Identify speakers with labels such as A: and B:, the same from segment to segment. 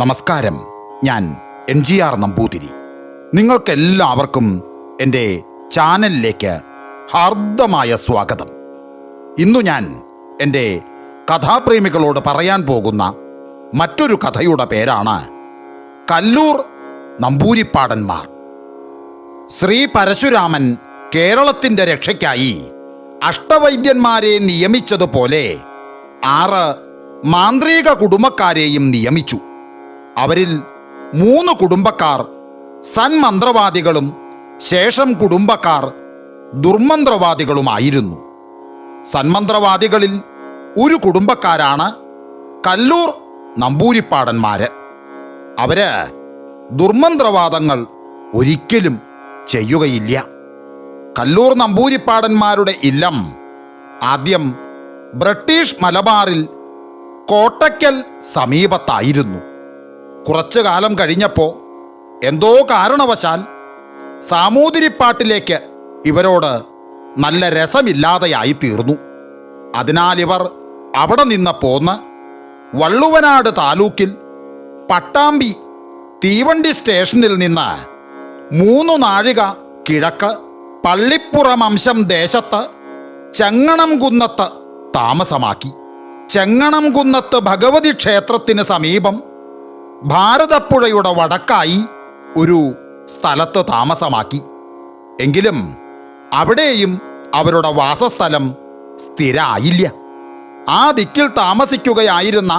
A: നമസ്കാരം. ഞാൻ NGR നമ്പൂതിരി. നിങ്ങൾക്കെല്ലാവർക്കും എൻ്റെ ചാനലിലേക്ക് ഹാർദമായ സ്വാഗതം. ഇന്നു ഞാൻ എൻ്റെ കഥാപ്രേമികളോട് പറയാൻ പോകുന്ന മറ്റൊരു കഥയുടെ പേരാണ് കല്ലൂർ നമ്പൂരിപ്പാടന്മാർ. ശ്രീ പരശുരാമൻ കേരളത്തിൻ്റെ രക്ഷയ്ക്കായി അഷ്ടവൈദ്യന്മാരെ നിയമിച്ചതുപോലെ 6 മാന്ത്രിക കുടുംബക്കാരെയും നിയമിച്ചു. അവരിൽ 3 കുടുംബക്കാർ സന്മന്ത്രവാദികളും ശേഷം കുടുംബക്കാർ ദുർമന്ത്രവാദികളുമായിരുന്നു. സന്മന്ത്രവാദികളിൽ ഒരു കുടുംബക്കാരാണ് കല്ലൂർ നമ്പൂരിപ്പാടന്മാര്. അവര് ദുർമന്ത്രവാദങ്ങൾ ഒരിക്കലും ചെയ്യുകയില്ല. കല്ലൂർ നമ്പൂരിപ്പാടന്മാരുടെ ഇല്ലം ആദ്യം ബ്രിട്ടീഷ് മലബാറിൽ കോട്ടയ്ക്കൽ സമീപത്തായിരുന്നു. കുറച്ചു കാലം കഴിഞ്ഞപ്പോൾ എന്തോ കാരണവശാൽ സാമൂതിരിപ്പാട്ടിലേക്ക് ഇവരോട് നല്ല രസമില്ലാതെയായി തീർന്നു. അതിനാൽ ഇവർ അവിടെ നിന്ന് പോന്ന് വള്ളുവനാട് താലൂക്കിൽ പട്ടാമ്പി തീവണ്ടി സ്റ്റേഷനിൽ നിന്ന് 3 നാഴിക കിഴക്ക് പള്ളിപ്പുറം അംശം ദേശത്ത് ചെങ്ങണംകുന്നത്ത് താമസമാക്കി. ചെങ്ങണംകുന്നത്ത് ഭഗവതി ക്ഷേത്രത്തിന് സമീപം ഭാരതപ്പുഴയുടെ വടക്കായി ഒരു സ്ഥലത്ത് താമസമാക്കി. എങ്കിലും അവിടെയും അവരുടെ വാസസ്ഥലം സ്ഥിരമായില്ല. ആ ദിക്കിൽ താമസിക്കുകയായിരുന്ന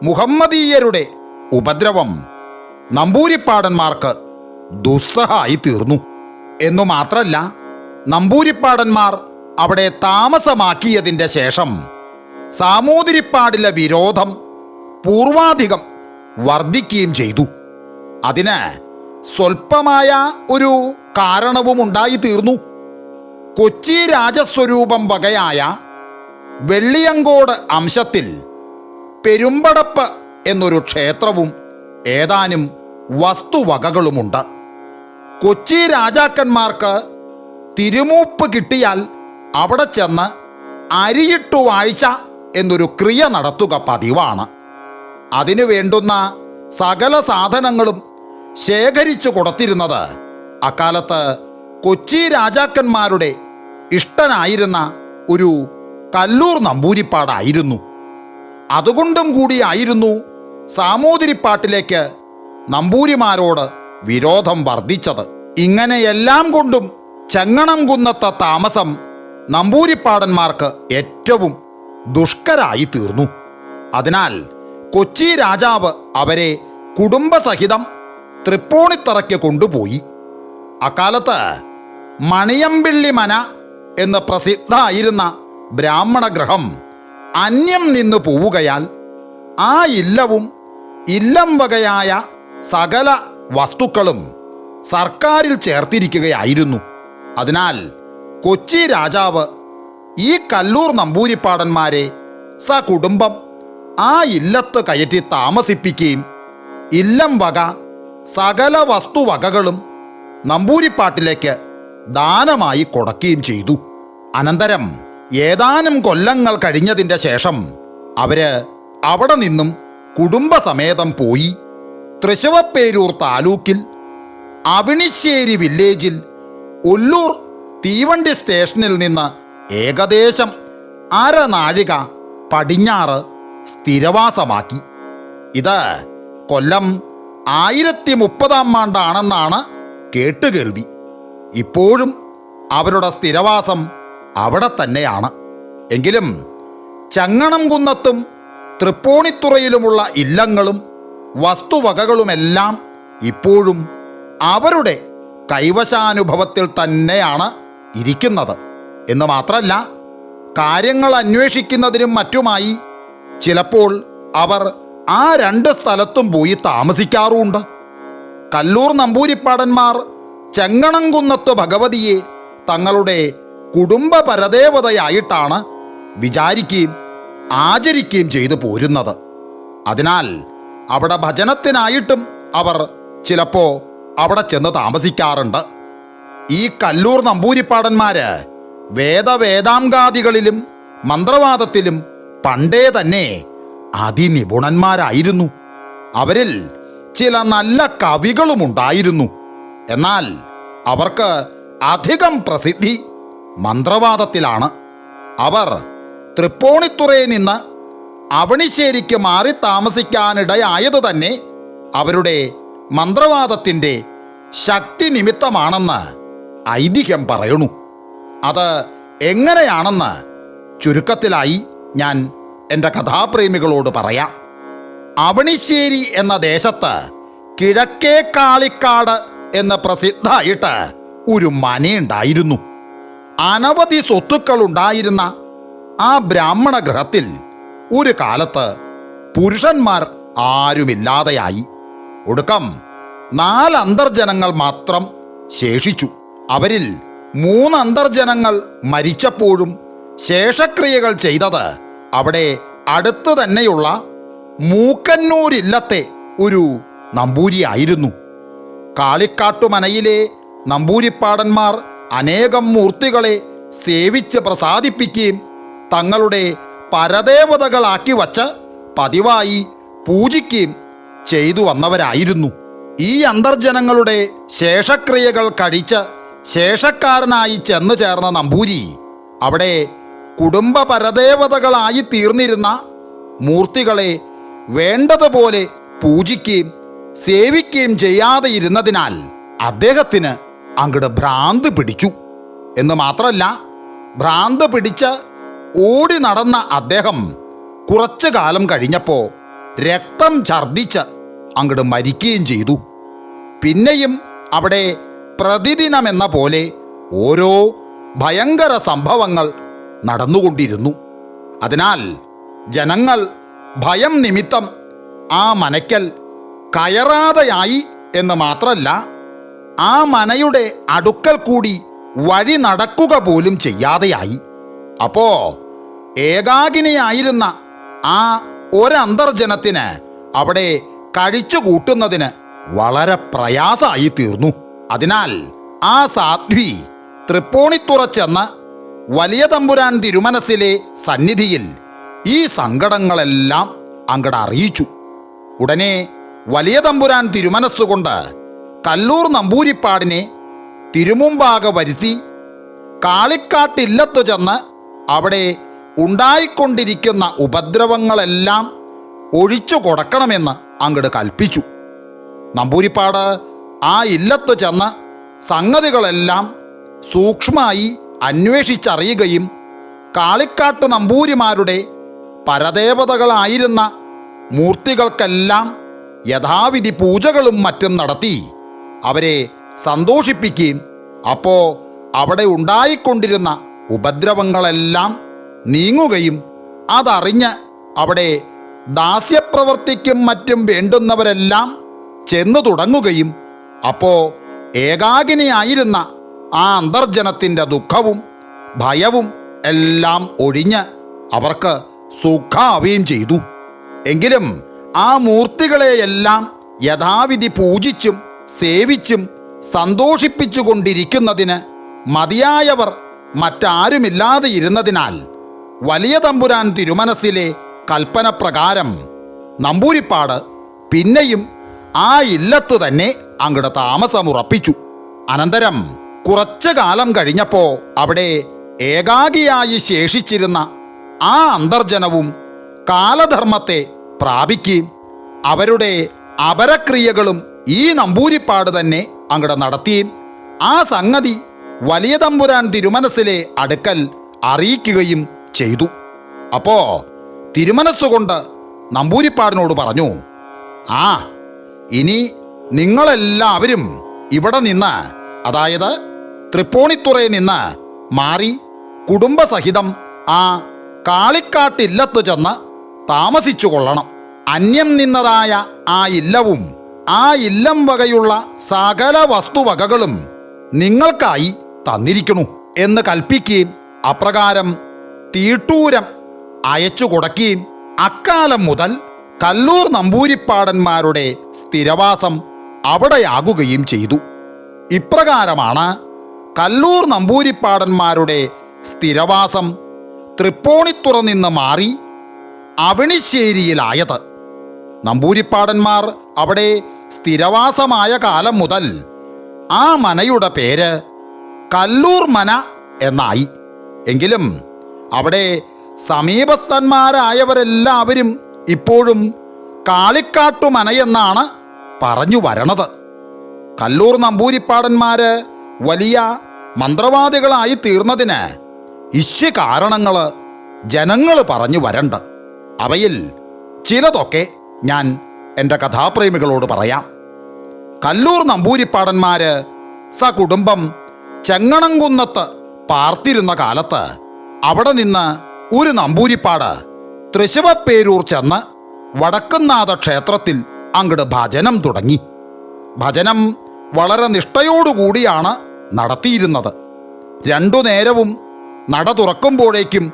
A: മുഹമ്മദീയരുടെ ഉപദ്രവം നമ്പൂരിപ്പാടന്മാർക്ക് ദുസ്സഹമായി തീർന്നു. എന്നു മാത്രമല്ല, നമ്പൂരിപ്പാടന്മാർ അവിടെ താമസമാക്കിയതിൻ്റെ ശേഷം സാമൂതിരിപ്പാടിലെ വിരോധം പൂർവാധികം വർദ്ധിക്കുകയും ചെയ്തു. അതിന് സ്വല്പമായ ഒരു കാരണവും ഉണ്ടായി തീർന്നു. കൊച്ചി രാജസ്വരൂപം വകയായ വെള്ളിയങ്കോട് അംശത്തിൽ പെരുമ്പടപ്പ് എന്നൊരു ക്ഷേത്രവും ഏതാനും വസ്തുവകകളുമുണ്ട്. കൊച്ചി രാജാക്കന്മാർക്ക് തിരുമൂപ്പ് കിട്ടിയാൽ അവിടെ ചെന്ന് അരിയിട്ടു വാഴ്ച എന്നൊരു ക്രിയ നടത്തുക പതിവാണ്. അതിനു വേണ്ടുന്ന സകല സാധനങ്ങളും ശേഖരിച്ചു കൊടുത്തിരുന്നത് അക്കാലത്ത് കൊച്ചി രാജാക്കന്മാരുടെ ഇഷ്ടനായിരുന്ന ഒരു കല്ലൂർ നമ്പൂരിപ്പാടായിരുന്നു. അതുകൊണ്ടും കൂടിയായിരുന്നു സാമൂതിരിപ്പാട്ടിലേക്ക് നമ്പൂരിമാരോട് വിരോധം വർദ്ധിച്ചത്. ഇങ്ങനെയെല്ലാം കൊണ്ടും ചെങ്ങണംകുന്നത്തെ താമസം നമ്പൂരിപ്പാടന്മാർക്ക് ഏറ്റവും ദുഷ്കരായി തീർന്നു. അതിനാൽ കൊച്ചി രാജാവ് അവരെ കുടുംബസഹിതം തൃപ്പൂണിത്തറയ്ക്ക് കൊണ്ടുപോയി. അക്കാലത്ത് മണിയമ്പിള്ളി മന എന്ന് പ്രസിദ്ധമായിരുന്ന ബ്രാഹ്മണ ഗൃഹം അന്യം നിന്ന് പോവുകയാൽ ആ ഇല്ലവും ഇല്ലം വകയായ സകല വസ്തുക്കളും സർക്കാരിൽ ചേർത്തിരിക്കുകയായിരുന്നു. അതിനാൽ കൊച്ചി രാജാവ് ഈ കല്ലൂർ നമ്പൂരിപ്പാടന്മാരെ സകുടുംബം ആ ഇല്ലത്ത് കയറ്റി താമസിപ്പിക്കുകയും ഇല്ലം വക സകല വസ്തുവകകളും നമ്പൂരിപ്പാട്ടിലേക്ക് ദാനമായി കൊടുക്കുകയും ചെയ്തു. അനന്തരം ഏതാനും കൊല്ലങ്ങൾ കഴിഞ്ഞതിൻ്റെ ശേഷം അവര് അവിടെ നിന്നും കുടുംബസമേതം പോയി തൃശവപ്പേരൂർ താലൂക്കിൽ അവിണിശ്ശേരി വില്ലേജിൽ ഒല്ലൂർ തീവണ്ടി സ്റ്റേഷനിൽ നിന്ന് ഏകദേശം 1/2 നാഴിക പടിഞ്ഞാറ് സ്ഥിരവാസമാക്കി. ഇത് കൊല്ലം 1030 ആണ്ടാണെന്നാണ് കേട്ടുകേൾവി. ഇപ്പോഴും അവരുടെ സ്ഥിരവാസം അവിടെ തന്നെയാണ്. എങ്കിലും ചെങ്ങണംകുന്നത്തും തൃപ്പൂണിത്തുറയിലുമുള്ള ഇല്ലങ്ങളും വസ്തുവകകളുമെല്ലാം ഇപ്പോഴും അവരുടെ കൈവശാനുഭവത്തിൽ തന്നെയാണ് ഇരിക്കുന്നത്. എന്ന് മാത്രമല്ല, കാര്യങ്ങൾ അന്വേഷിക്കുന്നതിനും മറ്റുമായി ചിലപ്പോൾ അവർ ആ 2 സ്ഥലത്തും പോയി താമസിക്കാറുമുണ്ട്. കല്ലൂർ നമ്പൂരിപ്പാടന്മാർ ചെങ്ങണംകുന്നത്ത് ഭഗവതിയെ തങ്ങളുടെ കുടുംബ പരദേവതയായിട്ടാണ് വിചാരിക്കുകയും ആചരിക്കുകയും ചെയ്തു പോരുന്നത്. അതിനാൽ അവിടെ ഭജനത്തിനായിട്ടും അവർ ചിലപ്പോൾ അവിടെ ചെന്ന് താമസിക്കാറുണ്ട്. ഈ കല്ലൂർ നമ്പൂരിപ്പാടന്മാര് വേദാംഗാദികളിലും മന്ത്രവാദത്തിലും പണ്ടേ തന്നെ അതിനിപുണന്മാരായിരുന്നു. അവരിൽ ചില നല്ല കവികളുമുണ്ടായിരുന്നു. എന്നാൽ അവർക്ക് അധികം പ്രസിദ്ധി മന്ത്രവാദത്തിലാണ്. അവർ തൃപ്പൂണിത്തുറയിൽ നിന്ന് അവണിശ്ശേരിക്ക് മാറി താമസിക്കാനിടയായത് തന്നെ അവരുടെ മന്ത്രവാദത്തിൻ്റെ ശക്തി നിമിത്തമാണെന്ന് ഐതിഹ്യം പറയണു. അത് എങ്ങനെയാണെന്ന് ചുരുക്കത്തിലായി ഞാൻ എൻ്റെ കഥാപ്രേമികളോട് പറയാം. അവണിശ്ശേരി എന്ന ദേശത്ത് കിഴക്കേ കാളിക്കാട് എന്ന് പ്രസിദ്ധമായിട്ട് ഒരു മനയുണ്ടായിരുന്നു. അനവധി സ്വത്തുക്കളുണ്ടായിരുന്ന ആ ബ്രാഹ്മണ ഗൃഹത്തിൽ ഒരു കാലത്ത് പുരുഷന്മാർ ആരുമില്ലാതെയായി. ഒടുക്കം 4 അന്തർജനങ്ങൾ മാത്രം ശേഷിച്ചു. അവരിൽ 3 അന്തർജനങ്ങൾ മരിച്ചപ്പോഴും ശേഷക്രിയകൾ ചെയ്തത് അവിടെ അടുത്ത് തന്നെയുള്ള മൂക്കന്നൂരില്ലത്തെ ഒരു നമ്പൂരിയായിരുന്നു. കാളിക്കാട്ടുമനയിലെ നമ്പൂരിപ്പാടന്മാർ അനേകം മൂർത്തികളെ സേവിച്ച് പ്രസാദിപ്പിക്കുകയും തങ്ങളുടെ പരദേവതകളാക്കി വച്ച് പതിവായി പൂജിക്കുകയും ചെയ്തു വന്നവരായിരുന്നു. ഈ അന്തർജനങ്ങളുടെ ശേഷക്രിയകൾ കഴിച്ച് ശേഷക്കാരനായി ചെന്നു ചേർന്ന നമ്പൂരി അവിടെ കുടുംബ പരദേവതകളായി തീർന്നിരുന്ന മൂർത്തികളെ വേണ്ടതുപോലെ പൂജിക്കുകയും സേവിക്കുകയും ചെയ്യാതെ ഇരുന്നതിനാൽ അദ്ദേഹത്തിന് അങ്ങട് ഭ്രാന്ത് പിടിച്ചു. എന്ന് മാത്രമല്ല, ഭ്രാന്ത് പിടിച്ച് ഓടി നടന്ന അദ്ദേഹം കുറച്ചു കാലം കഴിഞ്ഞപ്പോൾ രക്തം ഛർദ്ദിച്ച് അങ്ങട് മരിക്കുകയും ചെയ്തു. പിന്നെയും അവിടെ പ്രതിദിനമെന്ന പോലെ ഓരോ ഭയങ്കര സംഭവങ്ങൾ നടന്നുകൊണ്ടിരുന്നു. അതിനാൽ ജനങ്ങൾ ഭയം നിമിത്തം ആ മനയ്ക്കൽ കയറാതെയായി എന്ന് മാത്രമല്ല, ആ മനയുടെ അടുക്കൽ കൂടി വഴി നടക്കുക പോലും ചെയ്യാതെയായി. അപ്പോ ഏകാകിനിയായിരുന്ന ആ ഒരന്തർജനത്തിന് അവിടെ കഴിച്ചു കൂട്ടുന്നതിന് വളരെ പ്രയാസമായി തീർന്നു. അതിനാൽ ആ സാധ്വി തൃപ്പൂണിത്തുറ ചെന്ന് വലിയ തമ്പുരാൻ തിരുമനസ്സിലെ സന്നിധിയിൽ ഈ സങ്കടങ്ങളെല്ലാം അങ്ങട് അറിയിച്ചു. ഉടനെ വലിയ തമ്പുരാൻ തിരുമനസ്സുകൊണ്ട് കല്ലൂർ നമ്പൂരിപ്പാടിനെ തിരുമുമ്പാകെ വരുത്തി കാളിക്കാട്ടില്ലത്തു ചെന്ന് അവിടെ ഉണ്ടായിക്കൊണ്ടിരിക്കുന്ന ഉപദ്രവങ്ങളെല്ലാം ഒഴിച്ചു കൊടുക്കണമെന്ന് അങ്ങട് കൽപ്പിച്ചു. നമ്പൂരിപ്പാട് ആ ഇല്ലത്ത് ചെന്ന് സംഗതികളെല്ലാം സൂക്ഷ്മമായി അന്വേഷിച്ചറിയുകയും കാളിക്കാട്ട് നമ്പൂരിമാരുടെ പരദേവതകളായിരുന്ന മൂർത്തികൾക്കെല്ലാം യഥാവിധി പൂജകളും മറ്റും നടത്തി അവരെ സന്തോഷിപ്പിക്കുകയും അപ്പോൾ അവിടെ ഉണ്ടായിക്കൊണ്ടിരുന്ന ഉപദ്രവങ്ങളെല്ലാം നീങ്ങുകയും അതറിഞ്ഞ് അവിടെ ദാസ്യപ്രവർത്തിക്കും മറ്റും വേണ്ടുന്നവരെല്ലാം ചെന്നു തുടങ്ങുകയും അപ്പോൾ ഏകാകിനിയായിരുന്ന ആ അന്തർജനത്തിൻ്റെ ദുഃഖവും ഭയവും എല്ലാം ഒഴിഞ്ഞ് അവർക്ക് സുഖാവുകയും ചെയ്തു. എങ്കിലും ആ മൂർത്തികളെയെല്ലാം യഥാവിധി പൂജിച്ചും സേവിച്ചും സന്തോഷിപ്പിച്ചുകൊണ്ടിരിക്കുന്നതിന് മതിയായവർ മറ്റാരുമില്ലാതെ ഇരുന്നതിനാൽ വലിയ തമ്പുരാൻ തിരുമനസ്സിലെ കൽപ്പന പ്രകാരം നമ്പൂരിപ്പാട് പിന്നെയും ആ ഇല്ലത്ത് തന്നെ അങ്ങട് താമസമുറപ്പിച്ചു. അനന്തരം കുറച്ചു കാലം കഴിഞ്ഞപ്പോൾ അവിടെ ഏകാകിയായി ശേഷിച്ചിരുന്ന ആ അന്തർജനവും കാലധർമ്മത്തെ പ്രാപിക്കുകയും അവരുടെ അപരക്രിയകളും ഈ നമ്പൂരിപ്പാട് തന്നെ അങ്ങട് നടത്തിയും ആ സംഗതി വലിയ തമ്പുരാൻ തിരുമനസ്സിലെ അടുക്കൽ അറിയിക്കുകയും ചെയ്തു. അപ്പോ തിരുമനസ്സുകൊണ്ട് നമ്പൂരിപ്പാടിനോട് പറഞ്ഞു, ആ ഇനി നിങ്ങളെല്ലാവരും ഇവിടെ നിന്ന്, അതായത് തൃപ്പൂണിത്തുറയിൽ നിന്ന് മാറി കുടുംബസഹിതം ആ കാളിക്കാട്ടില്ലത്ത് ചെന്ന് താമസിച്ചു കൊള്ളണം. അന്യം നിന്നതായ ആ ഇല്ലവും ആ ഇല്ലം വകയുള്ള സകല വസ്തുവകകളും നിങ്ങൾക്കായി തന്നിരിക്കണു എന്ന് കൽപ്പിക്കുകയും അപ്രകാരം തീട്ടൂരം അയച്ചു കൊടുക്കുകയും അക്കാലം മുതൽ കല്ലൂർ നമ്പൂരിപ്പാടന്മാരുടെ സ്ഥിരവാസം അവിടെയാകുകയും ചെയ്തു. ഇപ്രകാരമാണ് കല്ലൂർ നമ്പൂരിപ്പാടന്മാരുടെ സ്ഥിരവാസം തൃപ്പൂണിത്തുറ നിന്ന് മാറി അവണിശ്ശേരിയിലായത്. നമ്പൂരിപ്പാടന്മാർ അവിടെ സ്ഥിരവാസമായ കാലം മുതൽ ആ മനയുടെ പേര് കല്ലൂർ മന എന്നായി. എങ്കിലും അവിടെ സമീപസ്ഥന്മാരായവരെല്ലാവരും ഇപ്പോഴും കാളിക്കാട്ടുമനയെന്നാണ് പറഞ്ഞു വരണത്. കല്ലൂർ നമ്പൂരിപ്പാടന്മാര് വലിയ മന്ത്രവാദികളായി തീർന്നതിന് കാരണങ്ങൾ ജനങ്ങൾ പറഞ്ഞു വരണ്ട്. അവയിൽ ചിലതൊക്കെ ഞാൻ എൻ്റെ കഥാപ്രേമികളോട് പറയാം. കല്ലൂർ നമ്പൂരിപ്പാടന്മാര് സകുടുംബം ചെങ്ങണംകുന്നത്ത് പാർത്തിരുന്ന കാലത്ത് അവിടെ നിന്ന് ഒരു നമ്പൂരിപ്പാട് തൃശിവപ്പേരൂർ ചെന്ന് വടക്കുംനാഥ ക്ഷേത്രത്തിൽ അങ്ങട് ഭജനം തുടങ്ങി. ഭജനം വളരെ നിഷ്ഠയോടുകൂടിയാണ് നടത്തിയിരുന്നത്. രണ്ടു നേരവും നട തുറക്കുമ്പോഴേക്കും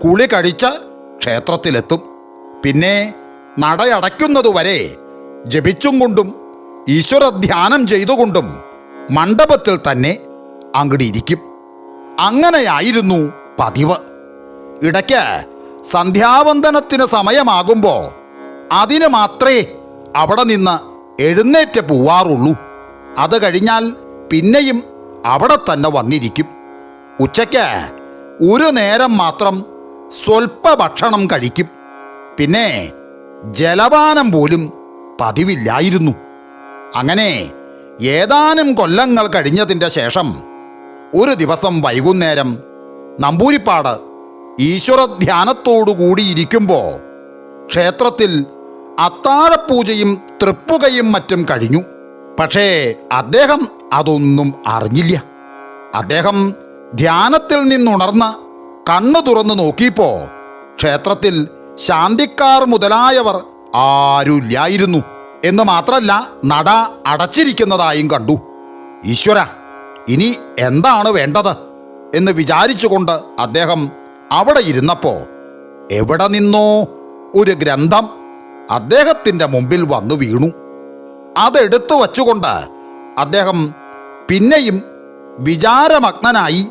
A: കുളി കഴിച്ച് ക്ഷേത്രത്തിലെത്തും. പിന്നെ നടയടയ്ക്കുന്നതുവരെ ജപിച്ചും കൊണ്ടും ഈശ്വരധ്യാനം ചെയ്തുകൊണ്ടും മണ്ഡപത്തിൽ തന്നെ അങ്ങടിരിക്കും. അങ്ങനെയായിരുന്നു പതിവ്. ഇടയ്ക്ക് സന്ധ്യാവന്ദനത്തിന് സമയമാകുമ്പോൾ അതിന് മാത്രമേ അവിടെ നിന്ന് എഴുന്നേറ്റ് പോവാറുള്ളൂ. അത് കഴിഞ്ഞാൽ പിന്നെയും അവിടെ തന്നെ വന്നിരിക്കും. ഉച്ചയ്ക്ക് ഒരു നേരം മാത്രം സ്വൽപ്പ ഭക്ഷണം കഴിക്കും. പിന്നെ ജലപാനം പോലും പതിവില്ലായിരുന്നു. അങ്ങനെ ഏതാനും കൊല്ലങ്ങൾ കഴിഞ്ഞതിൻ്റെ ശേഷം ഒരു ദിവസം വൈകുന്നേരം നമ്പൂരിപ്പാട് ഈശ്വരധ്യാനത്തോടുകൂടിയിരിക്കുമ്പോൾ ക്ഷേത്രത്തിൽ അത്താഴപൂജയും തൃപ്പുകയും മറ്റും കഴിഞ്ഞു. പക്ഷേ അദ്ദേഹം അതൊന്നും അറിഞ്ഞില്ല. അദ്ദേഹം ധ്യാനത്തിൽ നിന്നുണർന്ന് കണ്ണു തുറന്നു നോക്കിയപ്പോൾ ക്ഷേത്രത്തിൽ ശാന്തിക്കാർ മുതലായവർ ആരുമില്ലായിരുന്നു. എന്ന് മാത്രല്ല, നട അടച്ചിരിക്കുന്നതായും കണ്ടു. ഈശ്വര, ഇനി എന്താണ് വേണ്ടത് എന്ന് വിചാരിച്ചുകൊണ്ട് അദ്ദേഹം അവിടെ ഇരുന്നപ്പോൾ എവിടെ നിന്നോ ഒരു ഗ്രന്ഥം അദ്ദേഹത്തിൻ്റെ മുമ്പിൽ വന്നു വീണു. അതെടുത്തു വച്ചുകൊണ്ട് അദ്ദേഹം പിന്നെയും വിചാരമഗ്നനായി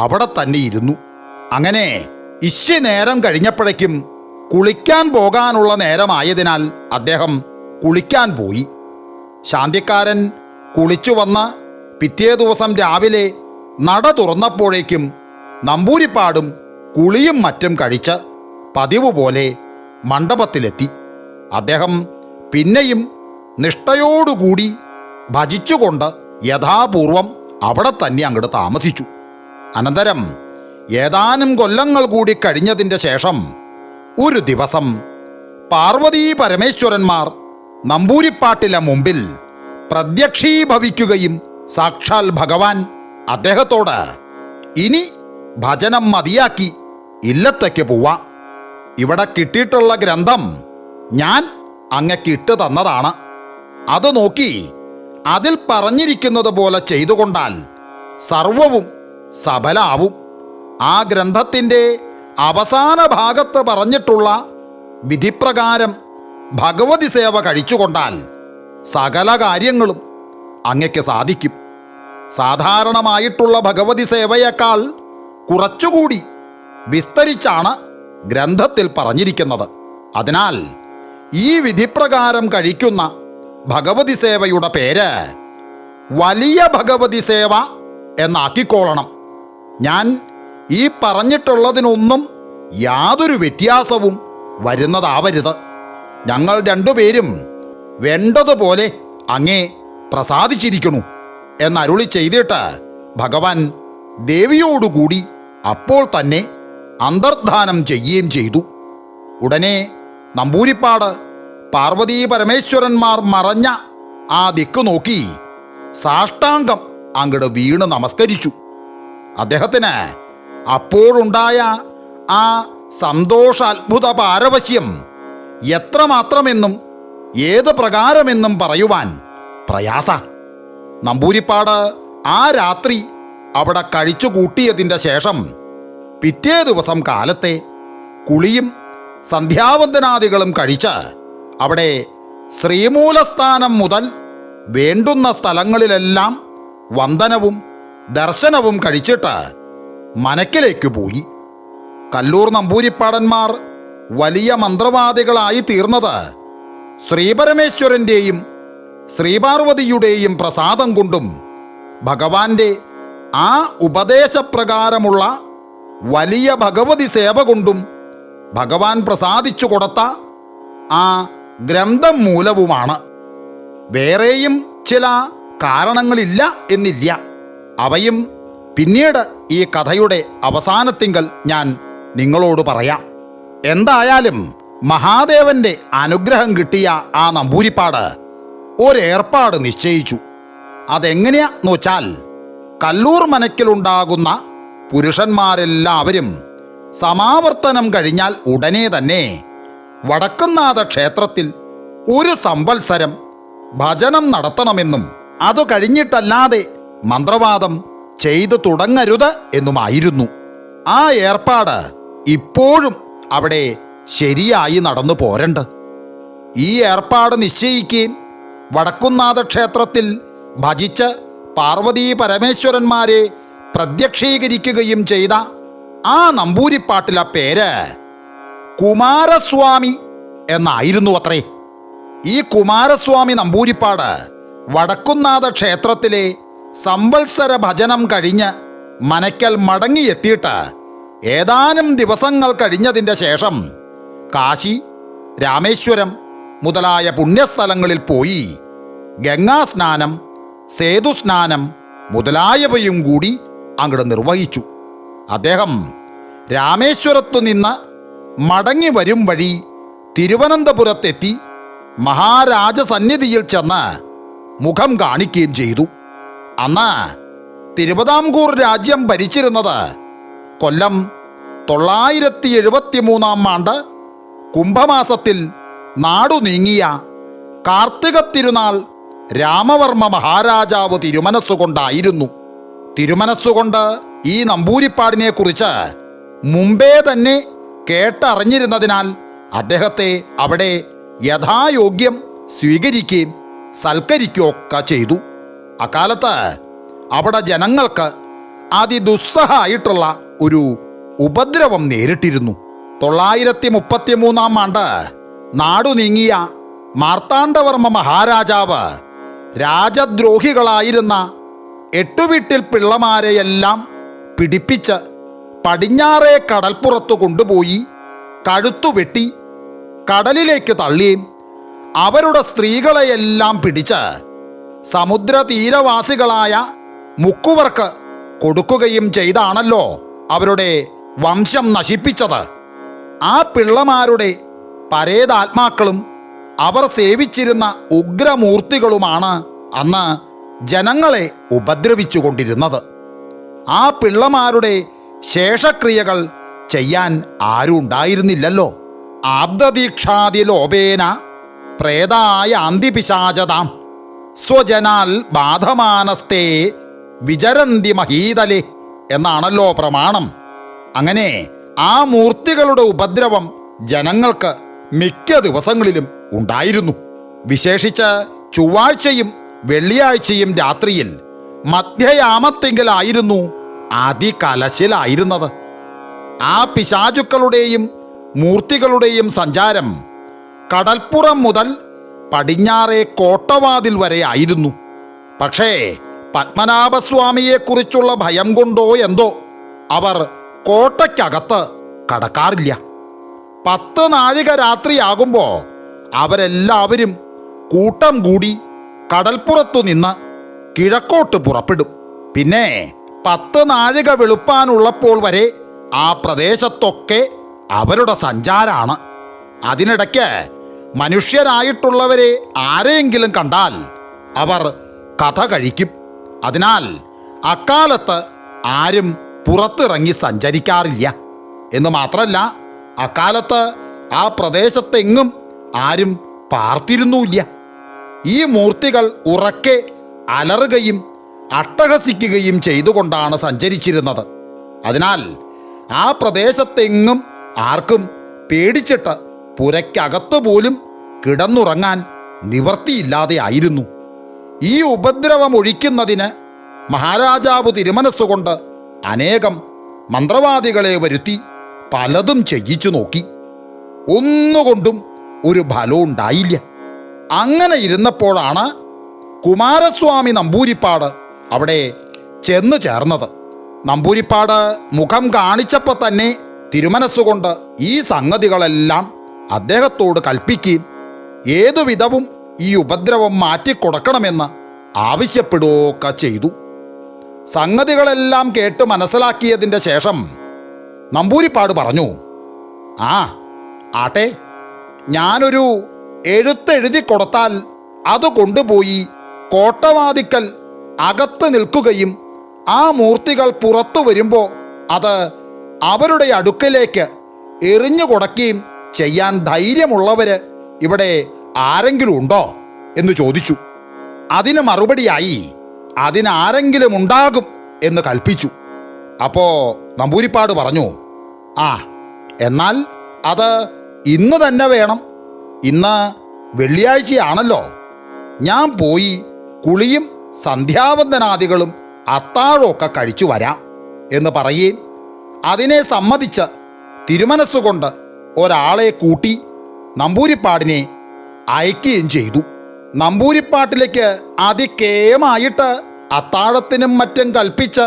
A: അവിടെ തന്നെ ഇരുന്നു. അങ്ങനെ നേരം കഴിഞ്ഞപ്പോഴേക്കും കുളിക്കാൻ പോകാനുള്ള നേരമായതിനാൽ അദ്ദേഹം കുളിക്കാൻ പോയി. ശാന്തിക്കാരൻ കുളിച്ചു വന്ന് പിറ്റേ ദിവസം രാവിലെ നട തുറന്നപ്പോഴേക്കും നമ്പൂരിപ്പാടും കുളിയും മറ്റും കഴിച്ച് പതിവ് പോലെ മണ്ഡപത്തിലെത്തി. അദ്ദേഹം പിന്നെയും നിഷ്ഠയോടുകൂടി ഭജിച്ചുകൊണ്ട് യഥാപൂർവം അവിടെ തന്നെ അങ്ങോട്ട് താമസിച്ചു. അനന്തരം ഏതാനും കൊല്ലങ്ങൾ കൂടി കഴിഞ്ഞതിൻ്റെ ശേഷം ഒരു ദിവസം പാർവതീ പരമേശ്വരന്മാർ നമ്പൂരിപ്പാട്ടിലെ മുമ്പിൽ പ്രത്യക്ഷീഭവിക്കുകയും സാക്ഷാൽ ഭഗവാൻ അദ്ദേഹത്തോട് ഇനി ഭജനം മതിയാക്കി ഇല്ലത്തേക്ക് പോവാം, ഇവിടെ കിട്ടിയിട്ടുള്ള ഗ്രന്ഥം ഞാൻ അങ്ങക്ക് ഇട്ട് തന്നതാണ്, അത് നോക്കി അതിൽ പറഞ്ഞിരിക്കുന്നത് പോലെ ചെയ്തുകൊണ്ടാൽ സർവവും സഫലാവും. ആ ഗ്രന്ഥത്തിൻ്റെ അവസാന ഭാഗത്ത് പറഞ്ഞിട്ടുള്ള വിധിപ്രകാരം ഭഗവതി സേവ കഴിച്ചുകൊണ്ടാൽ സകല കാര്യങ്ങളും അങ്ങയ്ക്ക് സാധിക്കും. സാധാരണമായിട്ടുള്ള ഭഗവതി സേവയേക്കാൾ കുറച്ചുകൂടി വിസ്തരിച്ചാണ് ഗ്രന്ഥത്തിൽ പറഞ്ഞിരിക്കുന്നത്. അതിനാൽ ഈ വിധിപ്രകാരം കഴിക്കുന്ന ഭഗവതി സേവയുടെ പേര് വലിയ ഭഗവതി സേവ എന്നാക്കിക്കോളണം. ഞാൻ ഈ പറഞ്ഞിട്ടുള്ളതിനൊന്നും യാതൊരു വ്യത്യാസവും വരുന്നതാവരുത്. ഞങ്ങൾ രണ്ടുപേരും വേണ്ടതുപോലെ അങ്ങേ പ്രസാദിച്ചിരിക്കുന്നു എന്നരുളി ചെയ്തിട്ട് ഭഗവാൻ ദേവിയോടുകൂടി അപ്പോൾ തന്നെ അന്തർധാനം ചെയ്യുകയും ചെയ്തു. ഉടനെ നമ്പൂരിപ്പാട് പാർവതീ പരമേശ്വരന്മാർ മറഞ്ഞ ആ ദിക്ക് നോക്കി സാഷ്ടാംഗം അങ്ങട് വീണ് നമസ്കരിച്ചു. അദ്ദേഹത്തിന് അപ്പോഴുണ്ടായ ആ സന്തോഷാത്ഭുത പാരവശ്യം എത്രമാത്രമെന്നും ഏത് പ്രകാരമെന്നും പറയുവാൻ പ്രയാസ. നമ്പൂരിപ്പാട് ആ രാത്രി അവിടെ കഴിച്ചു കൂട്ടിയതിൻ്റെ ശേഷം പിറ്റേ ദിവസം കാലത്തെ കുളിയും സന്ധ്യാവന്ദനാദികളും കഴിച്ച് അവിടെ ശ്രീമൂലസ്ഥാനം മുതൽ വേണ്ടുന്ന സ്ഥലങ്ങളിലെല്ലാം വന്ദനവും ദർശനവും കഴിച്ചിട്ട് മനക്കിലേക്ക് പോയി. കല്ലൂർ നമ്പൂരിപ്പാടന്മാർ വലിയ മന്ത്രവാദികളായി തീർന്നത് ശ്രീപരമേശ്വരൻ്റെയും ശ്രീപാർവതിയുടെയും പ്രസാദം കൊണ്ടും ഭഗവാന്റെ ആ ഉപദേശപ്രകാരമുള്ള വലിയ ഭഗവതി സേവ കൊണ്ടും ഭഗവാൻ പ്രസാദിച്ചു കൊടുത്ത ആ ഗ്രന്ഥം മൂലവുമാണ്. വേറെയും ചില കാരണങ്ങളില്ല എന്നില്ല. അവയും പിന്നീട് ഈ കഥയുടെ അവസാനത്തിങ്കൽ ഞാൻ നിങ്ങളോട് പറയാം. എന്തായാലും മഹാദേവന്റെ അനുഗ്രഹം കിട്ടിയ ആ നമ്പൂരിപ്പാട് ഒരേർപ്പാട് നിശ്ചയിച്ചു. അതെങ്ങനെയാന്ന് വെച്ചാൽ, കല്ലൂർ മനക്കിലുണ്ടാകുന്ന പുരുഷന്മാരെല്ലാവരും സമാവർത്തനം കഴിഞ്ഞാൽ ഉടനെ തന്നെ വടക്കുംനാഥ ക്ഷേത്രത്തിൽ ഒരു സംവത്സരം ഭജനം നടത്തണമെന്നും അതു കഴിഞ്ഞിട്ടല്ലാതെ മന്ത്രവാദം ചെയ്തു തുടങ്ങരുത് എന്നുമായിരുന്നു. ആ ഏർപ്പാട് ഇപ്പോഴും അവിടെ ശരിയായി നടന്നു പോരണ്ട്. ഈ ഏർപ്പാട് നിശ്ചയിക്കുകയും വടക്കുംനാഥ ക്ഷേത്രത്തിൽ ഭജിച്ച് പാർവതീ പരമേശ്വരന്മാരെ പ്രത്യക്ഷീകരിക്കുകയും ചെയ്ത ആ നമ്പൂരിപ്പാട്ടിലെ പേര് കുമാരസ്വാമി എന്നായിരുന്നു അത്രേ. ഈ കുമാരസ്വാമി നമ്പൂരിപ്പാട് വടക്കുംനാഥ ക്ഷേത്രത്തിലെ സംവത്സര ഭജനം കഴിഞ്ഞ് മനക്കൽ മടങ്ങിയെത്തിയിട്ട് ഏതാനും ദിവസങ്ങൾ കഴിഞ്ഞതിൻ്റെ ശേഷം കാശി, രാമേശ്വരം മുതലായ പുണ്യസ്ഥലങ്ങളിൽ പോയി ഗംഗാസ്നാനം, സേതുസ്നാനം മുതലായവയും കൂടി അങ്ങോട്ട് നിർവഹിച്ചു. അദ്ദേഹം രാമേശ്വരത്തു നിന്ന് മടങ്ങി വരും വഴി തിരുവനന്തപുരത്തെത്തി മഹാരാജസന്നിധിയിൽ ചെന്ന് മുഖം കാണിക്കുകയും ചെയ്തു. അന്ന് തിരുവിതാംകൂർ രാജ്യം ഭരിച്ചിരുന്നത് കൊല്ലം 973 ആണ്ട് കുംഭമാസത്തിൽ നാടു നീങ്ങിയ കാർത്തിക തിരുനാൾ രാമവർമ്മ മഹാരാജാവ് തിരുമനസ്സുകൊണ്ടായിരുന്നു. തിരുമനസ്സുകൊണ്ട് ഈ നമ്പൂരിപ്പാടിനെ കുറിച്ച് മുമ്പേ തന്നെ കേട്ടറിഞ്ഞിരുന്നതിനാൽ അദ്ദേഹത്തെ അവിടെ യഥായോഗ്യം സ്വീകരിക്കുകയും സൽക്കരിക്കുകയൊക്കെ ചെയ്തു. അക്കാലത്ത് അവിടെ ജനങ്ങൾക്ക് അതിദുസ്സഹമായിട്ടുള്ള ഒരു ഉപദ്രവം നേരിട്ടിരുന്നു. 933 ആണ്ട് നാടു നീങ്ങിയ മാർത്താണ്ഡവർമ്മ മഹാരാജാവ് രാജദ്രോഹികളായിരുന്ന 8 വീട്ടിൽ പിള്ളമാരെയെല്ലാം പിടിപ്പിച്ച് പടിഞ്ഞാറേ കടൽപ്പുറത്ത് കൊണ്ടുപോയി കഴുത്തുവെട്ടി കടലിലേക്ക് തള്ളിയും അവരുടെ സ്ത്രീകളെയെല്ലാം പിടിച്ച് സമുദ്രതീരവാസികളായ മുക്കുവർക്ക് കൊടുക്കുകയും ചെയ്താണല്ലോ അവരുടെ വംശം നശിപ്പിച്ചത്. ആ പിള്ളമാരുടെ പരേതാത്മാക്കളും അവർ സേവിച്ചിരുന്ന ഉഗ്രമൂർത്തികളുമാണ് അന്ന് ജനങ്ങളെ ഉപദ്രവിച്ചു കൊണ്ടിരുന്നത്. ആ പിള്ളമാരുടെ ശേഷക്രിയകൾ ചെയ്യാൻ ആരും ഉണ്ടായിരുന്നില്ലല്ലോ. ആബ്ദദീക്ഷാദി ലോപേന പ്രേതായ അന്തിപിശാചതാം സ്വജനാൽ ബാധമാനസ്തേ വിചരന്തി മഹീതലെ എന്നാണല്ലോ പ്രമാണം. അങ്ങനെ ആ മൂർത്തികളുടെ ഉപദ്രവം ജനങ്ങൾക്ക് മിക്ക ദിവസങ്ങളിലും ഉണ്ടായിരുന്നു. വിശേഷിച്ച് ചൊവ്വാഴ്ചയും വെള്ളിയാഴ്ചയും രാത്രിയിൽ മധ്യയാമത്തെങ്കിലായിരുന്നു അതികലശിലായിരുന്നത്. ആ പിശാചുക്കളുടെയും മൂർത്തികളുടെയും സഞ്ചാരം കടൽപ്പുറം മുതൽ പടിഞ്ഞാറേ കോട്ടവാതിൽ വരെ ആയിരുന്നു. പക്ഷേ പത്മനാഭസ്വാമിയെക്കുറിച്ചുള്ള ഭയം കൊണ്ടോ എന്തോ അവർ കോട്ടയ്ക്കകത്ത് കടക്കാറില്ല. 10 നാഴിക രാത്രിയാകുമ്പോൾ അവരെല്ലാവരും കൂട്ടം കൂടി കടൽപ്പുറത്തു നിന്ന് കിഴക്കോട്ട് പുറപ്പെടും. പിന്നെ 10 നാഴിക വെളുപ്പാനുള്ളപ്പോൾ വരെ ആ പ്രദേശത്തൊക്കെ അവരുടെ സഞ്ചാരാണ്. അതിനിടയ്ക്ക് മനുഷ്യരായിട്ടുള്ളവരെ ആരെയെങ്കിലും കണ്ടാൽ അവർ കഥ കഴിക്കും. അതിനാൽ അക്കാലത്ത് ആരും പുറത്തിറങ്ങി സഞ്ചരിക്കാറില്ല എന്ന് മാത്രമല്ല, അക്കാലത്ത് ആ പ്രദേശത്തെങ്ങും ആരും പാർത്തിരുന്നുമില്ല. ഈ മൂർത്തികൾ ഉറക്കെ അലറുകയും അട്ടഹസിക്കുകയും ചെയ്തുകൊണ്ടാണ് സഞ്ചരിച്ചിരുന്നത്. അതിനാൽ ആ പ്രദേശത്തെങ്ങും ആർക്കും പേടിച്ചിട്ട് പുരയ്ക്കകത്ത് പോലും കിടന്നുറങ്ങാൻ നിവർത്തിയില്ലാതെ ആയിരുന്നു. ഈ ഉപദ്രവം ഒഴിക്കുന്നതിന് മഹാരാജാവ് തിരുമനസ്സുകൊണ്ട് അനേകം മന്ത്രവാദികളെ വരുത്തി പലതും ചെയ്യിച്ചു നോക്കി. ഒന്നുകൊണ്ടും ഒരു ഫലവും ഉണ്ടായില്ല. അങ്ങനെ ഇരുന്നപ്പോഴാണ് കുമാരസ്വാമി നമ്പൂരിപ്പാട് അവിടെ ചെന്ന് ചേർന്നത്. നമ്പൂരിപ്പാട് മുഖം കാണിച്ചപ്പോൾ തന്നെ തിരുമനസ്സുകൊണ്ട് ഈ സംഗതികളെല്ലാം അദ്ദേഹത്തോട് കൽപ്പിക്കുകയും ഏതുവിധവും ഈ ഉപദ്രവം മാറ്റിക്കൊടുക്കണമെന്ന് ആവശ്യപ്പെടുകയൊക്കെ ചെയ്തു. സംഗതികളെല്ലാം കേട്ട് മനസ്സിലാക്കിയതിൻ്റെ ശേഷം നമ്പൂരിപ്പാട് പറഞ്ഞു, ആട്ടെ, ഞാനൊരു എഴുത്തെഴുതി കൊടുത്താൽ അത് കൊണ്ടുപോയി കോട്ടവാതിക്കൽ അകത്ത് നിൽക്കുകയും ആ മൂർത്തികൾ പുറത്തു വരുമ്പോൾ അത് അവരുടെ അടുക്കലേക്ക് എറിഞ്ഞു കൊടുക്കുകയും ചെയ്യാൻ ധൈര്യമുള്ളവർ ഇവിടെ ആരെങ്കിലും ഉണ്ടോ എന്ന് ചോദിച്ചു. അതിന് മറുപടിയായി അതിനാരെങ്കിലും ഉണ്ടാകും എന്ന് കൽപ്പിച്ചു. അപ്പോൾ നമ്പൂരിപ്പാട് പറഞ്ഞു, എന്നാൽ അത് ഇന്ന് തന്നെ വേണം. ഇന്ന് വെള്ളിയാഴ്ചയാണല്ലോ. ഞാൻ പോയി കുളിയും സന്ധ്യാവന്ദനാദികളും അത്താഴമൊക്കെ കഴിച്ചു വരാം എന്ന് പറയുകയും അതിനെ സമ്മതിച്ച് തിരുമനസ്സുകൊണ്ട് ഒരാളെ കൂട്ടി നമ്പൂരിപ്പാടിനെ അയക്കുകയും ചെയ്തു. നമ്പൂരിപ്പാട്ടിലേക്ക് അതികേമായിട്ട് അത്താഴത്തിനും മറ്റും കൽപ്പിച്ച്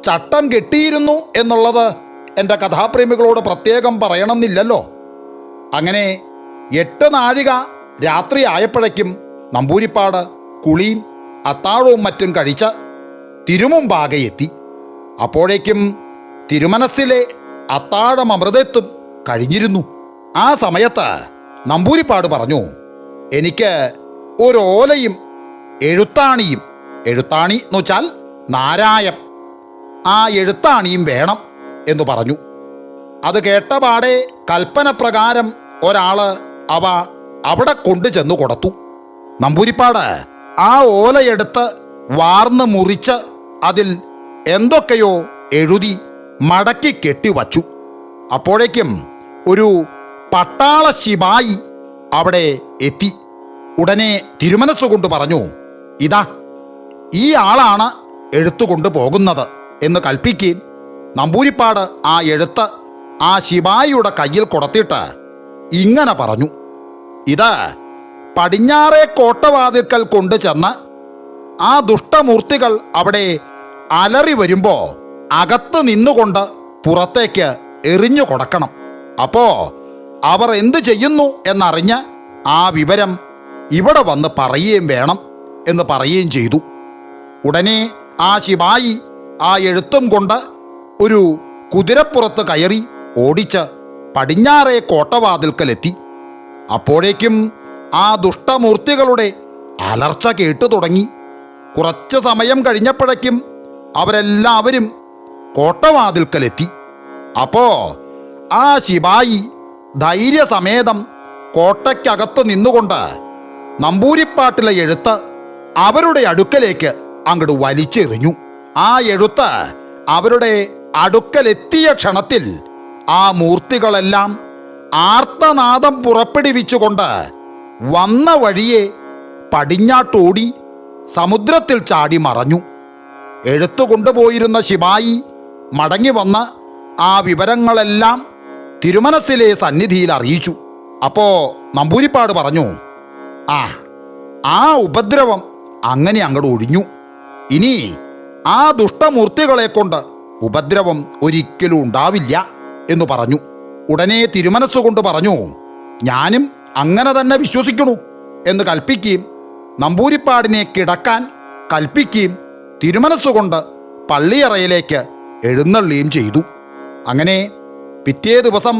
A: ചട്ടം കെട്ടിയിരുന്നു എന്നുള്ളത് എൻ്റെ കഥാപ്രേമികളോട് പ്രത്യേകം പറയണമെന്നില്ലല്ലോ. അങ്ങനെ 8 നാഴിക രാത്രി ആയപ്പോഴേക്കും നമ്പൂരിപ്പാട് കുളിയും അത്താഴവും മറ്റും കഴിച്ച് തിരുമുമ്പാകെ എത്തി. അപ്പോഴേക്കും തിരുമനസ്സിലെ അത്താഴം അമൃതത്വം കഴിഞ്ഞിരുന്നു. ആ സമയത്ത് നമ്പൂരിപ്പാട് പറഞ്ഞു, എനിക്ക് ഒരോലയും എഴുത്താണിയും, എഴുത്താണി എന്ന് വെച്ചാൽ നാരായം, ആ എഴുത്താണിയും വേണം എന്ന് പറഞ്ഞു. അത് കേട്ടപാടെ കൽപ്പന പ്രകാരം ഒരാൾ അവ അവിടെ കൊണ്ടു ചെന്നു കൊടുത്തു. നമ്പൂരിപ്പാട് ആ ഓലയെടുത്ത് വാർന്ന് മുറിച്ച് അതിൽ എന്തൊക്കെയോ എഴുതി മടക്കി കെട്ടിവച്ചു. അപ്പോഴേക്കും ഒരു പട്ടാള ശിപായി അവിടെ എത്തി. ഉടനെ തിരുമനസ്സുകൊണ്ട് പറഞ്ഞു, ഇതാ ഈ ആളാണ് എഴുത്തുകൊണ്ട് പോകുന്നത് എന്ന് കൽപ്പിക്കുകയും നമ്പൂരിപ്പാട് ആ എഴുത്ത് ആ ശിപായിയുടെ കയ്യിൽ കൊടുത്തിട്ട് ഇങ്ങനെ പറഞ്ഞു, ഇത് പടിഞ്ഞാറേ കോട്ടവാതിൽക്കൽ കൊണ്ടു ചെന്ന് ആ ദുഷ്ടമൂർത്തികൾ അവിടെ അലറി വരുമ്പോൾ അകത്ത് നിന്നുകൊണ്ട് പുറത്തേക്ക് എറിഞ്ഞു കൊടുക്കണം. അപ്പോൾ അവർ എന്തു ചെയ്യുന്നു എന്നറിഞ്ഞ് ആ വിവരം ഇവിടെ വന്ന് പറയുകയും വേണം എന്ന് പറയുകയും ചെയ്തു. ഉടനെ ആ ശിപായി ആ എഴുത്തും കൊണ്ട് ഒരു കുതിരപ്പുറത്ത് കയറി ഓടിച്ച് പടിഞ്ഞാറേ കോട്ടവാതിൽക്കലെത്തി. അപ്പോഴേക്കും ആ ദുഷ്ടമൂർത്തികളുടെ അലർച്ച കേട്ടു തുടങ്ങി. കുറച്ച് സമയം കഴിഞ്ഞപ്പോഴേക്കും അവരെല്ലാവരും കോട്ടവാതിൽക്കലെത്തി. അപ്പോൾ ആ ശിപായി ധൈര്യസമേതം കോട്ടയ്ക്കകത്ത് നിന്നുകൊണ്ട് നമ്പൂരിപ്പാട്ടിലെ എഴുത്ത് അവരുടെ അടുക്കലേക്ക് അങ്ങോട്ട് വലിച്ചെറിഞ്ഞു. ആ എഴുത്ത് അവരുടെ അടുക്കലെത്തിയ ക്ഷണത്തിൽ ആ മൂർത്തികളെല്ലാം ആർത്തനാദം പുറപ്പെടുവിച്ചുകൊണ്ട് വന്ന വഴിയെ പടിഞ്ഞാട്ടോടി സമുദ്രത്തിൽ ചാടി മറഞ്ഞു. എഴുത്തു കൊണ്ടുപോയിരുന്ന ശിപായി മടങ്ങി വന്ന് ആ വിവരങ്ങളെല്ലാം തിരുമനസ്സിലെ സന്നിധിയിൽ അറിയിച്ചു. അപ്പോൾ നമ്പൂരിപ്പാട് പറഞ്ഞു, ആ ഉപദ്രവം അങ്ങനെ അങ്ങോട്ട് ഒഴിഞ്ഞു. ഇനി ആ ദുഷ്ടമൂർത്തികളെ കൊണ്ട് ഉപദ്രവം ഒരിക്കലും ഉണ്ടാവില്ല എന്ന് പറഞ്ഞു. ഉടനെ തിരുമനസ്സുകൊണ്ട് പറഞ്ഞു, ഞാനും അങ്ങനെ തന്നെ വിശ്വസിക്കണു എന്ന് കൽപ്പിക്കുകയും നമ്പൂരിപ്പാടിനെ കിടക്കാൻ കൽപ്പിക്കുകയും തിരുമനസ്സുകൊണ്ട് പള്ളിയറയിലേക്ക് എഴുന്നള്ളുകയും ചെയ്തു. അങ്ങനെ പിറ്റേ ദിവസം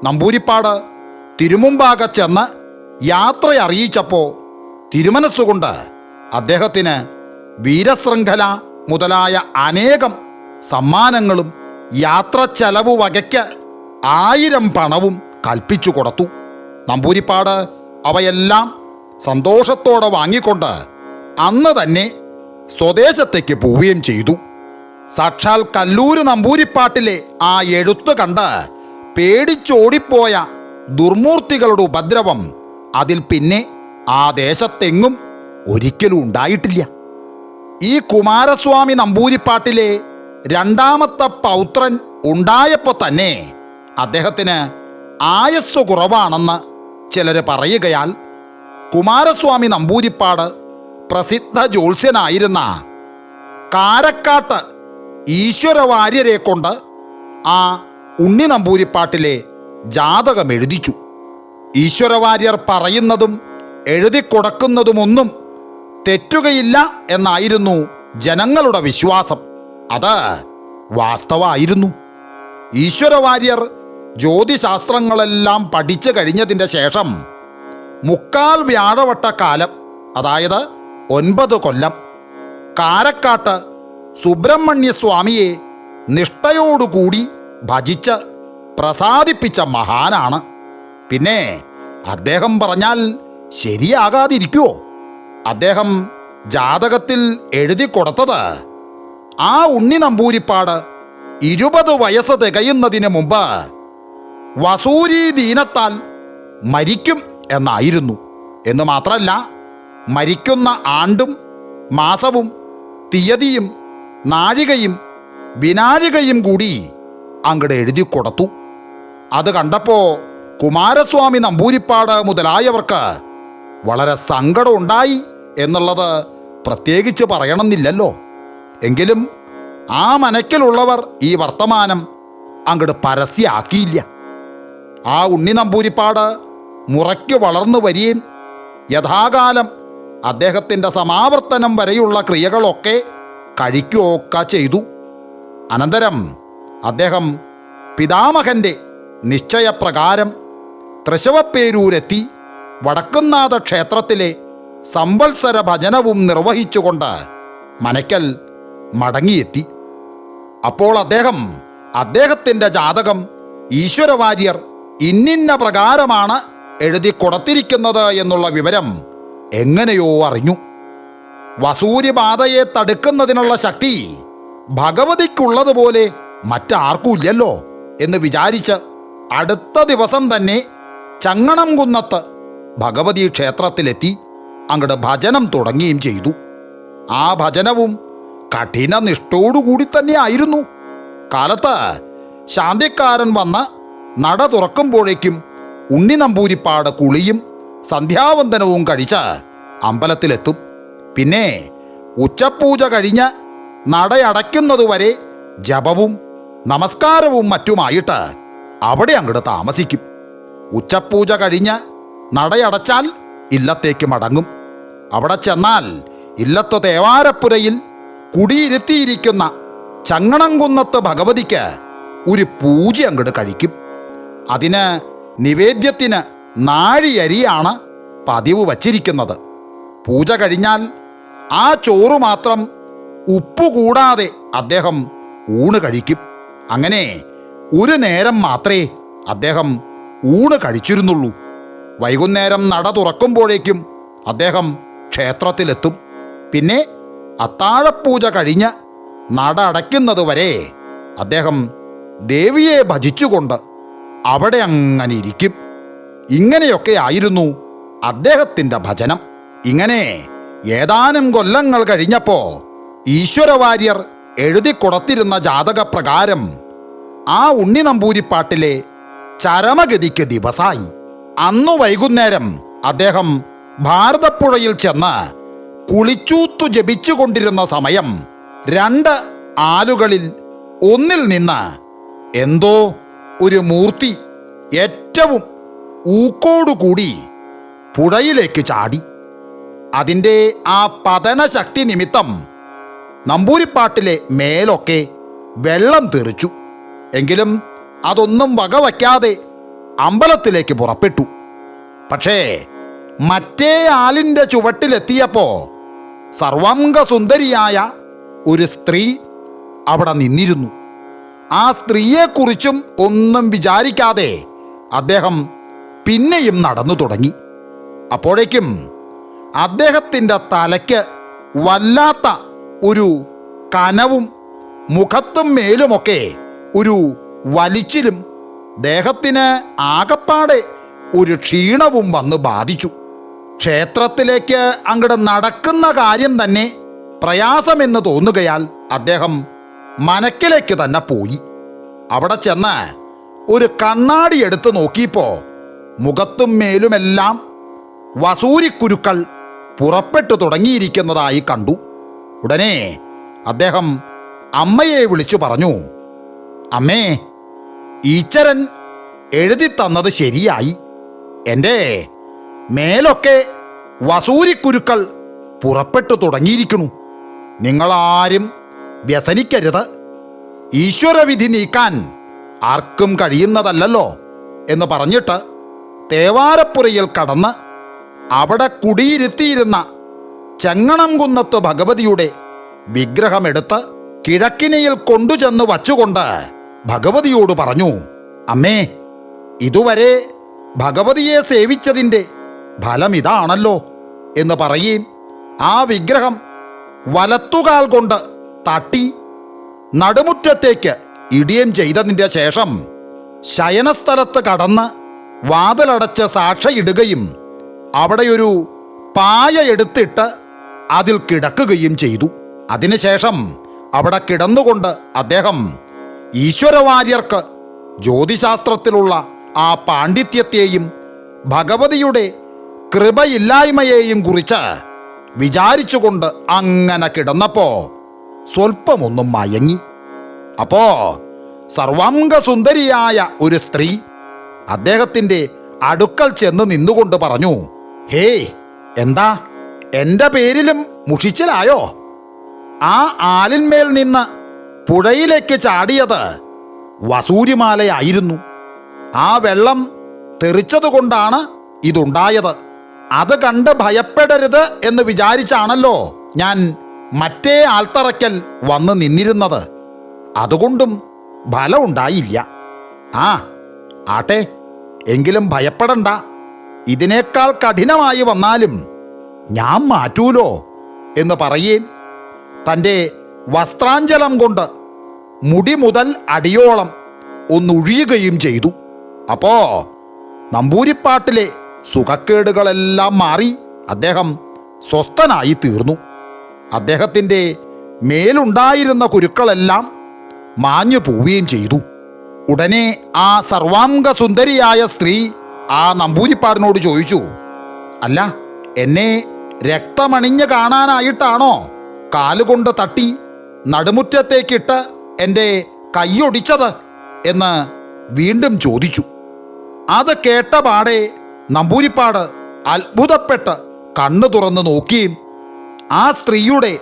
A: നമ്പൂരിപ്പാട് തിരുമുമ്പാകെ ചെന്ന് യാത്ര അറിയിച്ചപ്പോൾ തിരുമനസ്സുകൊണ്ട് അദ്ദേഹത്തിന് വീരശൃംഖല മുതലായ അനേകം സമ്മാനങ്ങളും യാത്ര ചെലവ് വകയ്ക്ക് 1000 പണവും കൽപ്പിച്ചു കൊടുത്തു. നമ്പൂരിപ്പാട് അവയെല്ലാം സന്തോഷത്തോടെ വാങ്ങിക്കൊണ്ട് അന്ന് തന്നെ സ്വദേശത്തേക്ക് പോവുകയും ചെയ്തു. സാക്ഷാൽ കല്ലൂര് നമ്പൂരിപ്പാട്ടിലെ ആ എഴുത്ത് കണ്ട് പേടിച്ചോടിപ്പോയ ദുർമൂർത്തികളുടെ ഉപദ്രവം അതിൽ പിന്നെ ആ ദേശത്തെങ്ങും ഒരിക്കലും ഉണ്ടായിട്ടില്ല. ഈ കുമാരസ്വാമി നമ്പൂരിപ്പാട്ടിലെ 2ാമത്തെ പൗത്രൻ ഉണ്ടായപ്പോൾ തന്നെ അദ്ദേഹത്തിന് ആയസ്സു കുറവാണെന്ന് ചിലർ പറയുകയാൽ കുമാരസ്വാമി നമ്പൂതിരിപ്പാട് പ്രസിദ്ധ ജ്യോത്സ്യനായിരുന്ന കാരക്കാട്ട് ഈശ്വരവാര്യരെ കൊണ്ട് ആ ഉണ്ണി നമ്പൂതിരിപ്പാട്ടിലെ ജാതകം എഴുതിച്ചു. ഈശ്വരവാര്യർ പറയുന്നതും എഴുതി കൊടുക്കുന്നതുമൊന്നും തെറ്റുകയില്ല എന്നായിരുന്നു ജനങ്ങളുടെ വിശ്വാസം. അത് വാസ്തവമായിരുന്നു. ഈശ്വരവാര്യർ ജ്യോതിശാസ്ത്രങ്ങളെല്ലാം പഠിച്ചു കഴിഞ്ഞതിൻ്റെ ശേഷം 3/4 വ്യാഴവട്ടക്കാലം, അതായത് 9 കൊല്ലം, കാരക്കാട്ട് സുബ്രഹ്മണ്യസ്വാമിയെ നിഷ്ഠയോടുകൂടി ഭജിച്ച് പ്രസാദിപ്പിച്ച മഹാനാണ്. പിന്നെ അദ്ദേഹം പറഞ്ഞാൽ ശരിയാകാതിരിക്കുമോ? അദ്ദേഹം ജാതകത്തിൽ എഴുതി കൊടുത്തത് ആ ഉണ്ണി നമ്പൂതിരിപ്പാട് 20 വയസ്സ് തികയുന്നതിന് മുമ്പ് വസൂരി ദീനത്താൽ മരിക്കും എന്നായിരുന്നു. എന്ന് മാത്രമല്ല, മരിക്കുന്ന ആണ്ടും മാസവും തീയതിയും നാഴികയും വിനാഴികയും കൂടി അങ്ങട് എഴുതി കൊടുത്തു. അത് കണ്ടപ്പോൾ കുമാരസ്വാമി നമ്പൂതിരിപ്പാട് മുതലായവർക്ക് വളരെ സങ്കടമുണ്ടായി എന്നുള്ളത് പ്രത്യേകിച്ച് പറയണമെന്നില്ലല്ലോ. എങ്കിലും ആ മനക്കിലുള്ളവർ ഈ വർത്തമാനം അങ്ങട് പരസ്യമാക്കിയില്ല. ആ ഉണ്ണി നമ്പൂതിരിപ്പാട് മുറയ്ക്ക് വളർന്നു വരികയും യഥാകാലം അദ്ദേഹത്തിൻ്റെ സമാവർത്തനം വരെയുള്ള ക്രിയകളൊക്കെ കഴിക്കുകയൊക്കെ ചെയ്തു. അനന്തരം അദ്ദേഹം പിതാമഹൻ്റെ നിശ്ചയപ്രകാരം തൃശവപ്പേരൂരെത്തി വടക്കുംനാഥ ക്ഷേത്രത്തിലെ സംവത്സര ഭജനവും നിർവഹിച്ചുകൊണ്ട് മനയ്ക്കൽ മടങ്ങിയെത്തി. അപ്പോൾ അദ്ദേഹത്തിൻ്റെ ജാതകം ഈശ്വരവാര്യർ ഇന്നിന്ന പ്രകാരമാണ് എഴുതി കൊടുത്തിരിക്കുന്നത് എന്നുള്ള വിവരം എങ്ങനെയോ അറിഞ്ഞു. വസൂരിബാധയെ തടുക്കുന്നതിനുള്ള ശക്തി ഭഗവതിക്കുള്ളതുപോലെ മറ്റാർക്കുമില്ലല്ലോ എന്ന് വിചാരിച്ച് അടുത്ത ദിവസം തന്നെ ചങ്ങണംകുന്നത്ത് ഭഗവതി ക്ഷേത്രത്തിലെത്തി അങ്ങട് ഭജനം തുടങ്ങുകയും ചെയ്തു. ആ ഭജനവും കഠിന നിഷ്ഠയോടുകൂടി തന്നെ ആയിരുന്നു. കാലത്ത് ശാന്തിക്കാരൻ വന്ന് നട തുറക്കുമ്പോഴേക്കും ഉണ്ണി നമ്പൂതിരിപ്പാട് കുളിയും സന്ധ്യാവന്ദനവും കഴിച്ച് അമ്പലത്തിലെത്തും. പിന്നെ ഉച്ചപൂജ കഴിഞ്ഞ് നടയടയ്ക്കുന്നതുവരെ ജപവും നമസ്കാരവും മറ്റുമായിട്ട് അവിടെ അങ്ങോട്ട് താമസിക്കും. ഉച്ചപൂജ കഴിഞ്ഞ് നടയടച്ചാൽ ഇല്ലത്തേക്ക് മടങ്ങും. അവിടെ ചെന്നാൽ ഇല്ലത്ത് തേവാരപ്പുരയിൽ കുടിയിരുത്തിയിരിക്കുന്ന ചങ്ങണംകുന്നത്ത് ഭഗവതിക്ക് ഒരു പൂജ അങ്ങോട്ട് കഴിക്കും. അതിന് നിവേദ്യത്തിന് നാഴിയരിയാണ് പതിവ് വച്ചിരിക്കുന്നത്. പൂജ കഴിഞ്ഞാൽ ആ ചോറ് മാത്രം ഉപ്പ് കൂടാതെ അദ്ദേഹം ഊണ് കഴിക്കും. അങ്ങനെ ഒരു നേരം മാത്രമേ അദ്ദേഹം ഊണ് കഴിച്ചിരുന്നുള്ളൂ. വൈകുന്നേരം നട തുറക്കുമ്പോഴേക്കും അദ്ദേഹം ക്ഷേത്രത്തിലെത്തും. പിന്നെ അത്താഴപ്പൂജ കഴിഞ്ഞ് നട അടയ്ക്കുന്നതുവരെ അദ്ദേഹം ദേവിയെ ഭജിച്ചുകൊണ്ട് അവിടെ അങ്ങനെ ഇരിക്കും. ഇങ്ങനെയൊക്കെ ആയിരുന്നു അദ്ദേഹത്തിൻ്റെ ഭജനം. ഇങ്ങനെ ഏതാനും കൊല്ലങ്ങൾ കഴിഞ്ഞപ്പോൾ ഈശ്വരവാര്യർ എഴുതി കൊടുത്തിരുന്ന ജാതകപ്രകാരം ആ ഉണ്ണി നമ്പൂതിരിപ്പാട്ടിലെ ചരമഗതിക്ക് ദിവസമായി. അന്നു വൈകുന്നേരം അദ്ദേഹം ഭാരതപ്പുഴയിൽ ചെന്ന് കുളിച്ചൂത്തു ജപിച്ചുകൊണ്ടിരുന്ന സമയം 2 ആലുകളിൽ ഒന്നിൽ നിന്ന് എന്തോ ഒരു മൂർത്തി ഏറ്റവും ഊക്കോടുകൂടി പുഴയിലേക്ക് ചാടി. അതിൻ്റെ ആ പതനശക്തി നിമിത്തം നമ്പൂതിരിപ്പാട്ടിലെ മേലൊക്കെ വെള്ളം തെറിച്ചു. എങ്കിലും അതൊന്നും വകവയ്ക്കാതെ അമ്പലത്തിലേക്ക് പുറപ്പെട്ടു. പക്ഷേ മറ്റേ ആലിൻ്റെ ചുവട്ടിലെത്തിയപ്പോൾ സർവാംഗസുന്ദരിയായ ഒരു സ്ത്രീ അവിടെ നിന്നിരുന്നു. ആ സ്ത്രീയെക്കുറിച്ചും ഒന്നും വിചാരിക്കാതെ അദ്ദേഹം പിന്നെയും നടന്നു തുടങ്ങി. അപ്പോഴേക്കും അദ്ദേഹത്തിൻ്റെ തലയ്ക്ക് വല്ലാത്ത ഒരു കനവും മുഖത്തും മേലുമൊക്കെ ഒരു വലിച്ചിലും ദേഹത്തിന് ആകപ്പാടെ ഒരു ക്ഷീണവും വന്ന് ബാധിച്ചു. ക്ഷേത്രത്തിലേക്ക് അങ്ങോട്ട് നടക്കുന്ന കാര്യം തന്നെ പ്രയാസമെന്ന് തോന്നുകയാൽ അദ്ദേഹം മനക്കിലേക്ക് തന്നെ പോയി. അവിടെ ചെന്ന് ഒരു കണ്ണാടി എടുത്ത് നോക്കിയപ്പോൾ മുഖത്തും മേലുമെല്ലാം വസൂരിക്കുരുക്കൾ പുറപ്പെട്ടു തുടങ്ങിയിരിക്കുന്നതായി കണ്ടു. ഉടനെ അദ്ദേഹം അമ്മയെ വിളിച്ചു പറഞ്ഞു, അമ്മേ, ഈശ്വരൻ എഴുതി തന്നത് ശരിയായി. എൻ്റെ മേലൊക്കെ വസൂരിക്കുരുക്കൾ പുറപ്പെട്ടു തുടങ്ങിയിരിക്കുന്നു. നിങ്ങളാരും വ്യസനിക്കരുത്. ഈശ്വരവിധി നീക്കാൻ ആർക്കും കഴിയുന്നതല്ലല്ലോ എന്ന് പറഞ്ഞിട്ട് തേവാരപ്പുരയിൽ കടന്ന് അവിടെ കുടിയിരുത്തിയിരുന്ന ചെങ്ങണംകുന്നത്ത് ഭഗവതിയുടെ വിഗ്രഹമെടുത്ത് കിഴക്കിനിയിൽ കൊണ്ടുചെന്ന് വച്ചുകൊണ്ട് ഭഗവതിയോട് പറഞ്ഞു, അമ്മേ, ഇതുവരെ ഭഗവതിയെ സേവിച്ചതിൻ്റെ ഫലമിതാണല്ലോ എന്ന് പറയും ആ വിഗ്രഹം വലത്തുകാൽ കൊണ്ട് തട്ടി നടുമുറ്റത്തേക്ക് ഇടിയം ചെയ്തതിൻ്റെ ശേഷം ശയനസ്ഥലത്ത് കടന്ന് വാതിലടച്ച് സാക്ഷയിടുകയും അവിടെയൊരു പായ എടുത്തിട്ട് അതിൽ കിടക്കുകയും ചെയ്തു. അതിനുശേഷം അവിടെ കിടന്നുകൊണ്ട് അദ്ദേഹം ഈശ്വരവാര്യർക്ക് ജ്യോതിശാസ്ത്രത്തിലുള്ള ആ പാണ്ഡിത്യത്തെയും ഭഗവതിയുടെ കൃപയില്ലായ്മയെയും കുറിച്ച് വിചാരിച്ചുകൊണ്ട് അങ്ങനെ കിടന്നപ്പോ സ്വൽപ്പമൊന്നും മയങ്ങി. അപ്പോ സർവാംഗസുന്ദരിയായ ഒരു സ്ത്രീ അദ്ദേഹത്തിൻ്റെ അടുക്കൽ ചെന്ന് നിന്നുകൊണ്ട് പറഞ്ഞു, ഹേ, എന്താ എൻ്റെ പേരിലും മുഷിച്ചിലായോ? ആ ആലിന്മേൽ നിന്ന് പുഴയിലേക്ക് ചാടിയത് വസൂരിമാലയായിരുന്നു. ആ വെള്ളം തെറിച്ചതുകൊണ്ടാണ് ഇതുണ്ടായത്. അത് കണ്ട് ഭയപ്പെടരുത് എന്ന് വിചാരിച്ചാണല്ലോ ഞാൻ മറ്റേ ആൽത്തറയ്ക്കൽ വന്ന് നിന്നിരുന്നത്. അതുകൊണ്ടും ഫലമുണ്ടായില്ല. ആട്ടെ, എങ്കിലും ഭയപ്പെടണ്ട. ഇതിനേക്കാൾ കഠിനമായി വന്നാലും ഞാൻ മാറ്റൂലോ എന്ന് പറയുകയും തൻ്റെ വസ്ത്രാഞ്ചലം കൊണ്ട് മുടി മുതൽ അടിയോളം ഒന്നൊഴിയുകയും ചെയ്തു. അപ്പോ നമ്പൂരിപ്പാട്ടിലെ സുഖക്കേടുകളെല്ലാം മാറി അദ്ദേഹം സ്വസ്ഥനായി തീർന്നു. അദ്ദേഹത്തിൻ്റെ മേലുണ്ടായിരുന്ന കുരുക്കളെല്ലാം മാഞ്ഞു പോവുകയും ചെയ്തു. ഉടനെ ആ സർവാംഗസുന്ദരിയായ സ്ത്രീ ആ നമ്പൂരിപ്പാടിനോട് ചോദിച്ചു, അല്ല, എന്നെ രക്തമണിഞ്ഞ് കാണാനായിട്ടാണോ കാലുകൊണ്ട് തട്ടി നടുമുറ്റത്തേക്കിട്ട് എൻ്റെ കൈയൊടിച്ചത് എന്ന് വീണ്ടും ചോദിച്ചു. അത് കേട്ടപാടെ നമ്പൂരിപ്പാട് അത്ഭുതപ്പെട്ട് കണ്ണു തുറന്ന് നോക്കിയും ആ സ്ത്രീയുടെ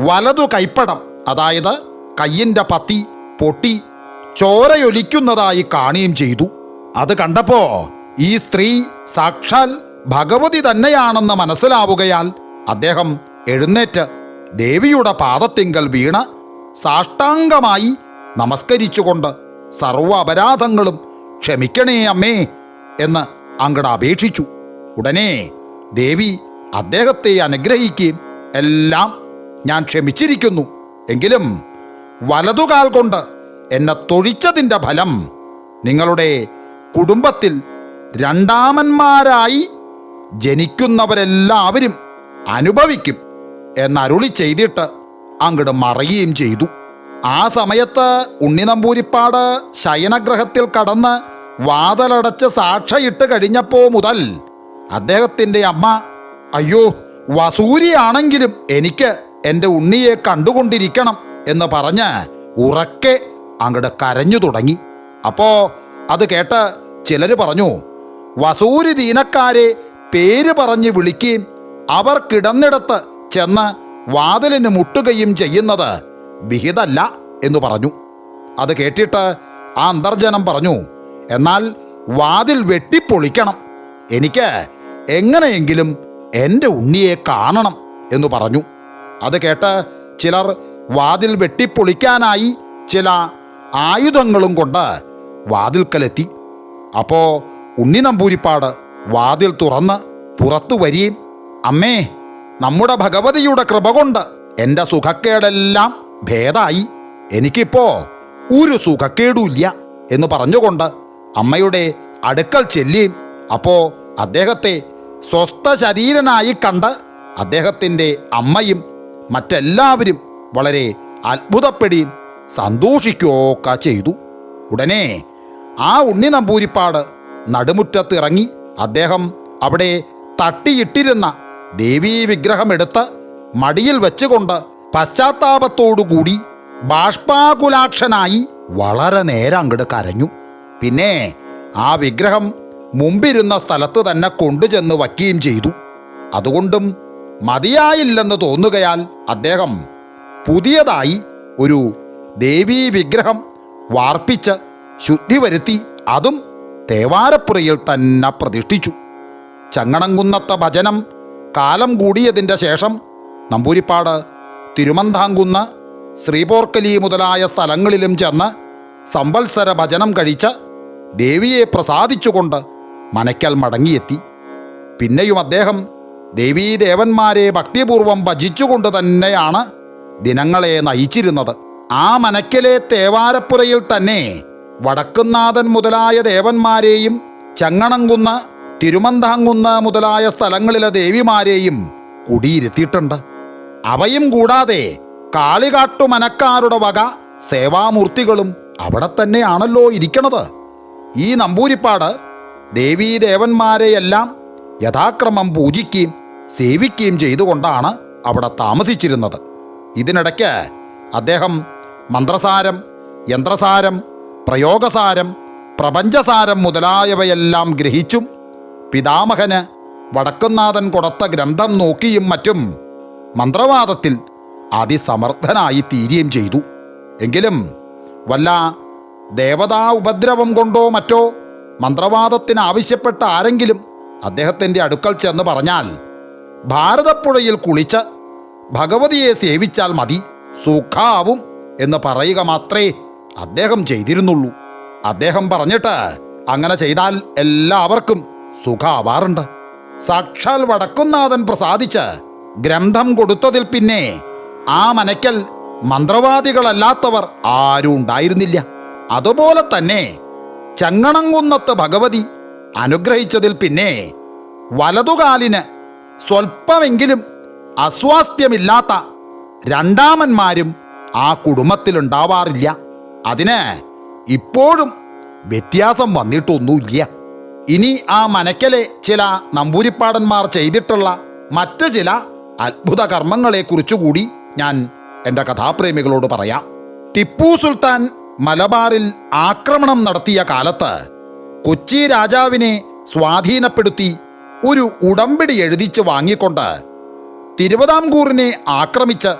A: വലതു കൈപ്പടം, അതായത് കയ്യിൻ്റെ പത്തി പൊട്ടി ചോരയൊലിക്കുന്നതായി കാണുകയും ചെയ്തു. അത് കണ്ടപ്പോ ഈ സ്ത്രീ സാക്ഷാൽ ഭഗവതി തന്നെയാണെന്ന് മനസ്സിലാവുകയാൽ അദ്ദേഹം എഴുന്നേറ്റ് ദേവിയുടെ പാദത്തിങ്കൽ വീണ് സാഷ്ടാംഗമായി നമസ്കരിച്ചുകൊണ്ട് സർവ്വ അപരാധങ്ങളും ക്ഷമിക്കണേ അമ്മേ എന്ന് അങ്ങട് അപേക്ഷിച്ചു. ഉടനെ ദേവി അദ്ദേഹത്തെ അനുഗ്രഹിക്കുകയും, എല്ലാം ഞാൻ ക്ഷമിച്ചിരിക്കുന്നു, എങ്കിലും വലതുകാൽ കൊണ്ട് എന്നെ തൊഴിച്ചതിൻ്റെ ഫലം നിങ്ങളുടെ കുടുംബത്തിൽ രണ്ടാമന്മാരായി ജനിക്കുന്നവരെല്ലാവരും അനുഭവിക്കും എന്നരുളി ചെയ്തിട്ട് അങ്ങട് മറയുകയും ചെയ്തു. ആ സമയത്ത് ഉണ്ണിനമ്പൂരിപ്പാട് ശയനഗ്രഹത്തിൽ കടന്ന് വാതിലടച്ച് സാക്ഷയിട്ട് കഴിഞ്ഞപ്പോൾ മുതൽ അദ്ദേഹത്തിൻ്റെ അമ്മ, അയ്യോ, വസൂരിയാണെങ്കിലും എനിക്ക് എൻ്റെ ഉണ്ണിയെ കണ്ടുകൊണ്ടിരിക്കണം എന്ന് പറഞ്ഞ് ഉറക്കെ അങ്ങട് കരഞ്ഞു തുടങ്ങി. അപ്പോൾ അത് കേട്ട് ചിലർ പറഞ്ഞു, വസൂരി ദീനക്കാരെ പേര് പറഞ്ഞ് വിളിക്കുകയും അവർ കിടന്നിടത്ത് ചെന്ന് വാതിലിന് മുട്ടുകയും ചെയ്യുന്നത് വിഹിതല്ല എന്ന് പറഞ്ഞു. അത് കേട്ടിട്ട് ആ അന്തർജനം പറഞ്ഞു, എന്നാൽ വാതിൽ വെട്ടിപ്പൊളിക്കണം, എനിക്ക് എങ്ങനെയെങ്കിലും എൻ്റെ ഉണ്ണിയെ കാണണം എന്ന് പറഞ്ഞു. അത് കേട്ട് ചിലർ വാതിൽ വെട്ടിപ്പൊളിക്കാനായി ചില ആയുധങ്ങളും കൊണ്ട് വാതിൽക്കലെത്തി. അപ്പോൾ ഉണ്ണി നമ്പൂരിപ്പാട് വാതിൽ തുറന്ന് പുറത്തു വരികയും, അമ്മേ, നമ്മുടെ ഭഗവതിയുടെ കൃപ കൊണ്ട് എൻ്റെ സുഖക്കേടെല്ലാം ഭേദമായി, എനിക്കിപ്പോ ഒരു സുഖക്കേടുമില്ല എന്ന് പറഞ്ഞുകൊണ്ട് അമ്മയുടെ അടുക്കൽ ചെല്ലുകയും അപ്പോൾ അദ്ദേഹത്തെ സ്വസ്ഥ ശരീരനായി കണ്ട് അദ്ദേഹത്തിൻ്റെ അമ്മയും മറ്റെല്ലാവരും വളരെ അത്ഭുതപ്പെടുകയും സന്തോഷിക്കുകയൊക്കെ ചെയ്തു. ഉടനെ ആ ഉണ്ണി നമ്പൂരിപ്പാട് നടുമുറ്റത്തിറങ്ങി അദ്ദേഹം അവിടെ തട്ടിയിട്ടിരുന്ന ദേവീ വിഗ്രഹമെടുത്ത് മടിയിൽ വെച്ചുകൊണ്ട് പശ്ചാത്താപത്തോടുകൂടി ബാഷ്പാകുലാക്ഷനായി വളരെ നേരം അങ്ങോട്ട് കരഞ്ഞു. പിന്നെ ആ വിഗ്രഹം മുമ്പിരുന്ന സ്ഥലത്ത് തന്നെ കൊണ്ടുചെന്ന് വയ്ക്കുകയും ചെയ്തു. അതുകൊണ്ടും മതിയായില്ലെന്ന് തോന്നുകയാൽ അദ്ദേഹം പുതിയതായി ഒരു ദേവീ വിഗ്രഹം വാർപ്പിച്ച് ശുദ്ധി വരുത്തി അതും തേവാരപ്പുറയിൽ തന്നെ പ്രതിഷ്ഠിച്ചു. ചങ്ങണംകുന്നത്തെ ഭജനം കാലം കൂടിയതിൻ്റെ ശേഷം നമ്പൂരിപ്പാട് തിരുമന്താംകുന്ന്, ശ്രീപോർക്കലി മുതലായ സ്ഥലങ്ങളിലും ചെന്ന് സംവത്സര ഭജനം കഴിച്ച് ദേവിയെ പ്രസാദിച്ചുകൊണ്ട് മനയ്ക്കൽ മടങ്ങിയെത്തി. പിന്നെയും അദ്ദേഹം ദേവീദേവന്മാരെ ഭക്തിപൂർവം ഭജിച്ചുകൊണ്ട് തന്നെയാണ് ദിനങ്ങളെ നയിച്ചിരുന്നത്. ആ മനയ്ക്കലെ തേവാരപ്പുരയിൽ തന്നെ വടക്കുന്നാഥൻ മുതലായ ദേവന്മാരെയും ചങ്ങണംകുന്ന്, തിരുമന്താംകുന്ന് മുതലായ സ്ഥലങ്ങളിലെ ദേവിമാരെയും കുടിയിരുത്തിയിട്ടുണ്ട്. അവയും കൂടാതെ കാളികാട്ടുമനക്കാരുടെ വക സേവാമൂർത്തികളും അവിടെ തന്നെയാണല്ലോ ഇരിക്കണത്. ഈ നമ്പൂരിപ്പാട് ദേവീദേവന്മാരെയെല്ലാം യഥാക്രമം പൂജിക്കുകയും സേവിക്കുകയും ചെയ്തുകൊണ്ടാണ് അവിടെ താമസിച്ചിരുന്നത്. ഇതിനിടയ്ക്ക് അദ്ദേഹം മന്ത്രസാരം, യന്ത്രസാരം, പ്രയോഗസാരം, പ്രപഞ്ചസാരം മുതലായവയെല്ലാം ഗ്രഹിച്ചും പിതാമഹന് വടക്കുന്നാഥൻ കൊടുത്ത ഗ്രന്ഥം നോക്കിയും മറ്റും മന്ത്രവാദത്തിൽ അതിസമർത്ഥനായി തീരുകയും ചെയ്തു. എങ്കിലും വല്ല ദേവതാ ഉപദ്രവം കൊണ്ടോ മറ്റോ മന്ത്രവാദത്തിന് ആവശ്യപ്പെട്ട ആരെങ്കിലും അദ്ദേഹത്തിൻ്റെ അടുക്കൽ ചെന്ന് പറഞ്ഞാൽ ഭാരതപ്പുഴയിൽ കുളിച്ച് ഭഗവതിയെ സേവിച്ചാൽ മതി, സുഖാവും എന്ന് പറയുക മാത്രമേ അദ്ദേഹം ചെയ്തിരുന്നുള്ളൂ. അദ്ദേഹം പറഞ്ഞിട്ട് അങ്ങനെ ചെയ്താൽ എല്ലാവർക്കും സുഖാവാറുണ്ട്. സാക്ഷാൽ വടക്കുന്നാഥൻ പ്രസാദിച്ച് ഗ്രന്ഥം കൊടുത്തതിൽ പിന്നെ ആ മനയ്ക്കൽ മന്ത്രവാദികളല്ലാത്തവർ ആരും ഉണ്ടായിരുന്നില്ല. അതുപോലെ തന്നെ ചങ്ങണംകുന്നത്ത് ഭഗവതി അനുഗ്രഹിച്ചതിൽ പിന്നെ വലതുകാലിന് സ്വൽപ്പമെങ്കിലും അസ്വാസ്ഥ്യമില്ലാത്ത രണ്ടാമന്മാരും ആ കുടുംബത്തിലുണ്ടാവാറില്ല. അതിന് ഇപ്പോഴും വ്യത്യാസം വന്നിട്ടൊന്നുമില്ല. ഇനി ആ മനയ്ക്കലെ ചില നമ്പൂരിപ്പാടന്മാർ ചെയ്തിട്ടുള്ള മറ്റ് ചില അത്ഭുത കർമ്മങ്ങളെക്കുറിച്ചുകൂടി ഞാൻ എൻ്റെ കഥാപ്രേമികളോട് പറയാം. ടിപ്പു സുൽത്താൻ മലബാറിൽ ആക്രമണം നടത്തിയ കാലത്ത് കൊച്ചി രാജാവിനെ സ്വാധീനപ്പെടുത്തി ഒരു ഉടമ്പടി എഴുതിച്ച് വാങ്ങിക്കൊണ്ട് തിരുവിതാംകൂറിനെ ആക്രമിച്ച്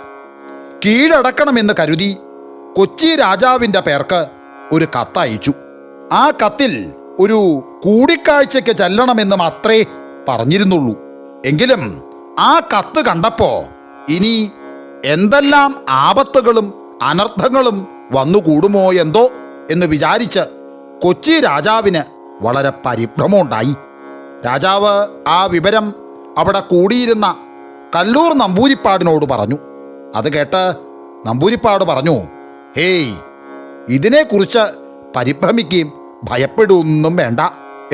A: കീഴടക്കണമെന്ന് കരുതി കൊച്ചി രാജാവിൻ്റെ പേർക്ക് ഒരു കത്തയച്ചു. ആ കത്തിൽ ഒരു കൂടിക്കാഴ്ചയ്ക്ക് ചെല്ലണമെന്ന് മാത്രമേ പറഞ്ഞിരുന്നുള്ളൂ. എങ്കിലും ആ കത്ത് കണ്ടപ്പോൾ ഇനി എന്തെല്ലാം ആപത്തുകളും അനർത്ഥങ്ങളും വന്നുകൂടുമോ എന്തോ എന്ന് വിചാരിച്ച് കൊച്ചി രാജാവിന് വളരെ പരിഭ്രമമുണ്ടായി. രാജാവ് ആ വിവരം അവിടെ കൂടിയിരുന്ന കല്ലൂർ നമ്പൂരിപ്പാടിനോട് പറഞ്ഞു. അത് കേട്ട് നമ്പൂരിപ്പാട് പറഞ്ഞു, ഹേയ്, ഇതിനെക്കുറിച്ച് പരിഭ്രമിക്കുകയും ഭയപ്പെടുകയൊന്നും വേണ്ട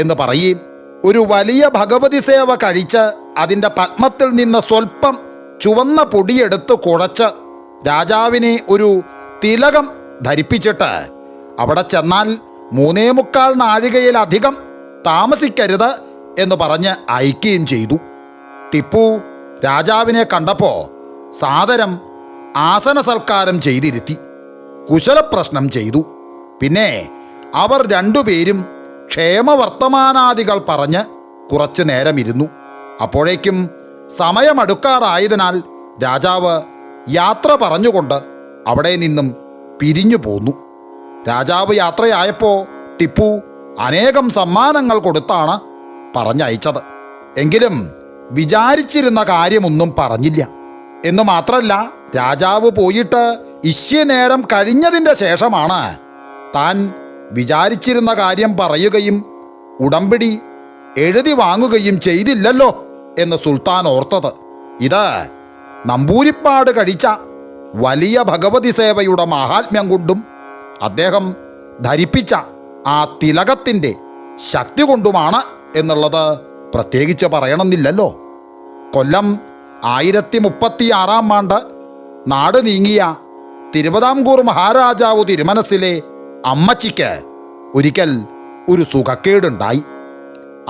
A: എന്ന് പറയുകയും ഒരു വലിയ ഭഗവതി സേവ കഴിച്ച് അതിൻ്റെ പത്മത്തിൽ നിന്ന് സ്വൽപ്പം ചുവന്ന പൊടിയെടുത്ത് കുഴച്ച് രാജാവിനെ ഒരു തിലകം ധരിപ്പിച്ചിട്ട് അവിടെ ചെന്നാൽ 3.25 നാഴികയിലധികം താമസിക്കരുത് എന്ന് പറഞ്ഞ് അയക്കുകയും ചെയ്തു. ടിപ്പു രാജാവിനെ കണ്ടപ്പോൾ സാദരം ആസന സൽക്കാരം ചെയ്തിരുത്തി കുശലപ്രശ്നം ചെയ്തു. പിന്നെ അവർ രണ്ടുപേരും ക്ഷേമവർത്തമാനാദികൾ പറഞ്ഞ് കുറച്ചു നേരമിരുന്നു. അപ്പോഴേക്കും സമയമടുക്കാറായതിനാൽ രാജാവ് യാത്ര പറഞ്ഞുകൊണ്ട് അവിടെ നിന്നും പിരിഞ്ഞു പോന്നു. രാജാവ് യാത്രയായപ്പോൾ ടിപ്പു അനേകം സമ്മാനങ്ങൾ കൊടുത്താണ് പറഞ്ഞയച്ചത്. എങ്കിലും വിചാരിച്ചിരുന്ന കാര്യമൊന്നും പറഞ്ഞില്ല. എന്ന് മാത്രമല്ല, രാജാവ് പോയിട്ട് ഇശ്യനേരം കഴിഞ്ഞതിൻ്റെ ശേഷമാണ് താൻ വിചാരിച്ചിരുന്ന കാര്യം പറയുകയും ഉടമ്പടി എഴുതി വാങ്ങുകയും ചെയ്തില്ലല്ലോ എന്ന് സുൽത്താൻ ഓർത്തത്. ഇത് നമ്പൂരിപ്പാട് കഴിച്ച വലിയ ഭഗവതി സേവയുടെ മാഹാത്മ്യം കൊണ്ടും അദ്ദേഹം ധരിപ്പിച്ച ആ തിലകത്തിൻ്റെ ശക്തി കൊണ്ടുമാണ് എന്നുള്ളത് പ്രത്യേകിച്ച് പറയണമെന്നില്ലല്ലോ. കൊല്ലം 1036 നാട് നീങ്ങിയ തിരുവിതാംകൂർ മഹാരാജാവ് തിരുമനസ്സിലെ അമ്മച്ചിക്ക് ഒരിക്കൽ ഒരു സുഖക്കേടുണ്ടായി.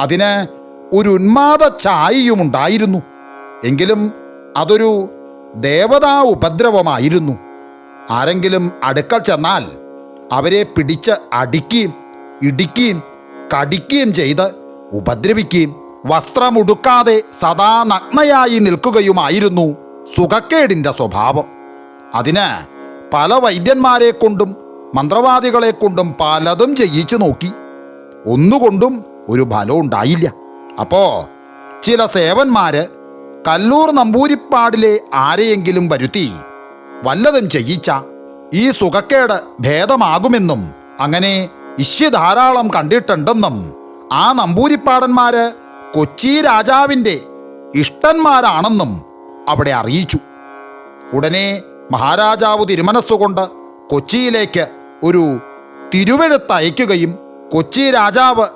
A: അതിന് ഒരു ഉന്മാദ ഛായയുമുണ്ടായിരുന്നു. എങ്കിലും അതൊരു ദേവതാ ഉപദ്രവമായിരുന്നു. ആരെങ്കിലും അടുക്കൽ ചെന്നാൽ അവരെ പിടിച്ച് അടിക്കുകയും ഇടിക്കുകയും കടിക്കുകയും ചെയ്ത് ഉപദ്രവിക്കുകയും വസ്ത്രമുടുക്കാതെ സദാ നഗ്നയായി നിൽക്കുകയുമായിരുന്നു സുഖക്കേടിൻ്റെ സ്വഭാവം. അതിന് പല വൈദ്യന്മാരെ കൊണ്ടും മന്ത്രവാദികളെ കൊണ്ടും പലതും ചെയ്യിച്ചു നോക്കി. ഒന്നുകൊണ്ടും ഒരു ഫലവും ഉണ്ടായില്ല. അപ്പോ ചില സേവന്മാര് കല്ലൂർ നമ്പൂരിപ്പാടിലെ ആരെയെങ്കിലും വരുത്തി വല്ലതും ചെയ്യിച്ച ഈ സുഖക്കേട് ഭേദമാകുമെന്നും അങ്ങനെ ധാരാളം കണ്ടിട്ടുണ്ടെന്നും ആ നമ്പൂരിപ്പാടന്മാര് കൊച്ചി രാജാവിൻ്റെ ഇഷ്ടന്മാരാണെന്നും അവിടെ അറിയിച്ചു. ഉടനെ മഹാരാജാവ് തിരുമനസ്സുകൊണ്ട് കൊച്ചിയിലേക്ക് ഒരു തിരുവെഴുത്തയക്കുകയും കൊച്ചി രാജാവ്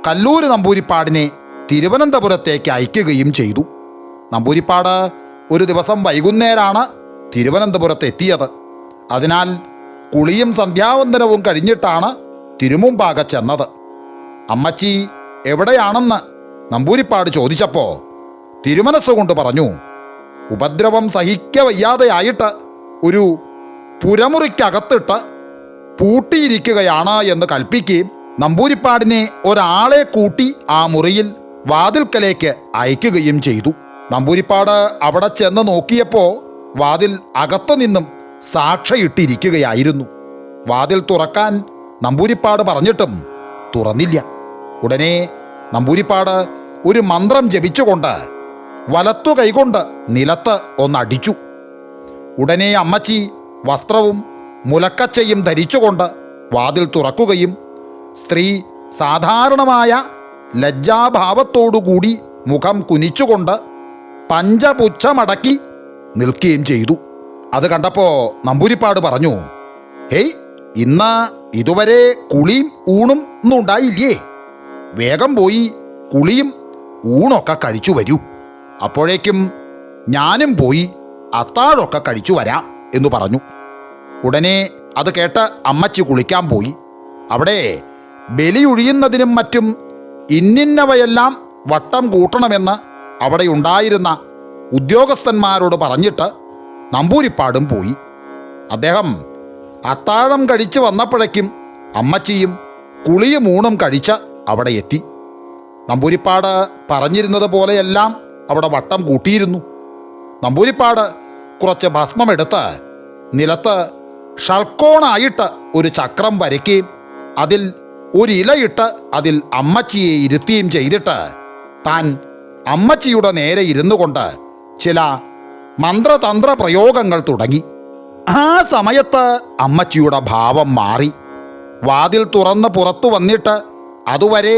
A: കല്ലൂർ നമ്പൂരിപ്പാടിനെ തിരുവനന്തപുരത്തേക്ക് അയക്കുകയും ചെയ്തു. നമ്പൂരിപ്പാട് ഒരു ദിവസം വൈകുന്നേരമാണ് തിരുവനന്തപുരത്ത് എത്തിയത്. അതിനാൽ കുളിയും സന്ധ്യാവന്ദനവും കഴിഞ്ഞിട്ടാണ് തിരുമുമ്പാകെ ചെന്നത്. അമ്മച്ചി എവിടെയാണെന്ന് നമ്പൂരിപ്പാട് ചോദിച്ചപ്പോൾ തിരുമനസ്സുകൊണ്ട് പറഞ്ഞു, ഉപദ്രവം സഹിക്കവയ്യാതെയായിട്ട് ഒരു പുരമുറിക്കകത്തിട്ട് പൂട്ടിയിരിക്കുകയാണ് എന്ന് കൽപ്പിക്കുകയും നമ്പൂരിപ്പാടിനെ ഒരാളെ കൂട്ടി ആ മുറിയിൽ വാതിൽക്കലേക്ക് അയക്കുകയും ചെയ്തു. നമ്പൂരിപ്പാട് അവിടെ ചെന്ന് നോക്കിയപ്പോൾ വാതിൽ അകത്തു നിന്നും സാക്ഷയിട്ടിരിക്കുകയായിരുന്നു. വാതിൽ തുറക്കാൻ നമ്പൂരിപ്പാട് പറഞ്ഞിട്ടും തുറന്നില്ല. ഉടനെ നമ്പൂരിപ്പാട് ഒരു മന്ത്രം ജപിച്ചുകൊണ്ട് വലത്തു കൈകൊണ്ട് നിലത്ത് ഒന്നടിച്ചു. ഉടനെ അമ്മച്ചി വസ്ത്രവും മുലക്കച്ചയും ധരിച്ചുകൊണ്ട് വാതിൽ തുറക്കുകയും സ്ത്രീ സാധാരണമായ ലജ്ജാഭാവത്തോടുകൂടി മുഖം കുനിച്ചുകൊണ്ട് പഞ്ചപുച്ഛമടക്കി നിൽക്കുകയും ചെയ്തു. അത് കണ്ടപ്പോൾ നമ്പൂരിപ്പാട് പറഞ്ഞു, ഹേയ്, ഇന്ന് ഇതുവരെ കുളിയും ഊണും ഒന്നും ഉണ്ടായില്ലേ? വേഗം പോയി കുളിയും ഊണൊക്കെ കഴിച്ചു വരൂ. അപ്പോഴേക്കും ഞാനും പോയി അത്താഴമൊക്കെ കഴിച്ചു വരാം എന്ന് പറഞ്ഞു. ഉടനെ അത് കേട്ട് അമ്മച്ചി കുളിക്കാൻ പോയി. അവിടെ ബലിയൊഴിയുന്നതിനും മറ്റും ഇന്നിന്നവയെല്ലാം വട്ടം കൂട്ടണമെന്ന് അവിടെ ഉണ്ടായിരുന്ന ഉദ്യോഗസ്ഥന്മാരോട് പറഞ്ഞിട്ട് നമ്പൂരിപ്പാടും പോയി. അദ്ദേഹം അത്താഴം കഴിച്ച് വന്നപ്പോഴേക്കും അമ്മച്ചിയും കുളിയും ഊണും കഴിച്ച് അവിടെ എത്തി. നമ്പൂരിപ്പാട് പറഞ്ഞിരുന്നത് പോലെയെല്ലാം അവിടെ വട്ടം കൂട്ടിയിരുന്നു. നമ്പൂരിപ്പാട് കുറച്ച് ഭസ്മമെടുത്ത് നിലത്ത് ഷൽക്കോണായിട്ട് ഒരു ചക്രം വരയ്ക്കുകയും അതിൽ ഒരു ഇലയിട്ട് അതിൽ അമ്മച്ചിയെ ഇരുത്തുകയും ചെയ്തിട്ട് താൻ അമ്മച്ചിയുടെ നേരെ ഇരുന്നു കൊണ്ട് ചില മന്ത്രതന്ത്ര പ്രയോഗങ്ങൾ തുടങ്ങി. ആ സമയത്ത് അമ്മച്ചിയുടെ ഭാവം മാറി. വാതിൽ തുറന്ന് പുറത്തു വന്നിട്ട് അതുവരെ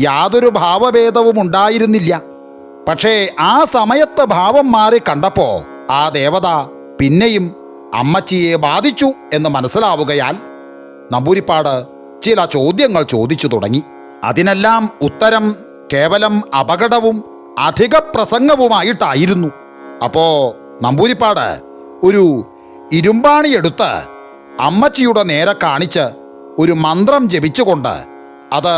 A: യാതൊരു ഭാവഭേദവും ഉണ്ടായിരുന്നില്ല. പക്ഷേ ആ സമയത്ത് ഭാവം മാറി കണ്ടപ്പോൾ ആ ദേവത പിന്നെയും അമ്മച്ചിയെ ബാധിച്ചു എന്ന് മനസ്സിലാവുകയാൽ നമ്പൂരിപ്പാട് ചില ചോദ്യങ്ങൾ ചോദിച്ചു തുടങ്ങി. അതിനെല്ലാം ഉത്തരം കേവലം അപകടവും അധിക പ്രസംഗവുമായിട്ടായിരുന്നു. അപ്പോ നമ്പൂരിപ്പാട് ഒരു ഇരുമ്പാണിയെടുത്ത് അമ്മച്ചിയുടെ നേരെ കാണിച്ച് ഒരു മന്ത്രം ജപിച്ചുകൊണ്ട് അത്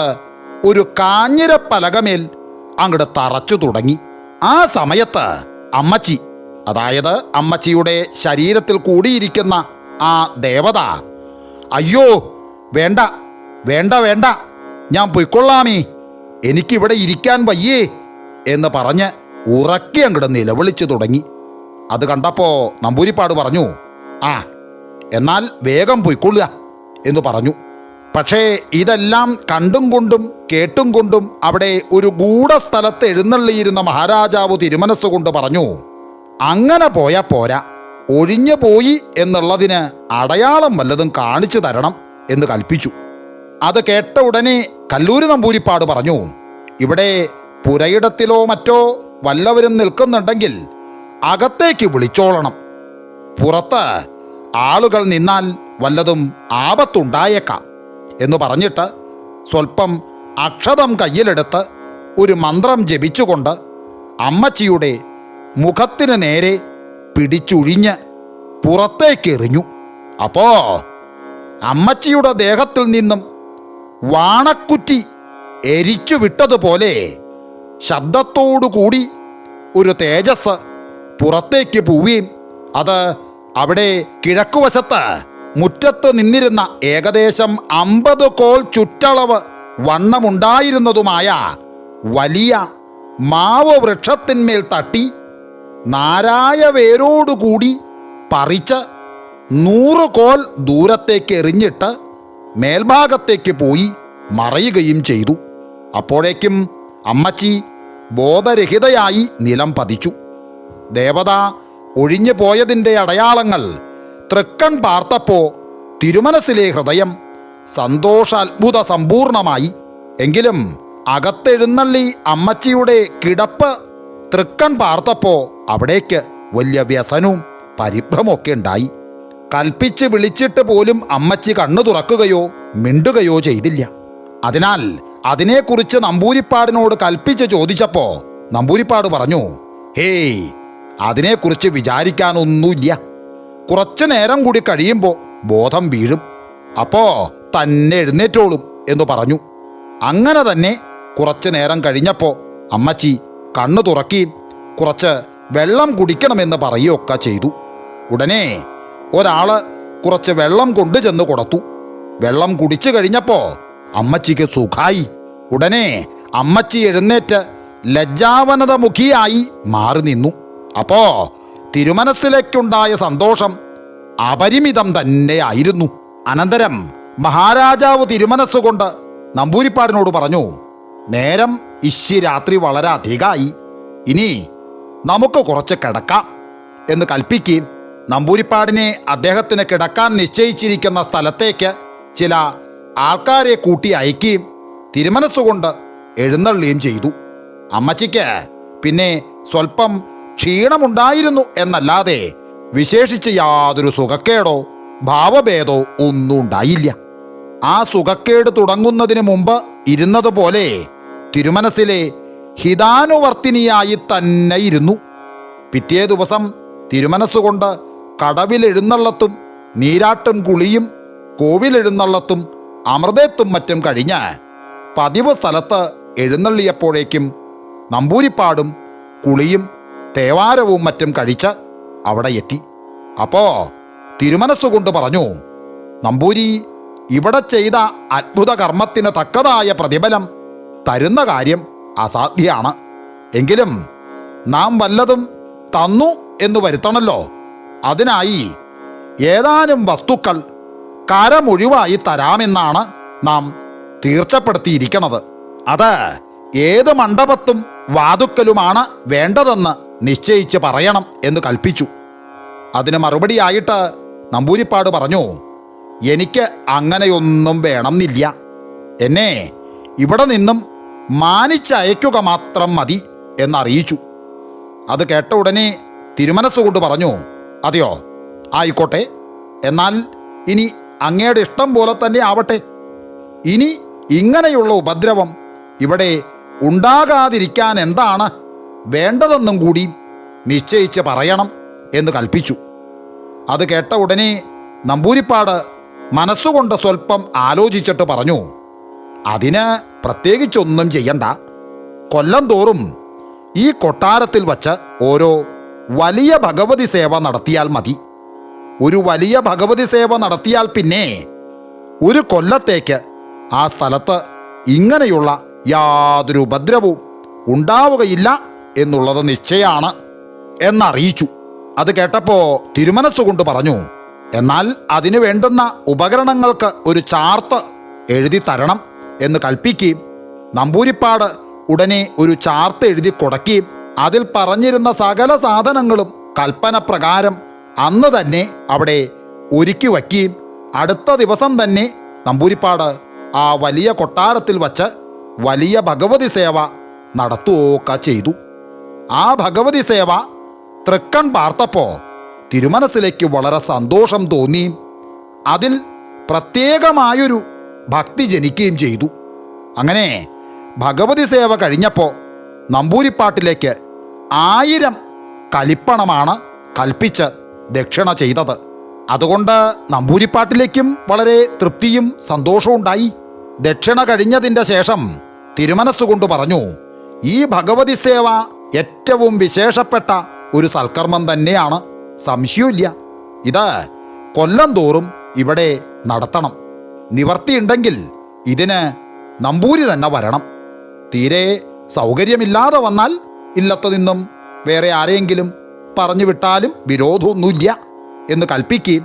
A: ഒരു കാഞ്ഞിരപ്പലകമേൽ അങ്ങോട്ട് തറച്ചു തുടങ്ങി. ആ സമയത്ത് അമ്മച്ചി, അതായത് അമ്മച്ചിയുടെ ശരീരത്തിൽ കൂടിയിരിക്കുന്ന ആ ദേവത, അയ്യോ വേണ്ട വേണ്ട വേണ്ട, ഞാൻ പൊയ്ക്കൊള്ളാമേ, എനിക്കിവിടെ ഇരിക്കാൻ വയ്യേ എന്ന് പറഞ്ഞ് ഉറക്കി അങ്ങോട്ട് നിലവിളിച്ചു തുടങ്ങി. അത് കണ്ടപ്പോൾ നമ്പൂരിപ്പാട് പറഞ്ഞു, ആ എന്നാൽ വേഗം പൊയ്ക്കൊള്ളുക എന്ന് പറഞ്ഞു. പക്ഷേ ഇതെല്ലാം കണ്ടും കൊണ്ടും കേട്ടും കൊണ്ടും അവിടെ ഒരു ഗൂഢസ്ഥലത്ത് എഴുന്നള്ളിയിരുന്ന മഹാരാജാവ് തിരുമനസ്സുകൊണ്ട് പറഞ്ഞു, അങ്ങനെ പോയാ പോരാ, ഒഴിഞ്ഞു പോയി എന്നുള്ളതിന് അടയാളം വല്ലതും കാണിച്ചു തരണം എന്ന് കൽപ്പിച്ചു. അത് കേട്ട ഉടനെ കല്ലൂര് നമ്പൂരിപ്പാട് പറഞ്ഞു, ഇവിടെ പുരയിടത്തിലോ മറ്റോ വല്ലവരും നിൽക്കുന്നുണ്ടെങ്കിൽ അകത്തേക്ക് വിളിച്ചോളണം. പുറത്ത് ആളുകൾ നിന്നാൽ വല്ലതും ആപത്തുണ്ടായേക്കാം എന്ന് പറഞ്ഞിട്ട് സ്വൽപ്പം അക്ഷതം കയ്യിലെടുത്ത് ഒരു മന്ത്രം ജപിച്ചുകൊണ്ട് അമ്മച്ചിയുടെ മുഖത്തിന് നേരെ പിടിച്ചുഴിഞ്ഞ് പുറത്തേക്ക് എറിഞ്ഞു. അപ്പോ അമ്മച്ചിയുടെ ദേഹത്തിൽ നിന്നും വാണക്കുറ്റി എരിച്ചു വിട്ടതുപോലെ ശബ്ദത്തോടുകൂടി ഒരു തേജസ് പുറത്തേക്ക് പോവുകയും അത് അവിടെ കിഴക്കുവശത്ത് മുറ്റത്ത് നിന്നിരുന്ന ഏകദേശം 50 കോൽ ചുറ്റളവ് വണ്ണമുണ്ടായിരുന്നതുമായ വലിയ മാവ് വൃക്ഷത്തിന്മേൽ തട്ടി നാരായ വേരോടുകൂടി പറിച്ച് 100 കോൽ ദൂരത്തേക്ക് എറിഞ്ഞിട്ട് മേൽഭാഗത്തേക്ക് പോയി മറയുകയും ചെയ്തു. അപ്പോഴേക്കും അമ്മച്ചി ബോധരഹിതയായി നിലം പതിച്ചു. ദേവത ഒഴിഞ്ഞു പോയതിൻ്റെ അടയാളങ്ങൾ തൃക്കൺ പാർത്തപ്പോൾ തിരുമനസിലെ ഹൃദയം സന്തോഷാത്ഭുത സമ്പൂർണമായി. എങ്കിലും അകത്തെഴുന്നള്ളി അമ്മച്ചിയുടെ കിടപ്പ് തൃക്കൺ പാർത്തപ്പോൾ അവിടേക്ക് വലിയ വ്യസനവും പരിഭ്രമൊക്കെ ഉണ്ടായി. കൽപ്പിച്ച് വിളിച്ചിട്ട് പോലും അമ്മച്ചി കണ്ണു തുറക്കുകയോ മിണ്ടുകയോ ചെയ്തില്ല. അതിനാൽ അതിനെക്കുറിച്ച് നമ്പൂരിപ്പാടിനോട് കൽപ്പിച്ച് ചോദിച്ചപ്പോൾ നമ്പൂരിപ്പാട് പറഞ്ഞു, ഹേയ്, അതിനെക്കുറിച്ച് വിചാരിക്കാനൊന്നുമില്ല. കുറച്ചു നേരം കൂടി കഴിയുമ്പോൾ ബോധം വീഴും, അപ്പോൾ തന്നെ എഴുന്നേറ്റോളും എന്ന് പറഞ്ഞു. അങ്ങനെ തന്നെ കുറച്ചു നേരം കഴിഞ്ഞപ്പോൾ അമ്മച്ചി കണ്ണു തുറക്കുകയും കുറച്ച് വെള്ളം കുടിക്കണമെന്ന് പറയുകയൊക്കെ ചെയ്തു. ഉടനെ ഒരാൾ കുറച്ച് വെള്ളം കൊണ്ടു ചെന്ന് കൊടുത്തു. വെള്ളം കുടിച്ചു കഴിഞ്ഞപ്പോൾ അമ്മച്ചിക്ക് സുഖായി. ഉടനെ അമ്മച്ചി എഴുന്നേറ്റ് ലജ്ജാവനതമുഖിയായി മാറി നിന്നു. അപ്പോ തിരുമനസ്സിലേക്കുണ്ടായ സന്തോഷം അപരിമിതം തന്നെയായിരുന്നു. അനന്തരം മഹാരാജാവ് തിരുമനസ്സുകൊണ്ട് നമ്പൂരിപ്പാടിനോട് പറഞ്ഞു, നേരം രാത്രി വളരെ അധികമായി, ഇനി നമുക്ക് കുറച്ച് കിടക്കാം എന്ന് കൽപ്പിക്കുകയും നമ്പൂരിപ്പാടിനെ അദ്ദേഹത്തിന് കിടക്കാൻ നിശ്ചയിച്ചിരിക്കുന്ന സ്ഥലത്തേക്ക് ചില ആൾക്കാരെ കൂട്ടി അയക്കുകയും തിരുമനസ്സുകൊണ്ട് എഴുന്നള്ളുകയും ചെയ്തു. അമ്മച്ചിക്ക് പിന്നെ സ്വല്പം ക്ഷീണമുണ്ടായിരുന്നു എന്നല്ലാതെ വിശേഷിച്ച് യാതൊരു സുഖക്കേടോ ഭാവഭേദോ ഒന്നും ഉണ്ടായില്ല. ആ സുഖക്കേട് തുടങ്ങുന്നതിന് മുമ്പ് ഇരുന്നതുപോലെ തിരുമനസിലെ ഹിതാനുവർത്തിനിയായി തന്നെ ഇരുന്നു. പിറ്റേ ദിവസം തിരുമനസ്സുകൊണ്ട് കടവിലെഴുന്നള്ളത്തും നീരാട്ടും കുളിയും കോവിലെഴുന്നള്ളത്തും അമൃതേത്തും മറ്റും കഴിഞ്ഞ് പതിവ് സ്ഥലത്ത് എഴുന്നള്ളിയപ്പോഴേക്കും നമ്പൂരിപ്പാടും കുളിയും തേവാരവും മറ്റും കഴിച്ച് അവിടെ എത്തി. അപ്പോൾ തിരുമനസ്സുകൊണ്ട് പറഞ്ഞു, നമ്പൂരി ഇവിടെ ചെയ്ത അത്ഭുത കർമ്മത്തിന് തക്കതായ പ്രതിഫലം തരുന്ന കാര്യം അസാധ്യമാണ്. എങ്കിലും നാം വല്ലതും തന്നു എന്ന് വരുത്തണമല്ലോ. അതിനായി ഏതാനും വസ്തുക്കൾ കരമൊഴിവായി തരാമെന്നാണ് നാം തീർച്ചപ്പെടുത്തിയിരിക്കുന്നത്. അത് ഏത് മണ്ഡപത്തും വാതുക്കലുമാണ് വേണ്ടതെന്ന് നിശ്ചയിച്ച് പറയണം എന്ന് കൽപ്പിച്ചു. അതിന് മറുപടിയായിട്ട് നമ്പൂരിപ്പാട് പറഞ്ഞു, എനിക്ക് അങ്ങനെയൊന്നും വേണമെന്നില്ല. എന്നെ ഇവിടെ നിന്നും മാനിച്ചയക്കുക മാത്രം മതി എന്നറിയിച്ചു. അത് കേട്ട ഉടനെ തിരുമനസ്സുകൊണ്ട് പറഞ്ഞു, അതെയോ, ആയിക്കോട്ടെ, എന്നാൽ ഇനി അങ്ങയുടെ ഇഷ്ടം പോലെ തന്നെ ആവട്ടെ. ഇനി ഇങ്ങനെയുള്ള ഉപദ്രവം ഇവിടെ ഉണ്ടാകാതിരിക്കാൻ എന്താണ് വേണ്ടതെന്നും കൂടി നിശ്ചയിച്ച് പറയണം എന്ന് കൽപ്പിച്ചു. അത് കേട്ട ഉടനെ നമ്പൂരിപ്പാട് മനസ്സുകൊണ്ട് സ്വല്പം ആലോചിച്ചിട്ട് പറഞ്ഞു, അതിന് പ്രത്യേകിച്ചൊന്നും ചെയ്യണ്ട. കൊല്ലം തോറും ഈ കൊട്ടാരത്തിൽ വച്ച് ഓരോ വലിയ ഭഗവതി സേവ നടത്തിയാൽ മതി. ഒരു വലിയ ഭഗവതി സേവ നടത്തിയാൽ പിന്നെ ഒരു കൊല്ലത്തേക്ക് ആ സ്ഥലത്ത് ഇങ്ങനെയുള്ള യാതൊരു ഉപദ്രവവും ഉണ്ടാവുകയില്ല എന്നുള്ളത് നിശ്ചയമാണ് എന്നറിയിച്ചു. അത് കേട്ടപ്പോൾ തിരുമനസ്സുകൊണ്ട് പറഞ്ഞു, എന്നാൽ അതിനു വേണ്ടുന്ന ഉപകരണങ്ങൾക്ക് ഒരു ചാർത്ത് എഴുതി തരണം എന്ന് കൽപ്പിക്കുകയും നമ്പൂരിപ്പാട് ഉടനെ ഒരു ചാർത്ത് എഴുതി കൊടുക്കുകയും അതിൽ പറഞ്ഞിരുന്ന സകല സാധനങ്ങളും കൽപ്പന പ്രകാരം അന്ന് തന്നെ അവിടെ ഒരുക്കി വയ്ക്കുകയും അടുത്ത ദിവസം തന്നെ നമ്പൂരിപ്പാട് ആ വലിയ കൊട്ടാരത്തിൽ വച്ച് വലിയ ഭഗവതി സേവ നടത്തുകയൊക്കെ ചെയ്തു. ആ ഭഗവതി സേവ തൃക്കൺ പാർത്തപ്പോൾ തിരുമനസ്സിലേക്ക് വളരെ സന്തോഷം തോന്നി. അതിൽ പ്രത്യേകമായൊരു ഭക്തി ജനിക്കുകയും ചെയ്തു. അങ്ങനെ ഭഗവതി സേവ കഴിഞ്ഞപ്പോൾ നമ്പൂരിപ്പാട്ടിലേക്ക് 1000 കലിപ്പണമാണ് കൽപ്പിച്ച് ദക്ഷിണ ചെയ്തത്. അതുകൊണ്ട് നമ്പൂരിപ്പാട്ടിലേക്കും വളരെ തൃപ്തിയും സന്തോഷവും ഉണ്ടായി. ദക്ഷിണ കഴിഞ്ഞതിൻ്റെ ശേഷം തിരുമനസ്സുകൊണ്ട് പറഞ്ഞു, ഈ ഭഗവതി സേവ ഏറ്റവും വിശേഷപ്പെട്ട ഒരു സൽക്കർമ്മം തന്നെയാണ്, സംശയമില്ല. ഇത് കൊല്ലം തോറും ഇവിടെ നടത്തണം. നിവർത്തിയുണ്ടെങ്കിൽ ഇതിന് നമ്പൂരി തന്നെ വരണം. തീരെ സൗകര്യമില്ലാതെ വന്നാൽ ഇല്ലത്തു നിന്നും വേറെ ആരെയെങ്കിലും പറഞ്ഞു വിട്ടാലും വിരോധമൊന്നുമില്ല എന്ന് കൽപ്പിക്കുകയും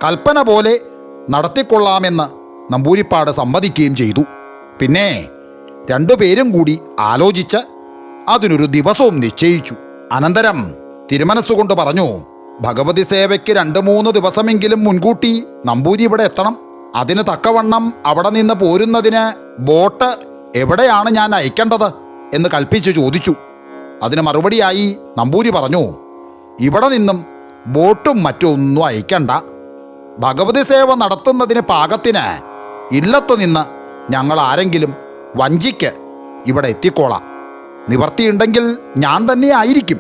A: കൽപ്പന പോലെ നടത്തിക്കൊള്ളാമെന്ന് നമ്പൂരിപ്പാട് സമ്മതിക്കുകയും ചെയ്തു. പിന്നെ രണ്ടുപേരും കൂടി ആലോചിച്ച് അതിനൊരു ദിവസവും നിശ്ചയിച്ചു. അനന്തരം തിരുമനസ്സുകൊണ്ട് പറഞ്ഞു, ഭഗവതി സേവയ്ക്ക് 2-3 ദിവസമെങ്കിലും മുൻകൂട്ടി നമ്പൂരി ഇവിടെ എത്തണം. അതിന് തക്കവണ്ണം അവിടെ നിന്ന് പോരുന്നതിന് ബോട്ട് എവിടെയാണ് ഞാൻ അയക്കേണ്ടത് എന്ന് കൽപ്പിച്ച് ചോദിച്ചു. അതിന് മറുപടിയായി നമ്പൂരി പറഞ്ഞു, ഇവിടെ നിന്നും ബോട്ടും മറ്റൊന്നും അയക്കണ്ട. ഭഗവതി സേവ നടത്തുന്നതിന് പാകത്തിന് ഇല്ലത്തു നിന്ന് ഞങ്ങൾ ആരെങ്കിലും വഞ്ചിക്ക് ഇവിടെ എത്തിക്കോളാം. നിവർത്തിയുണ്ടെങ്കിൽ ഞാൻ തന്നെ ആയിരിക്കും.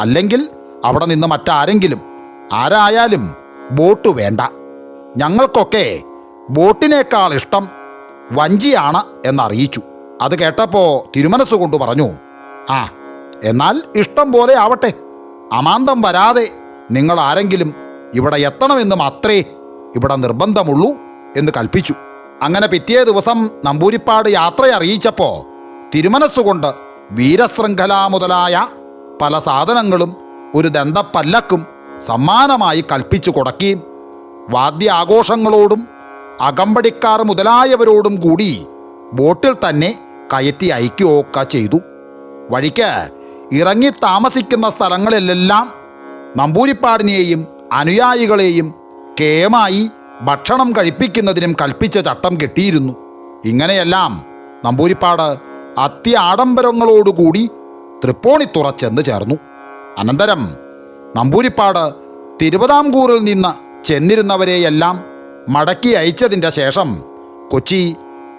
A: അല്ലെങ്കിൽ അവിടെ നിന്ന് മറ്റാരെങ്കിലും. ആരായാലും ബോട്ട് വേണ്ട. ഞങ്ങൾക്കൊക്കെ ബോട്ടിനേക്കാൾ ഇഷ്ടം വഞ്ചിയാണ് എന്നറിയിച്ചു. അത് കേട്ടപ്പോൾ തിരുമനസ്സുകൊണ്ട് പറഞ്ഞു, ആ എന്നാൽ ഇഷ്ടം പോലെ ആവട്ടെ. അമാന്തം വരാതെ നിങ്ങൾ ആരെങ്കിലും ഇവിടെ എത്തണമെന്ന് മാത്രമേ ഇവിടെ നിർബന്ധമുള്ളൂ എന്ന് കൽപ്പിച്ചു. അങ്ങനെ പിറ്റേ ദിവസം നമ്പൂരിപ്പാട് യാത്ര അറിയിച്ചപ്പോൾ തിരുമനസ്സുകൊണ്ട് വീരശൃംഖല മുതലായ പല സാധനങ്ങളും ഒരു ദന്തപ്പല്ലക്കും സമ്മാനമായി കൽപ്പിച്ചു കൊടുക്കുകയും വാദ്യ ആഘോഷങ്ങളോടും അകമ്പടിക്കാർ മുതലായവരോടും കൂടി ബോട്ടിൽ തന്നെ കയറ്റി അയക്കുകയൊക്കെ ചെയ്തു. വഴിക്ക് ഇറങ്ങി താമസിക്കുന്ന സ്ഥലങ്ങളിലെല്ലാം നമ്പൂരിപ്പാടിനെയും അനുയായികളെയും കേമായി ഭക്ഷണം കഴിപ്പിക്കുന്നതിനും കൽപ്പിച്ച ചട്ടം കെട്ടിയിരുന്നു. ഇങ്ങനെയെല്ലാം നമ്പൂരിപ്പാട് അത്യാഡംബരങ്ങളോടുകൂടി തൃപ്പൂണിത്തുറ ചെന്ന് ചേർന്നു. അനന്തരം നമ്പൂരിപ്പാട് തിരുവിതാംകൂറിൽ നിന്ന് ചെന്നിരുന്നവരെയെല്ലാം മടക്കി അയച്ചതിൻ്റെ ശേഷം കൊച്ചി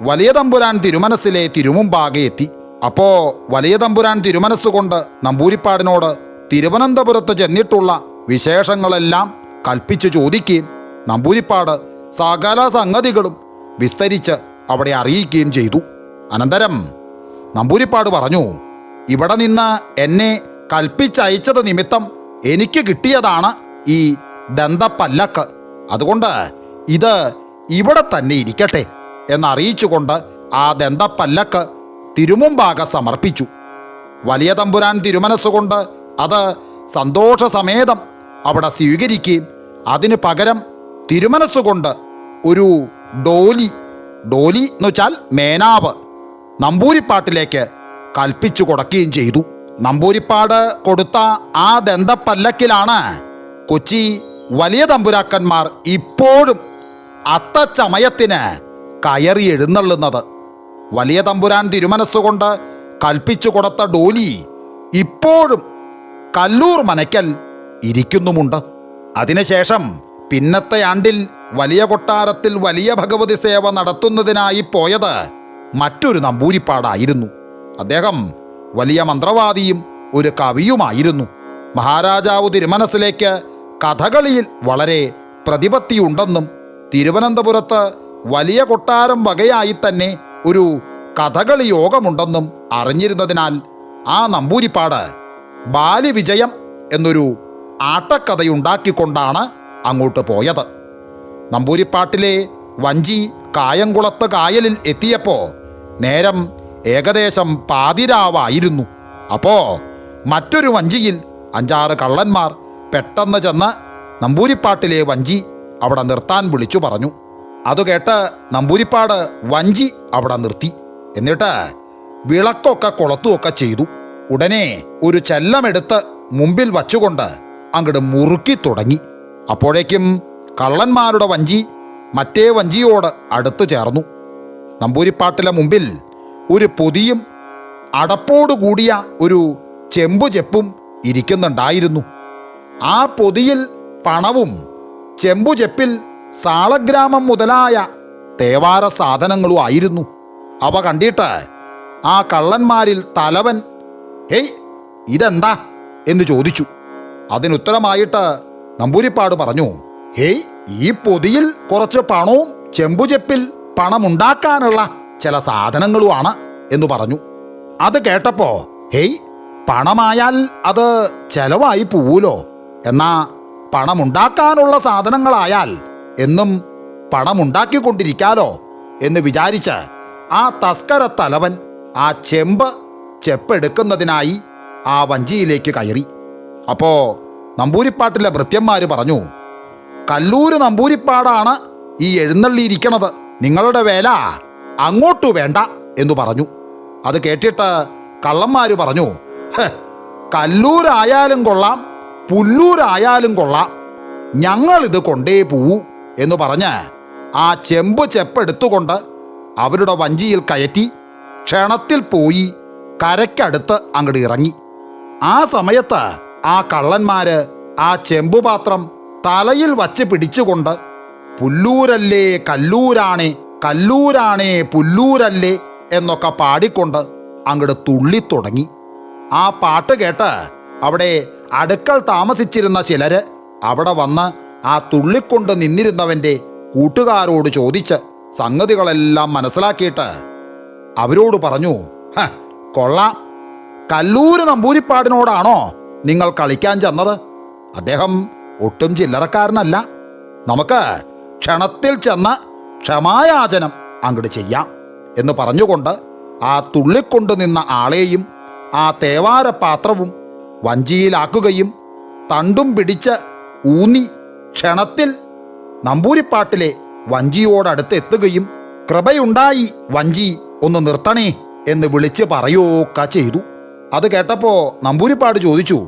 A: വലിയ തമ്പുരാൻ തിരുമനസ്സിലെ തിരുമുമ്പാകെ എത്തി. അപ്പോൾ വലിയ തമ്പുരാൻ തിരുമനസ്സുകൊണ്ട് നമ്പൂരിപ്പാടിനോട് തിരുവനന്തപുരത്ത് ചെന്നിട്ടുള്ള വിശേഷങ്ങളെല്ലാം കൽപ്പിച്ചു ചോദിക്കുകയും നമ്പൂരിപ്പാട് സകല സംഗതികളും വിസ്തരിച്ച് അവിടെ അറിയിക്കുകയും ചെയ്തു. അനന്തരം നമ്പൂരിപ്പാട് പറഞ്ഞു, ഇവിടെ നിന്ന് എന്നെ കൽപ്പിച്ചയച്ചത് നിമിത്തം എനിക്ക് കിട്ടിയതാണ് ഈ ദന്തപ്പല്ലക്ക്. അതുകൊണ്ട് ഇത് ഇവിടെ തന്നെ ഇരിക്കട്ടെ എന്നറിയിച്ചുകൊണ്ട് ആ ദന്തപ്പല്ലക്ക് തിരുമുമ്പാകെ സമർപ്പിച്ചു. വലിയ തമ്പുരാൻ തിരുമനസ്സുകൊണ്ട് അത് സന്തോഷസമേതം അവിടെ സ്വീകരിക്കുകയും അതിന് പകരം തിരുമനസ്സുകൊണ്ട് ഒരു ഡോലി എന്ന് വെച്ചാൽ മേനാവ് നമ്പൂരിപ്പാട്ടിലേക്ക് കൽപ്പിച്ചു കൊടുക്കുകയും ചെയ്തു. നമ്പൂരിപ്പാട് കൊടുത്ത ആ ദന്തപ്പല്ലക്കിലാണ് കൊച്ചി വലിയ തമ്പുരാക്കന്മാർ ഇപ്പോഴും അത്തച്ചമയത്തിന് കയറി എഴുന്നള്ളുന്നത്. വലിയ തമ്പുരാൻ തിരുമനസ്സുകൊണ്ട് കൽപ്പിച്ചു കൊടുത്ത ഡോലി ഇപ്പോഴും കല്ലൂർ മനയ്ക്കൽ ഇരിക്കുന്നുമുണ്ട്. അതിനുശേഷം പിന്നത്തെ ആണ്ടിൽ വലിയ കൊട്ടാരത്തിൽ വലിയ ഭഗവതി സേവ നടത്തുന്നതിനായി പോയത് മറ്റൊരു നമ്പൂരിപ്പാടായിരുന്നു. അദ്ദേഹം വലിയ മന്ത്രവാദിയും ഒരു കവിയുമായിരുന്നു. മഹാരാജാവ് തിരുമനസ്സിലേക്ക് കഥകളിയിൽ വളരെ പ്രതിപത്തിയുണ്ടെന്നും തിരുവനന്തപുരത്ത് വലിയ കൊട്ടാരം വകയായി തന്നെ ഒരു കഥകളി യോഗമുണ്ടെന്നും അറിഞ്ഞിരുന്നതിനാൽ ആ നമ്പൂരിപ്പാട് ബാലിവിജയം എന്നൊരു ആട്ടക്കഥയുണ്ടാക്കിക്കൊണ്ടാണ് അങ്ങോട്ട് പോയത്. നമ്പൂരിപ്പാട്ടിലെ വഞ്ചി കായംകുളത്ത് കായലിൽ എത്തിയപ്പോൾ നേരം ഏകദേശം പാതിരാവായിരുന്നു. അപ്പോൾ മറ്റൊരു വഞ്ചിയിൽ 5-6 കള്ളന്മാർ പെട്ടെന്ന് ചെന്ന് നമ്പൂരിപ്പാട്ടിലെ വഞ്ചി അവിടെ നിർത്താൻ വിളിച്ചു പറഞ്ഞു. അതുകേട്ട് നമ്പൂരിപ്പാട് വഞ്ചി അവിടെ നിർത്തി. എന്നിട്ട് വിളക്കൊക്കെ കൊളുത്തുമൊക്കെ ചെയ്തു. ഉടനെ ഒരു ചെല്ലമെടുത്ത് മുമ്പിൽ വച്ചുകൊണ്ട് അങ്ങോട്ട് മുറുക്കി തുടങ്ങി. അപ്പോഴേക്കും കള്ളന്മാരുടെ വഞ്ചി മറ്റേ വഞ്ചിയോട് അടുത്തു ചേർന്നു. നമ്പൂരിപ്പാട്ടിലെ മുമ്പിൽ ഒരു പൊതിയും അടപ്പോടുകൂടിയ ഒരു ചെമ്പുചെപ്പും ഇരിക്കുന്നുണ്ടായിരുന്നു. ആ പൊതിയിൽ പണവും ചെമ്പുചെപ്പിൽ സാളഗ്രാമം മുതലായ തേവാര സാധനങ്ങളും ആയിരുന്നു. അവ കണ്ടിട്ട് ആ കള്ളന്മാരിൽ തലവൻ ഹേയ് ഇതെന്താ എന്ന് ചോദിച്ചു. അതിനുത്തരമായിട്ട് നമ്പൂരിപ്പാട് പറഞ്ഞു, ഹേയ് ഈ പൊതിയിൽ കുറച്ച് പണവും ചെമ്പുചെപ്പിൽ പണമുണ്ടാക്കാനുള്ള ചില സാധനങ്ങളുമാണ് എന്ന് പറഞ്ഞു. അത് കേട്ടപ്പോ ഹേയ്, പണമായാൽ അത് ചെലവായി പോവൂലോ, എന്നാ പണമുണ്ടാക്കാനുള്ള സാധനങ്ങളായാൽ എന്നും പണമുണ്ടാക്കിക്കൊണ്ടിരിക്കാലോ എന്ന് വിചാരിച്ച് ആ തസ്കര തലവൻ ആ ചെപ്പെടുക്കുന്നതിനായി ആ വഞ്ചിയിലേക്ക് കയറി. അപ്പോൾ നമ്പൂരിപ്പാട്ടിലെ ഭൃത്യന്മാർ പറഞ്ഞു, കല്ലൂര് നമ്പൂരിപ്പാടാണ് ഈ എഴുന്നള്ളിയിരിക്കണത്, നിങ്ങളുടെ വേല അങ്ങോട്ടു വേണ്ട എന്ന് പറഞ്ഞു. അത് കേട്ടിട്ട് കള്ളന്മാർ പറഞ്ഞു, കല്ലൂരായാലും കൊള്ളാം, പുല്ലൂരായാലും കൊള്ളാം, ഞങ്ങളിത് കൊണ്ടേ പോവൂ എന്ന് പറഞ്ഞ് ആ ചെപ്പെടുത്തുകൊണ്ട് അവരുടെ വഞ്ചിയിൽ കയറ്റി ക്ഷണത്തിൽ പോയി കരയ്ക്കടുത്ത് അങ്ങോട്ട് ഇറങ്ങി. ആ സമയത്ത് ആ കള്ളന്മാര് ആ ചെമ്പുപാത്രം തലയിൽ വച്ച് പിടിച്ചുകൊണ്ട് പുല്ലൂരല്ലേ കല്ലൂരാണേ, കല്ലൂരാണേ പുല്ലൂരല്ലേ എന്നൊക്കെ പാടിക്കൊണ്ട് അങ്ങോട്ട് തുള്ളിത്തുടങ്ങി. ആ പാട്ട് കേട്ട് അവിടെ അടുക്കൽ താമസിച്ചിരുന്ന ചിലര് അവിടെ വന്ന് ആ തുള്ളിക്കൊണ്ട് നിന്നിരുന്നവൻ്റെ കൂട്ടുകാരോട് ചോദിച്ച് സംഗതികളെല്ലാം മനസ്സിലാക്കിയിട്ട് അവരോട് പറഞ്ഞു, കൊള്ളാം, കല്ലൂര് നമ്പൂരിപ്പാടിനോടാണോ നിങ്ങൾ കളിക്കാൻ ചെന്നത്? അദ്ദേഹം ഒട്ടും ചില്ലറക്കാരനല്ല. നമുക്ക് ക്ഷണത്തിൽ ചെന്ന് ക്ഷമായാചനം അങ്ങോട്ട് ചെയ്യാം എന്ന് പറഞ്ഞുകൊണ്ട് ആ തുള്ളിക്കൊണ്ട് നിന്ന ആളെയും ആ തേവാരപാത്രവും വഞ്ചിയിലാക്കുകയും തണ്ടും പിടിച്ച് ഊന്നി ക്ഷണത്തിൽ നമ്പൂരിപ്പാട്ടിലെ വഞ്ചിയോടടുത്ത് എത്തുകയും കൃപയുണ്ടായി വഞ്ചി ഒന്ന് നിർത്തണേ എന്ന് വിളിച്ച് പറയുകയൊക്കെ ചെയ്തു. അത് കേട്ടപ്പോൾ നമ്പൂരിപ്പാട് ചോദിച്ചു,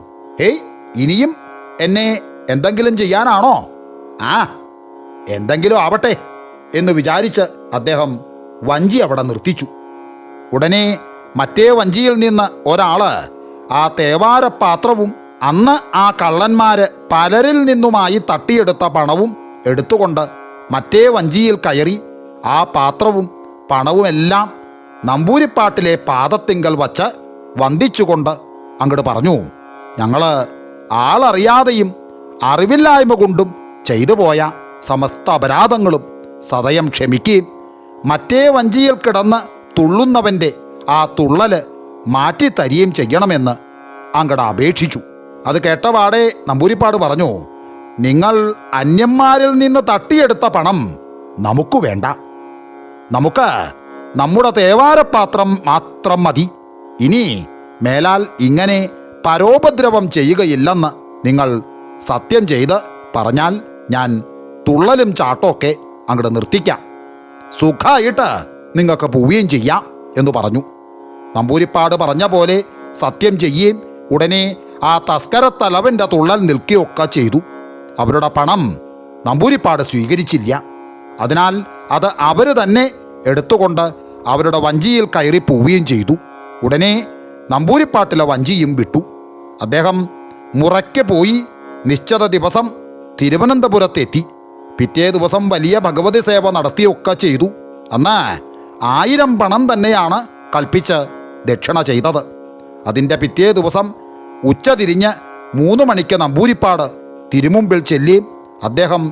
A: ഹേയ്, ഇനിയും എന്നെ എന്തെങ്കിലും ചെയ്യാനാണോ? ആ, എന്തെങ്കിലും ആവട്ടെ എന്ന് വിചാരിച്ച് അദ്ദേഹം വഞ്ചി അവിടെ നിർത്തിച്ചു. ഉടനെ മറ്റേ വഞ്ചിയിൽ നിന്ന് ഒരാള് ആ തേവാരപാത്രവും അന്ന് ആ കള്ളന്മാര് പലരിൽ നിന്നുമായി തട്ടിയെടുത്ത പണവും എടുത്തുകൊണ്ട് മറ്റേ വഞ്ചിയിൽ കയറി ആ പാത്രവും പണവുമെല്ലാം നമ്പൂരിപ്പാട്ടിലെ പാദത്തിങ്കൽ വച്ച് വന്ദിച്ചുകൊണ്ട് അങ്ങോട്ട് പറഞ്ഞു, ഞങ്ങൾ ആളറിയാതെയും അറിവില്ലായ്മ കൊണ്ടും ചെയ്തു പോയ സമസ്ത അപരാധങ്ങളും സദയം ക്ഷമിക്കുകയും മറ്റേ വഞ്ചിയിൽ കിടന്ന് തുള്ളുന്നവൻ്റെ ആ തുള്ളല് മാറ്റിത്തരികയും ചെയ്യണമെന്ന് അങ്ങോട്ട് അപേക്ഷിച്ചു. അത് കേട്ടപാടെ നമ്പൂരിപ്പാട് പറഞ്ഞു, നിങ്ങൾ അന്യന്മാരിൽ നിന്ന് തട്ടിയെടുത്ത പണം നമുക്ക് വേണ്ട, നമുക്ക് നമ്മുടെ തേവാരപാത്രം മാത്രം മതി. ഇനി മേലാൽ ഇങ്ങനെ പരോപദ്രവം ചെയ്യുകയില്ലെന്ന് നിങ്ങൾ സത്യം ചെയ്ത് പറഞ്ഞാൽ ഞാൻ തുള്ളലും ചാട്ടമൊക്കെ അങ്ങോട്ട് നിർത്തിക്കാം, സുഖമായിട്ട് നിങ്ങൾക്ക് പോവുകയും ചെയ്യാം എന്ന് പറഞ്ഞു. നമ്പൂരിപ്പാട് പറഞ്ഞ പോലെ സത്യം ചെയ്യുകയും ഉടനെ ആ തസ്കരത്തലവൻ്റെ തുള്ളൽ നിൽക്കുകയൊക്കെ ചെയ്തു. അവരുടെ പണം നമ്പൂരിപ്പാട് സ്വീകരിച്ചില്ല. അതിനാൽ അത് അവർ തന്നെ എടുത്തുകൊണ്ട് അവരുടെ വഞ്ചിയിൽ കയറി പോവുകയും ചെയ്തു. ഉടനെ നമ്പൂരിപ്പാട്ടിലെ വഞ്ചിയും വിട്ടു. അദ്ദേഹം മുറയ്ക്ക് പോയി നിശ്ചിത ദിവസം തിരുവനന്തപുരത്തെത്തി. പിറ്റേ ദിവസം വലിയ ഭഗവതി സേവ നടത്തിയൊക്കെ ചെയ്തു. അന്ന് 1000 പണം തന്നെയാണ് കൽപ്പിച്ച് ദക്ഷിണ ചെയ്തത്. അതിൻ്റെ പിറ്റേ ദിവസം ഉച്ചതിരിഞ്ഞ് 3 മണിക്ക് നമ്പൂരിപ്പാട് തിരുമുമ്പിൽ ചെല്ലിയും അദ്ദേഹം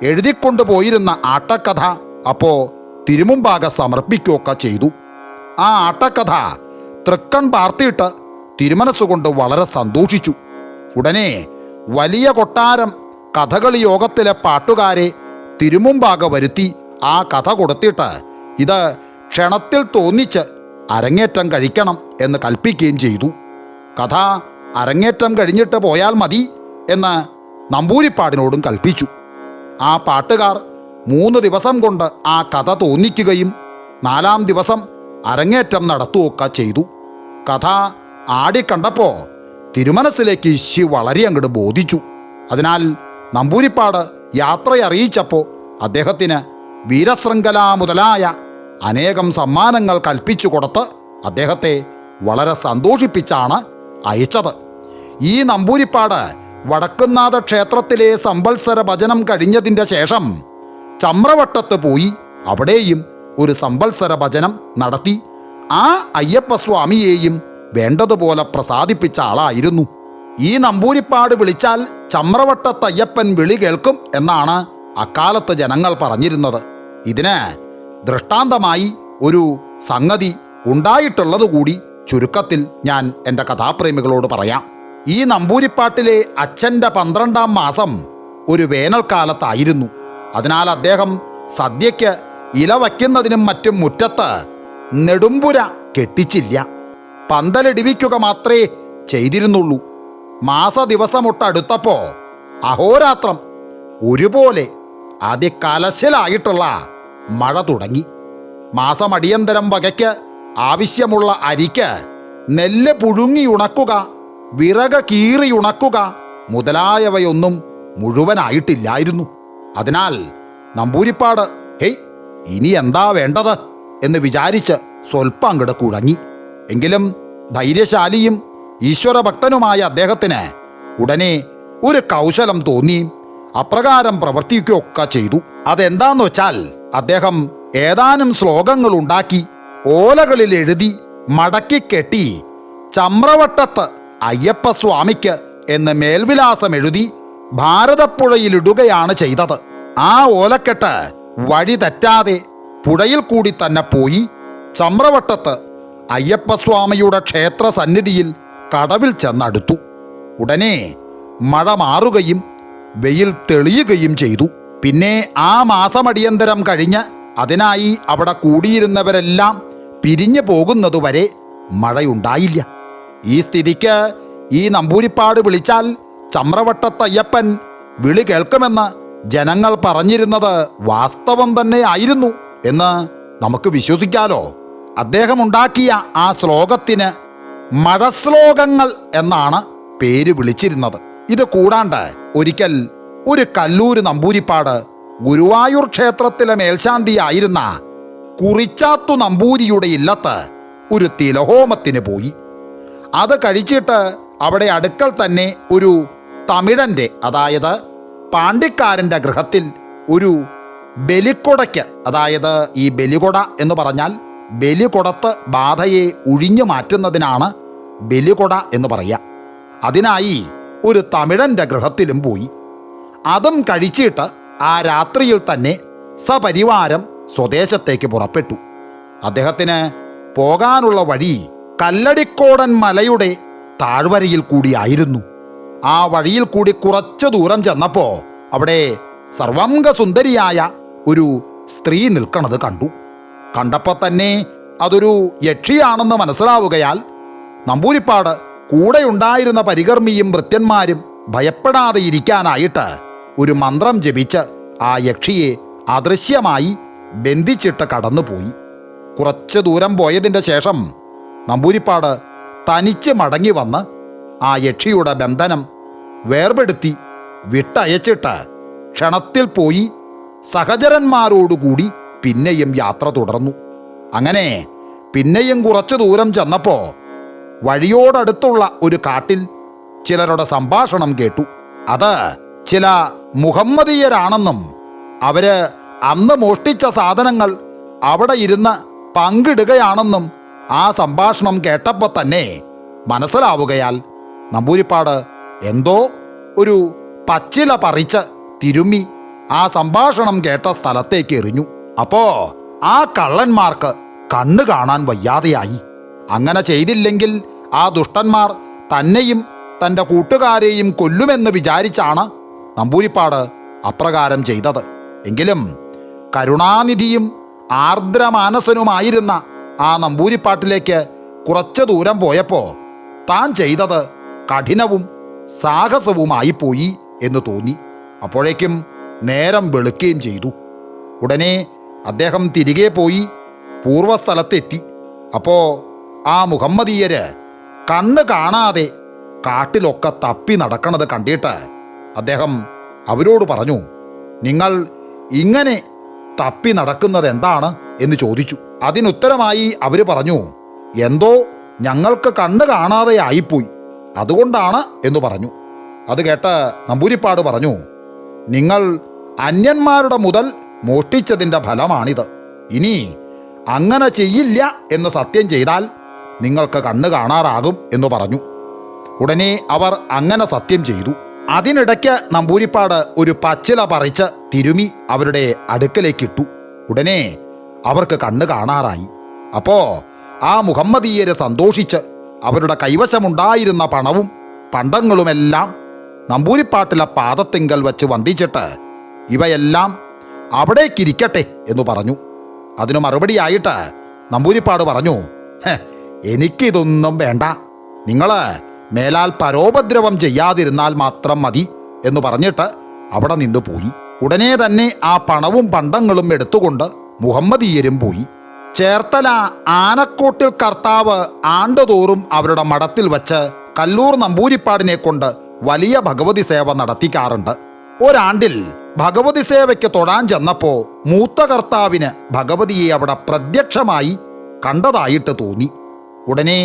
A: എഴുതിക്കൊണ്ടു പോയിരുന്ന ആട്ടക്കഥ അപ്പോൾ തിരുമുമ്പാകെ സമർപ്പിക്കുകയൊക്കെ ചെയ്തു. ആ ആട്ടക്കഥ തൃക്കൺ പാർത്തിയിട്ട് തിരുമനസ്സുകൊണ്ട് വളരെ സന്തോഷിച്ചു. ഉടനെ വലിയ കൊട്ടാരം കഥകളി യോഗത്തിലെ പാട്ടുകാരെ തിരുമുമ്പാകെ വരുത്തി ആ കഥ കൊടുത്തിട്ട് ഇത് ക്ഷണത്തിൽ തോന്നിച്ച് അരങ്ങേറ്റം കഴിക്കണം എന്ന് കൽപ്പിക്കുകയും ചെയ്തു. കഥ അരങ്ങേറ്റം കഴിഞ്ഞിട്ട് പോയാൽ മതി എന്ന് നമ്പൂരിപ്പാടിനോടും കൽപ്പിച്ചു. ആ പാട്ടുകാർ 3 ദിവസം കൊണ്ട് ആ കഥ തോന്നിക്കുകയും 4-ാം ദിവസം അരങ്ങേറ്റം നടത്തുകയൊക്കെ ചെയ്തു. കഥ ആടിക്കണ്ടപ്പോൾ തിരുമനസ്സിലേക്ക് ശി വളരെ അങ്ങോട്ട് ബോധിച്ചു. അതിനാൽ നമ്പൂരിപ്പാട് യാത്രയറിയിച്ചപ്പോൾ അദ്ദേഹത്തിന് വീരശൃംഖല മുതലായ അനേകം സമ്മാനങ്ങൾ കൽപ്പിച്ചു കൊടുത്ത് അദ്ദേഹത്തെ വളരെ സന്തോഷിപ്പിച്ചാണ് അയച്ചത്. ഈ നമ്പൂരിപ്പാട് വടക്കുന്നാഥ ക്ഷേത്രത്തിലെ സംവത്സര ഭജനം കഴിഞ്ഞതിൻ്റെ ശേഷം ചമ്രവട്ടത്ത് പോയി അവിടെയും ഒരു സംവത്സര ഭജനം നടത്തി ആ അയ്യപ്പസ്വാമിയെയും വേണ്ടതുപോലെ പ്രസാദിപ്പിച്ച ആളായിരുന്നു. ഈ നമ്പൂരിപ്പാട് വിളിച്ചാൽ ചമ്രവട്ടത്തയ്യപ്പൻ വിളി കേൾക്കും എന്നാണ് അക്കാലത്ത് ജനങ്ങൾ പറഞ്ഞിരുന്നത്. ഇതിന് ദൃഷ്ടാന്തമായി ഒരു സംഗതി ഉണ്ടായിട്ടുള്ളത് കൂടി ചുരുക്കത്തിൽ ഞാൻ എൻ്റെ കഥാപ്രേമികളോട് പറയാം. ഈ നമ്പൂരിപ്പാട്ടിലെ അച്ഛൻ്റെ 12-ാം മാസം ഒരു വേനൽക്കാലത്തായിരുന്നു. അതിനാൽ അദ്ദേഹം സദ്യയ്ക്ക് ഇല വയ്ക്കുന്നതിനും മറ്റും മുറ്റത്ത് നെടുമ്പുര കെട്ടിച്ചില്ല. പന്തലിടിവിക്കുക മാത്രമേ ചെയ്തിരുന്നുള്ളൂ. മാസദിവസമൊട്ടടുത്തപ്പോൾ അഹോരാത്രം ഒരുപോലെ അതികലശലായിട്ടുള്ള മഴ തുടങ്ങി. മാസമടിയന്തരം വകയ്ക്ക് ആവശ്യമുള്ള അരിക്ക് നെല്ല് പുഴുങ്ങിയുണക്കുക, വിറക് കീറിയുണക്കുക മുതലായവയൊന്നും മുഴുവനായിട്ടില്ലായിരുന്നു. അതിനാൽ നമ്പൂരിപ്പാട് ഹേയ് ഇനി എന്താ വേണ്ടത് എന്ന് വിചാരിച്ച് സ്വൽപ്പം അങ്ങട് കുഴങ്ങി. എങ്കിലും ധൈര്യശാലിയും ഈശ്വരഭക്തനുമായ അദ്ദേഹത്തിന് ഉടനെ ഒരു കൗശലം തോന്നി. അപ്രകാരം പ്രവർത്തിക്കുകയൊക്കെ ചെയ്തു. അതെന്താന്ന് വെച്ചാൽ അദ്ദേഹം ഏതാനും ശ്ലോകങ്ങൾ ഉണ്ടാക്കി ഓലകളിൽ എഴുതി മടക്കി കെട്ടി ചമ്രവട്ടത്ത് അയ്യപ്പസ്വാമിക്ക് എന്ന് മേൽവിലാസം എഴുതി ഭാരതപ്പുഴയിലിടുകയാണ് ചെയ്തത്. ആ ഓലക്കെട്ട് വഴി തെറ്റാതെ പുഴയിൽ കൂടി തന്നെ പോയി ചമ്രവട്ടത്ത് അയ്യപ്പസ്വാമിയുടെ ക്ഷേത്ര സന്നിധിയിൽ കടവിൽ ചെന്നടുത്തു. ഉടനെ മഴ മാറുകയും വെയിൽ തെളിയുകയും ചെയ്തു. പിന്നെ ആ മാസമടിയന്തരം കഴിഞ്ഞ് അതിനായി അവിടെ കൂടിയിരുന്നവരെല്ലാം പിരിഞ്ഞു പോകുന്നതുവരെ മഴയുണ്ടായില്ല. ഈ സ്ഥിതിക്ക് ഈ നമ്പൂരിപ്പാട് വിളിച്ചാൽ ചമ്രവട്ടത്തയ്യപ്പൻ വിളി കേൾക്കുമെന്ന് ജനങ്ങൾ പറഞ്ഞിരുന്നത് വാസ്തവം തന്നെ ആയിരുന്നു എന്ന് നമുക്ക് വിശ്വസിക്കാലോ. അദ്ദേഹം ഉണ്ടാക്കിയ ആ ശ്ലോകത്തിന് മഴശ്ലോകങ്ങൾ എന്നാണ് പേര് വിളിച്ചിരുന്നത്. ഇത് കൂടാണ്ട് ഒരിക്കൽ ഒരു കല്ലൂര് നമ്പൂരിപ്പാട് ഗുരുവായൂർ ക്ഷേത്രത്തിലെ മേൽശാന്തിയായിരുന്ന കുറിച്ചാത്തു നമ്പൂരിയുടെ ഇല്ലത്ത് ഒരു തിലഹോമത്തിന് പോയി. അത് കഴിച്ചിട്ട് അവിടെ അടുക്കൽ തന്നെ ഒരു തമിഴൻ്റെ, അതായത് പാണ്ടിക്കാരൻ്റെ ഗൃഹത്തിൽ ഒരു ബലിക്കൊടയ്ക്ക്, അതായത് ഈ ബലികൊട എന്ന് പറഞ്ഞാൽ ബലികൊടത്ത് ബാധയെ ഒഴിഞ്ഞു മാറ്റുന്നതിനാണ് ബലികൊട എന്ന് പറയുക. അതിനായി ഒരു തമിഴൻ്റെ ഗൃഹത്തിലും പോയി. അതും കഴിച്ചിട്ട് ആ രാത്രിയിൽ തന്നെ സപരിവാരം സ്വദേശത്തേക്ക് പുറപ്പെട്ടു. അദ്ദേഹത്തിന് പോകാനുള്ള വഴി കല്ലടിക്കോടൻ മലയുടെ താഴ്വരയിൽ കൂടിയായിരുന്നു. ആ വഴിയിൽ കൂടി കുറച്ചു ദൂരം ചെന്നപ്പോൾ അവിടെ സർവാംഗസുന്ദരിയായ ഒരു സ്ത്രീ നിൽക്കണത് കണ്ടു. കണ്ടപ്പോൾ തന്നെ അതൊരു യക്ഷിയാണെന്ന് മനസ്സിലാവുകയാൽ നമ്പൂരിപ്പാട് കൂടെയുണ്ടായിരുന്ന പരികർമ്മിയും ഭൃത്യന്മാരും ഭയപ്പെടാതെ ഇരിക്കാനായിട്ട് ഒരു മന്ത്രം ജപിച്ച് ആ യക്ഷിയെ അദൃശ്യമായി ബന്ധിച്ചിട്ട് കടന്നുപോയി. കുറച്ച് ദൂരം പോയതിൻ്റെ ശേഷം നമ്പൂരിപ്പാട് തനിച്ച് മടങ്ങി വന്ന് ആ യക്ഷിയുടെ ബന്ധനം വേർപെടുത്തി വിട്ടയച്ചിട്ട് ക്ഷണത്തിൽ പോയി സഹചരന്മാരോടുകൂടി പിന്നെയും യാത്ര തുടർന്നു. അങ്ങനെ പിന്നെയും കുറച്ചു ദൂരം ചെന്നപ്പോൾ വഴിയോടടുത്തുള്ള ഒരു കാട്ടിൽ ചിലരുടെ സംഭാഷണം കേട്ടു. അത് ചില മുഹമ്മദീയരാണെന്നും അവര് അന്ന് മോഷ്ടിച്ച സാധനങ്ങൾ അവിടെ ഇരുന്ന് പങ്കിടുകയാണെന്നും ആ സംഭാഷണം കേട്ടപ്പോൾ തന്നെ മനസ്സിലാവുകയാൽ നമ്പൂരിപ്പാട് എന്തോ ഒരു പച്ചില പറിച്ച് തിരുമ്മി ആ സംഭാഷണം കേട്ട സ്ഥലത്തേക്ക് എറിഞ്ഞു. അപ്പോ ആ കള്ളന്മാർക്ക് കണ്ണു കാണാൻ വയ്യാതെയായി. അങ്ങനെ ചെയ്തില്ലെങ്കിൽ ആ ദുഷ്ടന്മാർ തന്നെയും തൻ്റെ കൂട്ടുകാരെയും കൊല്ലുമെന്ന് വിചാരിച്ചാണ് നമ്പൂരിപ്പാട് അപ്രകാരം ചെയ്തത്. എങ്കിലും കരുണാനിധിയും ആർദ്രമാനസനുമായിരുന്ന ആ നമ്പൂരിപ്പാട്ടിലേക്ക് കുറച്ച് ദൂരം പോയപ്പോൾ താൻ ചെയ്തത് കഠിനവും സാഹസവുമായിപ്പോയി എന്ന് തോന്നി. അപ്പോഴേക്കും നേരം വെളുക്കുകയും ചെയ്തു. ഉടനെ അദ്ദേഹം തിരികെ പോയി പൂർവ്വസ്ഥലത്തെത്തി. അപ്പോൾ ആ മുഹമ്മദീയര് കണ്ണ് കാണാതെ കാട്ടിലൊക്കെ തപ്പി നടക്കണത് കണ്ടിട്ട് അദ്ദേഹം അവരോട് പറഞ്ഞു, നിങ്ങൾ ഇങ്ങനെ തപ്പി നടക്കുന്നത് എന്താണ് എന്ന് ചോദിച്ചു. അതിനുത്തരമായി അവർ പറഞ്ഞു, എന്തോ ഞങ്ങൾക്ക് കണ്ണ് കാണാതെ ആയിപ്പോയി, അതുകൊണ്ടാണ് എന്ന് പറഞ്ഞു. അത് കേട്ട് നമ്പൂരിപ്പാട് പറഞ്ഞു, നിങ്ങൾ അന്യന്മാരുടെ മുതൽ മോഷ്ടിച്ചതിൻ്റെ ഫലമാണിത്. ഇനി അങ്ങനെ ചെയ്യില്ല എന്ന് സത്യം ചെയ്താൽ നിങ്ങൾക്ക് കണ്ണ് കാണാറാകും എന്ന് പറഞ്ഞു. ഉടനെ അവർ അങ്ങനെ സത്യം ചെയ്തു. അതിനിടയ്ക്ക് നമ്പൂരിപ്പാട് ഒരു പച്ചില പറിച്ച് തിരുമി അവരുടെ അടുക്കലേക്കിട്ടു. ഉടനെ അവർക്ക് കണ്ണ് കാണാറായി. അപ്പോൾ ആ മുഹമ്മദീയര് സന്തോഷിച്ച് അവരുടെ കൈവശമുണ്ടായിരുന്ന പണവും പണ്ടങ്ങളുമെല്ലാം നമ്പൂരിപ്പാട്ടിലെ പാദത്തിങ്കൽ വച്ച് വന്ദിച്ചിട്ട് ഇവയെല്ലാം അവിടേക്കിരിക്കട്ടെ എന്ന് പറഞ്ഞു. അതിനു മറുപടിയായിട്ട് നമ്പൂരിപ്പാട് പറഞ്ഞു, എനിക്കിതൊന്നും വേണ്ട, നിങ്ങൾ മേലാൽ പരോപദ്രവം ചെയ്യാതിരുന്നാൽ മാത്രം മതി എന്ന് പറഞ്ഞിട്ട് അവിടെ നിന്ന് പോയി. ഉടനെ തന്നെ ആ പണവും പണ്ടങ്ങളും എടുത്തുകൊണ്ട് മുഹമ്മദീയരും പോയി. ചേർത്തല ആനക്കോട്ടിൽ കർത്താവ് ആണ്ടുതോറും അവരുടെ മഠത്തിൽ വച്ച് കല്ലൂർ നമ്പൂരിപ്പാടിനെ കൊണ്ട് വലിയ ഭഗവതി സേവ നടത്തിക്കാറുണ്ട്. ഒരാണ്ടിൽ ഭഗവതി സേവയ്ക്ക് തൊഴാൻ ചെന്നപ്പോ മൂത്ത കർത്താവിന് ഭഗവതിയെ അവിടെ പ്രത്യക്ഷമായി കണ്ടതായിട്ട് തോന്നി. ഉടനെ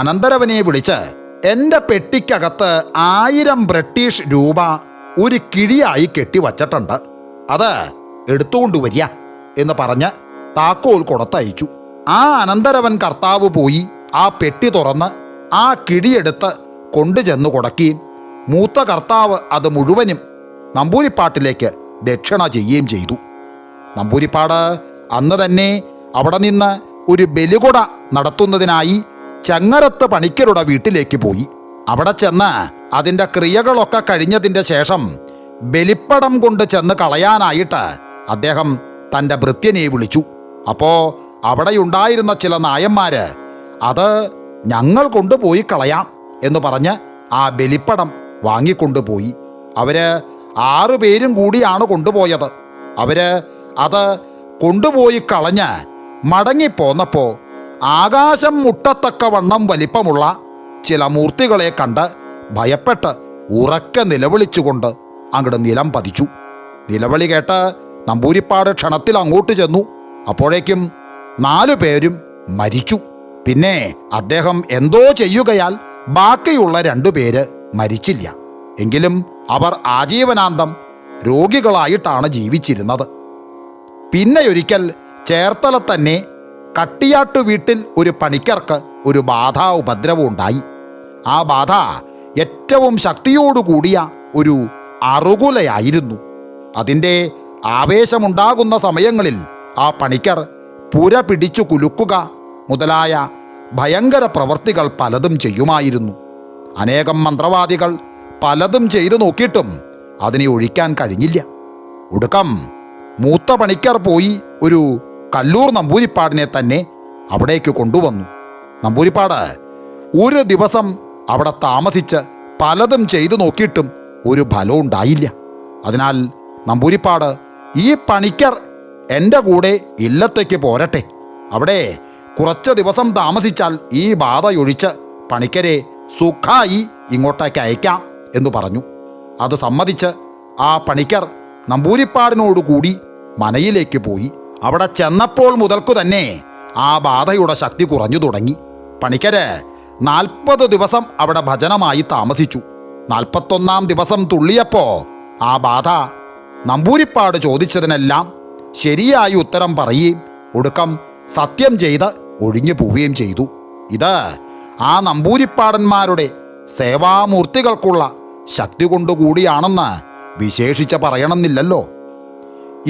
A: അനന്തരവനെ വിളിച്ച് എൻ്റെ പെട്ടിക്കകത്ത് 1000 ബ്രിട്ടീഷ് രൂപ ഒരു കിഴിയായി കെട്ടിവച്ചിട്ടുണ്ട്, അത് എടുത്തുകൊണ്ടുവരിക എന്ന് പറഞ്ഞ് താക്കോൽ കൊടുത്തയച്ചു. ആ അനന്തരവൻ കർത്താവ് പോയി ആ പെട്ടി തുറന്ന് ആ കിഴിയെടുത്ത് കൊണ്ടുചെന്ന് കൊടുക്കുകയും മൂത്ത കർത്താവ് അത് മുഴുവനും നമ്പൂരിപ്പാട്ടിലേക്ക് ദക്ഷിണ ചെയ്യുകയും ചെയ്തു. നമ്പൂരിപ്പാട് അന്ന് തന്നെ അവിടെ നിന്ന് ഒരു ബലികൊട നടത്തുന്നതിനായി ചങ്ങരത്ത് പണിക്കരുടെ വീട്ടിലേക്ക് പോയി. അവിടെ ചെന്ന് അതിൻ്റെ ക്രിയകളൊക്കെ കഴിഞ്ഞതിൻ്റെ ശേഷം ബലിപ്പടം കൊണ്ട് ചെന്ന് കളയാനായിട്ട് അദ്ദേഹം തൻ്റെ ഭൃത്യനെ വിളിച്ചു. അപ്പോൾ അവിടെയുണ്ടായിരുന്ന ചില നായന്മാര് അത് ഞങ്ങൾ കൊണ്ടുപോയി കളയാം എന്ന് പറഞ്ഞ് ആ ബലിപ്പടം വാങ്ങിക്കൊണ്ടുപോയി. അവര് 6 പേരും കൂടിയാണ് കൊണ്ടുപോയത്. അവര് അത് കൊണ്ടുപോയി കളഞ്ഞ് മടങ്ങിപ്പോന്നപ്പോൾ ആകാശം മുട്ടത്തക്കവണ്ണം വലിപ്പമുള്ള ചില മൂർത്തികളെ കണ്ട് ഭയപ്പെട്ട് ഉറക്കെ നിലവിളിച്ചുകൊണ്ട് അങ്ങോട്ട് നിലം പതിച്ചു. നിലവിളി കേട്ട് നമ്പൂരിപ്പാട് ക്ഷണത്തിൽ അങ്ങോട്ട് ചെന്നു. അപ്പോഴേക്കും 4 പേരും മരിച്ചു. പിന്നെ അദ്ദേഹം എന്തോ ചെയ്യുകയാൽ ബാക്കിയുള്ള 2 പേര് മരിച്ചില്ല. എങ്കിലും അവർ ആജീവനാന്തം രോഗികളായിട്ടാണ് ജീവിച്ചിരുന്നത്. പിന്നെ ഒരിക്കൽ ചേർത്തല തന്നെ കട്ടിയാട്ടു വീട്ടിൽ ഒരു പണിക്കർക്ക് ഒരു ബാധ ഉപദ്രവം ഉണ്ടായി. ആ ബാധ ഏറ്റവും ശക്തിയോടുകൂടിയ ഒരു അറുകുലയായിരുന്നു. അതിൻ്റെ ആവേശമുണ്ടാകുന്ന സമയങ്ങളിൽ ആ പണിക്കർ പുര പിടിച്ചു കുലുക്കുക മുതലായ ഭയങ്കര പ്രവൃത്തികൾ പലതും ചെയ്യുമായിരുന്നു. അനേകം മന്ത്രവാദികൾ പലതും ചെയ്തു നോക്കിയിട്ടും അതിനെ ഒഴിക്കാൻ കഴിഞ്ഞില്ല. ഒടുക്കം മൂത്ത പണിക്കർ പോയി ഒരു കല്ലൂർ നമ്പൂരിപ്പാടിനെ തന്നെ അവിടേക്ക് കൊണ്ടുവന്നു. നമ്പൂരിപ്പാട് ഒരു ദിവസം അവിടെ താമസിച്ച് പലതും ചെയ്തു നോക്കിയിട്ടും ഒരു ഫലവും ഉണ്ടായില്ല. അതിനാൽ നമ്പൂരിപ്പാട് ഈ പണിക്കർ എൻ്റെ കൂടെ ഇല്ലത്തേക്ക് പോരട്ടെ, അവിടെ കുറച്ച് ദിവസം താമസിച്ചാൽ ഈ ബാധയൊഴിച്ച് പണിക്കരെ സുഖായി ഇങ്ങോട്ടേക്ക് അയക്കാം എന്ന് പറഞ്ഞു. അത് സമ്മതിച്ച് ആ പണിക്കർ നമ്പൂരിപ്പാടിനോടുകൂടി മനയിലേക്ക് പോയി. അവിടെ ചെന്നപ്പോൾ മുതൽക്കു തന്നെ ആ ബാധയുടെ ശക്തി കുറഞ്ഞു തുടങ്ങി. പണിക്കര് 40 ദിവസം അവിടെ ഭജനമായി താമസിച്ചു. 41-ാം ദിവസം തുള്ളിയപ്പോൾ ആ ബാധ നമ്പൂരിപ്പാട് ചോദിച്ചതിനെല്ലാം ശരിയായി ഉത്തരം പറയുകയും ഒടുക്കം സത്യം ചെയ്ത് ഒഴിഞ്ഞു പോവുകയും ചെയ്തു. ഇത് ആ നമ്പൂരിപ്പാടന്മാരുടെ സേവാമൂർത്തികൾക്കുള്ള ശക്തി കൊണ്ടുകൂടിയാണെന്ന് വിശേഷിച്ച് പറയണമെന്നില്ലല്ലോ.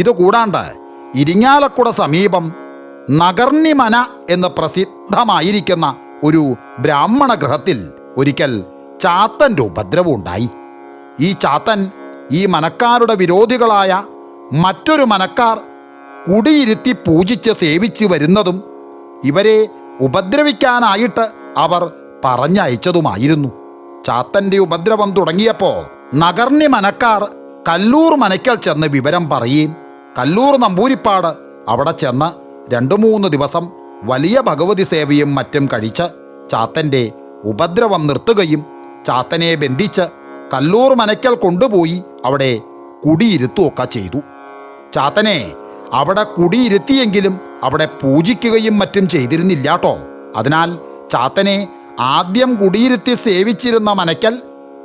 A: ഇതുകൂടാണ്ട് ഇരിങ്ങാലക്കുട സമീപം നഗർണിമന എന്ന് പ്രസിദ്ധമായിരിക്കുന്ന ഒരു ബ്രാഹ്മണ ഗൃഹത്തിൽ ഒരിക്കൽ ചാത്തൻ്റെ ഉപദ്രവം ഉണ്ടായി. ഈ ചാത്തൻ ഈ മനക്കാരുടെ വിരോധികളായ മറ്റൊരു മനക്കാർ കുടിയിരുത്തി പൂജിച്ച് സേവിച്ച് വരുന്നതും ഇവരെ ഉപദ്രവിക്കാനായിട്ട് അവർ പറഞ്ഞയച്ചതുമായിരുന്നു. ചാത്തൻ്റെ ഉപദ്രവം തുടങ്ങിയപ്പോൾ നഗർണി മനക്കാർ കല്ലൂർ മനയ്ക്കൽ ചെന്ന് വിവരം പറയുകയും കല്ലൂർ നമ്പൂരിപ്പാട് അവിടെ ചെന്ന് 2-3 ദിവസം വലിയ ഭഗവതി സേവയും മറ്റും കഴിച്ച് ചാത്തൻ്റെ ഉപദ്രവം നിർത്തുകയും ചാത്തനെ ബന്ധിച്ച് കല്ലൂർ മനയ്ക്കൽ കൊണ്ടുപോയി അവിടെ കുടിയിരുത്തുകയൊക്കെ ചെയ്തു. ചാത്തനെ അവിടെ കുടിയിരുത്തിയെങ്കിലും അവിടെ പൂജിക്കുകയും മറ്റും ചെയ്തിരുന്നില്ല കേട്ടോ. അതിനാൽ ചാത്തനെ ആദ്യം കുടിയിരുത്തി സേവിച്ചിരുന്ന മനയ്ക്കൽ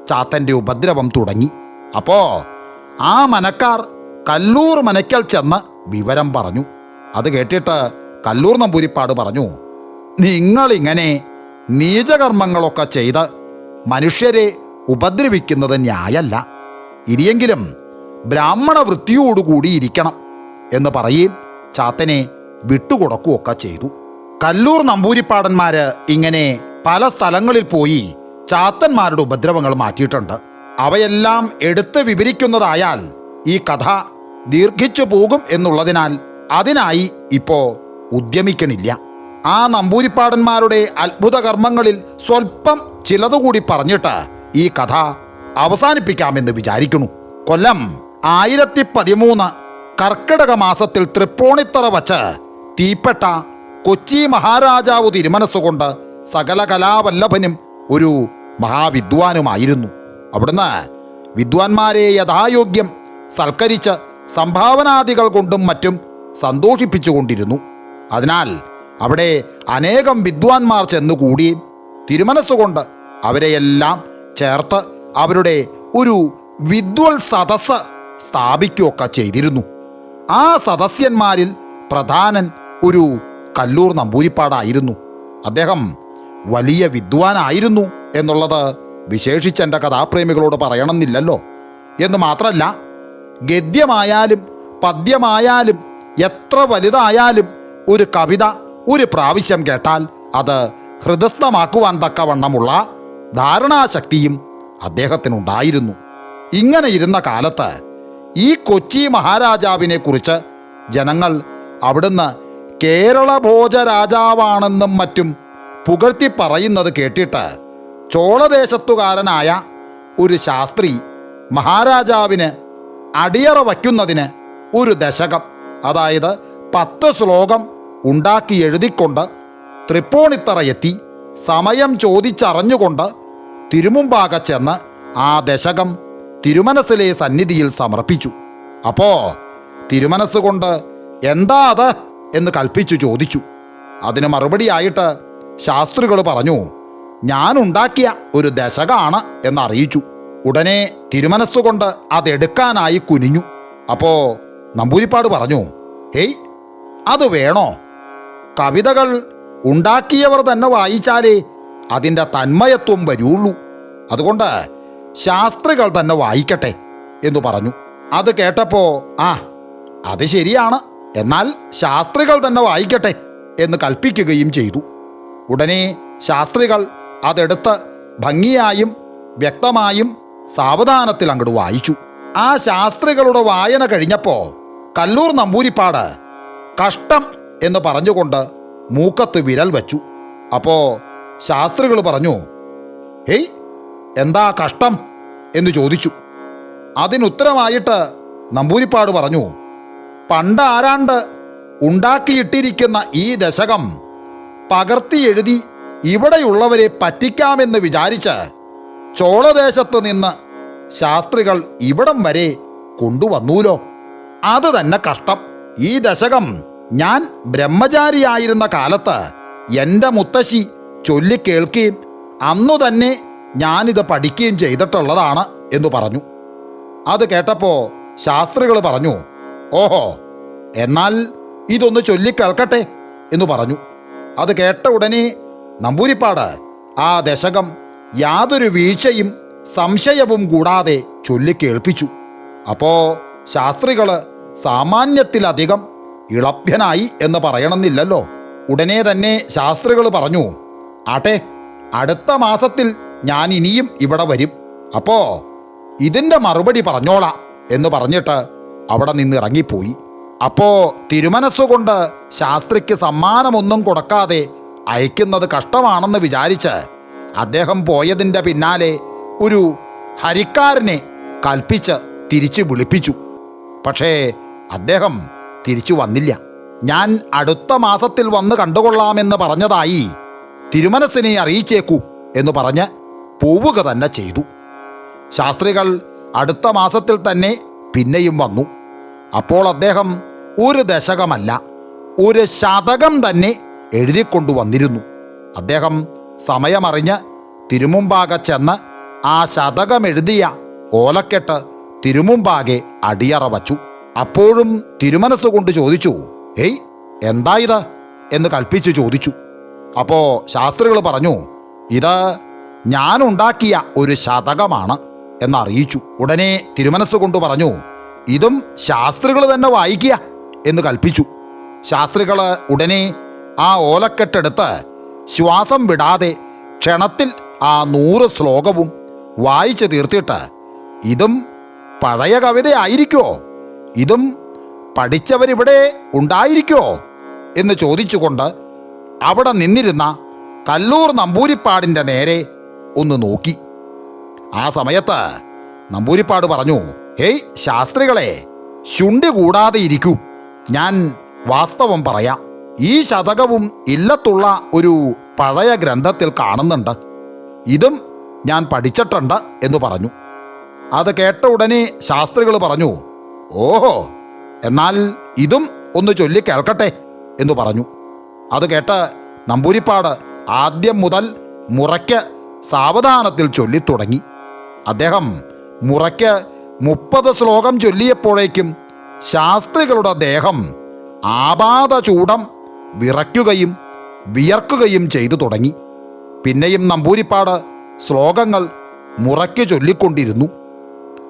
A: ചാത്തൻ്റെ ഉപദ്രവം തുടങ്ങി. അപ്പോൾ ആ മനക്കാർ കല്ലൂർ മനയ്ക്കൽ ചെന്ന് വിവരം പറഞ്ഞു. അത് കേട്ടിട്ട് കല്ലൂർ നമ്പൂരിപ്പാട് പറഞ്ഞു, നിങ്ങളിങ്ങനെ നീചകർമ്മങ്ങളൊക്കെ ചെയ്ത് മനുഷ്യരെ ഉപദ്രവിക്കുന്നത് ന്യായല്ല. ഇനിയെങ്കിലും ബ്രാഹ്മണ വൃത്തിയോടുകൂടി ഇരിക്കണം എന്ന് പറയുകയും ചാത്തനെ വിട്ടുകൊടുക്കുകയൊക്കെ ചെയ്തു. കല്ലൂർ നമ്പൂരിപ്പാടന്മാര് ഇങ്ങനെ പല സ്ഥലങ്ങളിൽ പോയി ചാത്തന്മാരുടെ ഉപദ്രവങ്ങൾ മാറ്റിയിട്ടുണ്ട്. അവയെല്ലാം എടുത്ത് വിവരിക്കുന്നതായാൽ ഈ കഥ ദീർഘിച്ചു പോകും എന്നുള്ളതിനാൽ അതിനായി ഇപ്പോ ഉദ്യമിക്കണില്ല. ആ നമ്പൂരിപ്പാടന്മാരുടെ അത്ഭുത കർമ്മങ്ങളിൽ സ്വല്പം ചിലതുകൂടി പറഞ്ഞിട്ട് ഈ കഥ അവസാനിപ്പിക്കാമെന്ന് വിചാരിക്കുന്നു. കൊല്ലം 1013 കർക്കിടക മാസത്തിൽ തൃപ്പൂണിത്തറ വച്ച് തീപ്പെട്ട കൊച്ചി മഹാരാജാവ് തിരുമനസ്സുകൊണ്ട് സകല കലാവല്ലഭനും ഒരു മഹാവിദ്വാനുമായിരുന്നു. അവിടുന്ന് വിദ്വാൻമാരെ യഥായോഗ്യം സൽക്കരിച്ച് സംഭാവനാദികൾ കൊണ്ടും മറ്റും സന്തോഷിപ്പിച്ചുകൊണ്ടിരുന്നു. അതിനാൽ അവിടെ അനേകം വിദ്വാൻമാർ ചെന്നുകൂടി തിരുമനസ്സുകൊണ്ട് അവരെയെല്ലാം ചേർത്ത് അവരുടെ ഒരു വിദ്വൽ സദസ്സ് സ്ഥാപിക്കുകയൊക്കെ ചെയ്തിരുന്നു. ആ സദസ്യന്മാരിൽ പ്രധാനൻ ഒരു കല്ലൂർ നമ്പൂരിപ്പാടായിരുന്നു. അദ്ദേഹം വലിയ വിദ്വാനായിരുന്നു എന്നുള്ളത് വിശേഷിച്ച് എൻ്റെ കഥാപ്രേമികളോട് പറയണമെന്നില്ലല്ലോ. എന്ന് മാത്രമല്ല, ഗദ്യമായാലും പദ്യമായാലും എത്ര വലുതായാലും ഒരു കവിത ഒരു പ്രാവശ്യം കേട്ടാൽ അത് ഹൃദയസ്ഥമാക്കുവാൻ തക്കവണ്ണമുള്ള ധാരണാശക്തിയും അദ്ദേഹത്തിനുണ്ടായിരുന്നു. ഇങ്ങനെ ഇരുന്ന കാലത്ത് ഈ കൊച്ചി മഹാരാജാവിനെ കുറിച്ച് ജനങ്ങൾ അവിടുന്ന് കേരള ഭോജ രാജാവാണെന്നും മറ്റും പുകഴ്ത്തി പറയുന്നത് കേട്ടിട്ട് ചോളദേശത്തുകാരനായ ഒരു ശാസ്ത്രി മഹാരാജാവിന് അടിയറ വയ്ക്കുന്നതിന് ഒരു ദശകം, അതായത് 10 ശ്ലോകം ഉണ്ടാക്കി എഴുതിക്കൊണ്ട് തൃപ്പൂണിത്തറ എത്തി സമയം ചോദിച്ചറിഞ്ഞുകൊണ്ട് തിരുമുമ്പാകെ ചെന്ന് ആ ദശകം തിരുമനസ്സിലെ സന്നിധിയിൽ സമർപ്പിച്ചു. അപ്പോ തിരുമനസ്സുകൊണ്ട് എന്താ അത് എന്ന് കൽപ്പിച്ചു ചോദിച്ചു. അതിന് മറുപടിയായിട്ട് ശാസ്ത്രികൾ പറഞ്ഞു, ഞാൻ ഉണ്ടാക്കിയ ഒരു ദശകമാണ് എന്നറിയിച്ചു. ഉടനെ തിരുമനസ്സുകൊണ്ട് അതെടുക്കാനായി കുനിഞ്ഞു. അപ്പോ നമ്പൂരിപ്പാട് പറഞ്ഞു, ഹേയ്, അത് വേണോ? കവിതകൾ ഉണ്ടാക്കിയവർ തന്നെ വായിച്ചാലേ അതിൻ്റെ തന്മയത്വം വരുള്ളൂ. അതുകൊണ്ട് ശാസ്ത്രികൾ തന്നെ വായിക്കട്ടെ എന്ന് പറഞ്ഞു. അത് കേട്ടപ്പോൾ അത് ശരിയാണ്, എന്നാൽ ശാസ്ത്രികൾ തന്നെ വായിക്കട്ടെ എന്ന് കൽപ്പിക്കുകയും ചെയ്തു. ഉടനെ ശാസ്ത്രികൾ അതെടുത്ത് ഭംഗിയായും വ്യക്തമായും സാവധാനത്തിൽ അങ്ങോട്ട് വായിച്ചു. ആ ശാസ്ത്രികളുടെ വായന കഴിഞ്ഞപ്പോൾ കല്ലൂർ നമ്പൂരിപ്പാട് കഷ്ടം എന്ന് പറഞ്ഞുകൊണ്ട് മൂക്കത്ത് വിരൽ വച്ചു. അപ്പോൾ ശാസ്ത്രികൾ പറഞ്ഞു, ഹേയ്, എന്താ കഷ്ടം എന്ന് ചോദിച്ചു. അതിനുത്തരമായിട്ട് നമ്പൂരിപ്പാട് പറഞ്ഞു, പണ്ട് ആരാണ്ട് ഉണ്ടാക്കിയിട്ടിരിക്കുന്ന ഈ ദശകം പകർത്തി എഴുതി ഇവിടെയുള്ളവരെ പറ്റിക്കാമെന്ന് വിചാരിച്ച് ചോളദേശത്ത് നിന്ന് ശാസ്ത്രികൾ ഇവിടം വരെ കൊണ്ടുവന്നൂലോ. അത് തന്നെ കഷ്ടം. ഈ ദശകം ഞാൻ ബ്രഹ്മചാരിയായിരുന്ന കാലത്ത് എൻ്റെ മുത്തശ്ശി ചൊല്ലിക്കേൾക്കുകയും അന്നു തന്നെ ഞാനിത് പഠിക്കുകയും ചെയ്തിട്ടുള്ളതാണ് എന്ന് പറഞ്ഞു. അത് കേട്ടപ്പോൾ ശാസ്ത്രികൾ പറഞ്ഞു, ഓഹോ, എന്നാൽ ഇതൊന്ന് ചൊല്ലിക്കേൾക്കട്ടെ എന്ന് പറഞ്ഞു. അത് കേട്ട ഉടനെ നമ്പൂരിപ്പാട് ആ ദശകം യാതൊരു വീഴ്ചയും സംശയവും കൂടാതെ ചൊല്ലിക്കേൾപ്പിച്ചു. അപ്പോൾ ശാസ്ത്രികൾ സാമാന്യത്തിലധികം ഇളഭ്യനായി എന്ന് പറയണമെന്നില്ലല്ലോ. ഉടനെ തന്നെ ശാസ്ത്രികൾ പറഞ്ഞു, ആട്ടെ, അടുത്ത മാസത്തിൽ ഞാൻ ഇനിയും ഇവിടെ വരും, അപ്പോൾ ഇതിൻ്റെ മറുപടി പറഞ്ഞോളാം എന്ന് പറഞ്ഞിട്ട് അവിടെ നിന്ന് ഇറങ്ങിപ്പോയി. അപ്പോൾ തിരുമനസ്സുകൊണ്ട് ശാസ്ത്രിക്ക് സമ്മാനമൊന്നും കൊടുക്കാതെ അയക്കുന്നത് കഷ്ടമാണെന്ന് വിചാരിച്ച് അദ്ദേഹം പോയതിൻ്റെ പിന്നാലെ ഒരു ഹരിക്കാരനെ കൽപ്പിച്ച് തിരിച്ചു വിളിപ്പിച്ചു. പക്ഷേ അദ്ദേഹം തിരിച്ചു വന്നില്ല. ഞാൻ അടുത്ത മാസത്തിൽ വന്ന് കണ്ടുകൊള്ളാമെന്ന് പറഞ്ഞതായി തിരുമനസ്സിനെ അറിയിച്ചേക്കൂ എന്ന് പറഞ്ഞ് പോവുക തന്നെ ചെയ്തു. ശാസ്ത്രികൾ അടുത്ത മാസത്തിൽ തന്നെ പിന്നെയും വന്നു. അപ്പോൾ അദ്ദേഹം ഒരു ദശകമല്ല, ഒരു ശതകം തന്നെ എഴുതിക്കൊണ്ടുവന്നിരുന്നു. അദ്ദേഹം സമയമറിഞ്ഞ് തിരുമുമ്പാകെ ചെന്ന് ആ ശതകം എഴുതിയ ഓലക്കെട്ട് തിരുമുമ്പാകെ അടിയറ വച്ചു. അപ്പോഴും തിരുമനസ്സുകൊണ്ട് ചോദിച്ചു, ഹേയ്, എന്താ ഇത് എന്ന് കൽപ്പിച്ചു ചോദിച്ചു. അപ്പോൾ ശാസ്ത്രികൾ പറഞ്ഞു, ഇത് ഞാനുണ്ടാക്കിയ ഒരു ശതകമാണ് എന്നറിയിച്ചു. ഉടനെ തിരുമനസ്സുകൊണ്ട് പറഞ്ഞു, ഇതും ശാസ്ത്രികൾ തന്നെ വായിക്കുക എന്ന് കൽപ്പിച്ചു. ശാസ്ത്രികൾ ഉടനെ ആ ഓലക്കെട്ടെടുത്ത് ശ്വാസം വിടാതെ ക്ഷണത്തിൽ ആ 100 ശ്ലോകവും വായിച്ചു തീർത്തിട്ട്, ഇതും പഴയ കവിതയായിരിക്കോ, ഇതും പഠിച്ചവരിവിടെ ഉണ്ടായിരിക്കോ എന്ന് ചോദിച്ചുകൊണ്ട് അവിടെ നിന്നിരുന്ന കല്ലൂർ നമ്പൂരിപ്പാടിൻ്റെ നേരെ ഒന്ന് നോക്കി. ആ സമയത്ത് നമ്പൂരിപ്പാട് പറഞ്ഞു, ഹേയ് ശാസ്ത്രികളെ, ശുണ്ഠി കൂടാതെ ഇരിക്കൂ. ഞാൻ വാസ്തവം പറയാം. ഈ ശതകവും ഇല്ലത്തുള്ള ഒരു പഴയ ഗ്രന്ഥത്തിൽ കാണുന്നുണ്ട്. ഇതും ഞാൻ പഠിച്ചിട്ടുണ്ട് എന്ന് പറഞ്ഞു. അത് കേട്ട ഉടനെ ശാസ്ത്രികൾ പറഞ്ഞു, ഓഹോ, എന്നാൽ ഇതും ഒന്ന് ചൊല്ലി കേൾക്കട്ടെ എന്ന് പറഞ്ഞു. അത് കേട്ട് നമ്പൂരിപ്പാട് ആദ്യം മുതൽ മുറയ്ക്ക് സാവധാനത്തിൽ ചൊല്ലിത്തുടങ്ങി. അദ്ദേഹം മുറയ്ക്ക് 30 ശ്ലോകം ചൊല്ലിയപ്പോഴേക്കും ശാസ്ത്രികളുടെ ദേഹം ആപാദചൂടം വിറയ്ക്കുകയും വിയർക്കുകയും ചെയ്തു തുടങ്ങി. പിന്നെയും നമ്പൂരിപ്പാട് ശ്ലോകങ്ങൾ മുറയ്ക്ക് ചൊല്ലിക്കൊണ്ടിരുന്നു.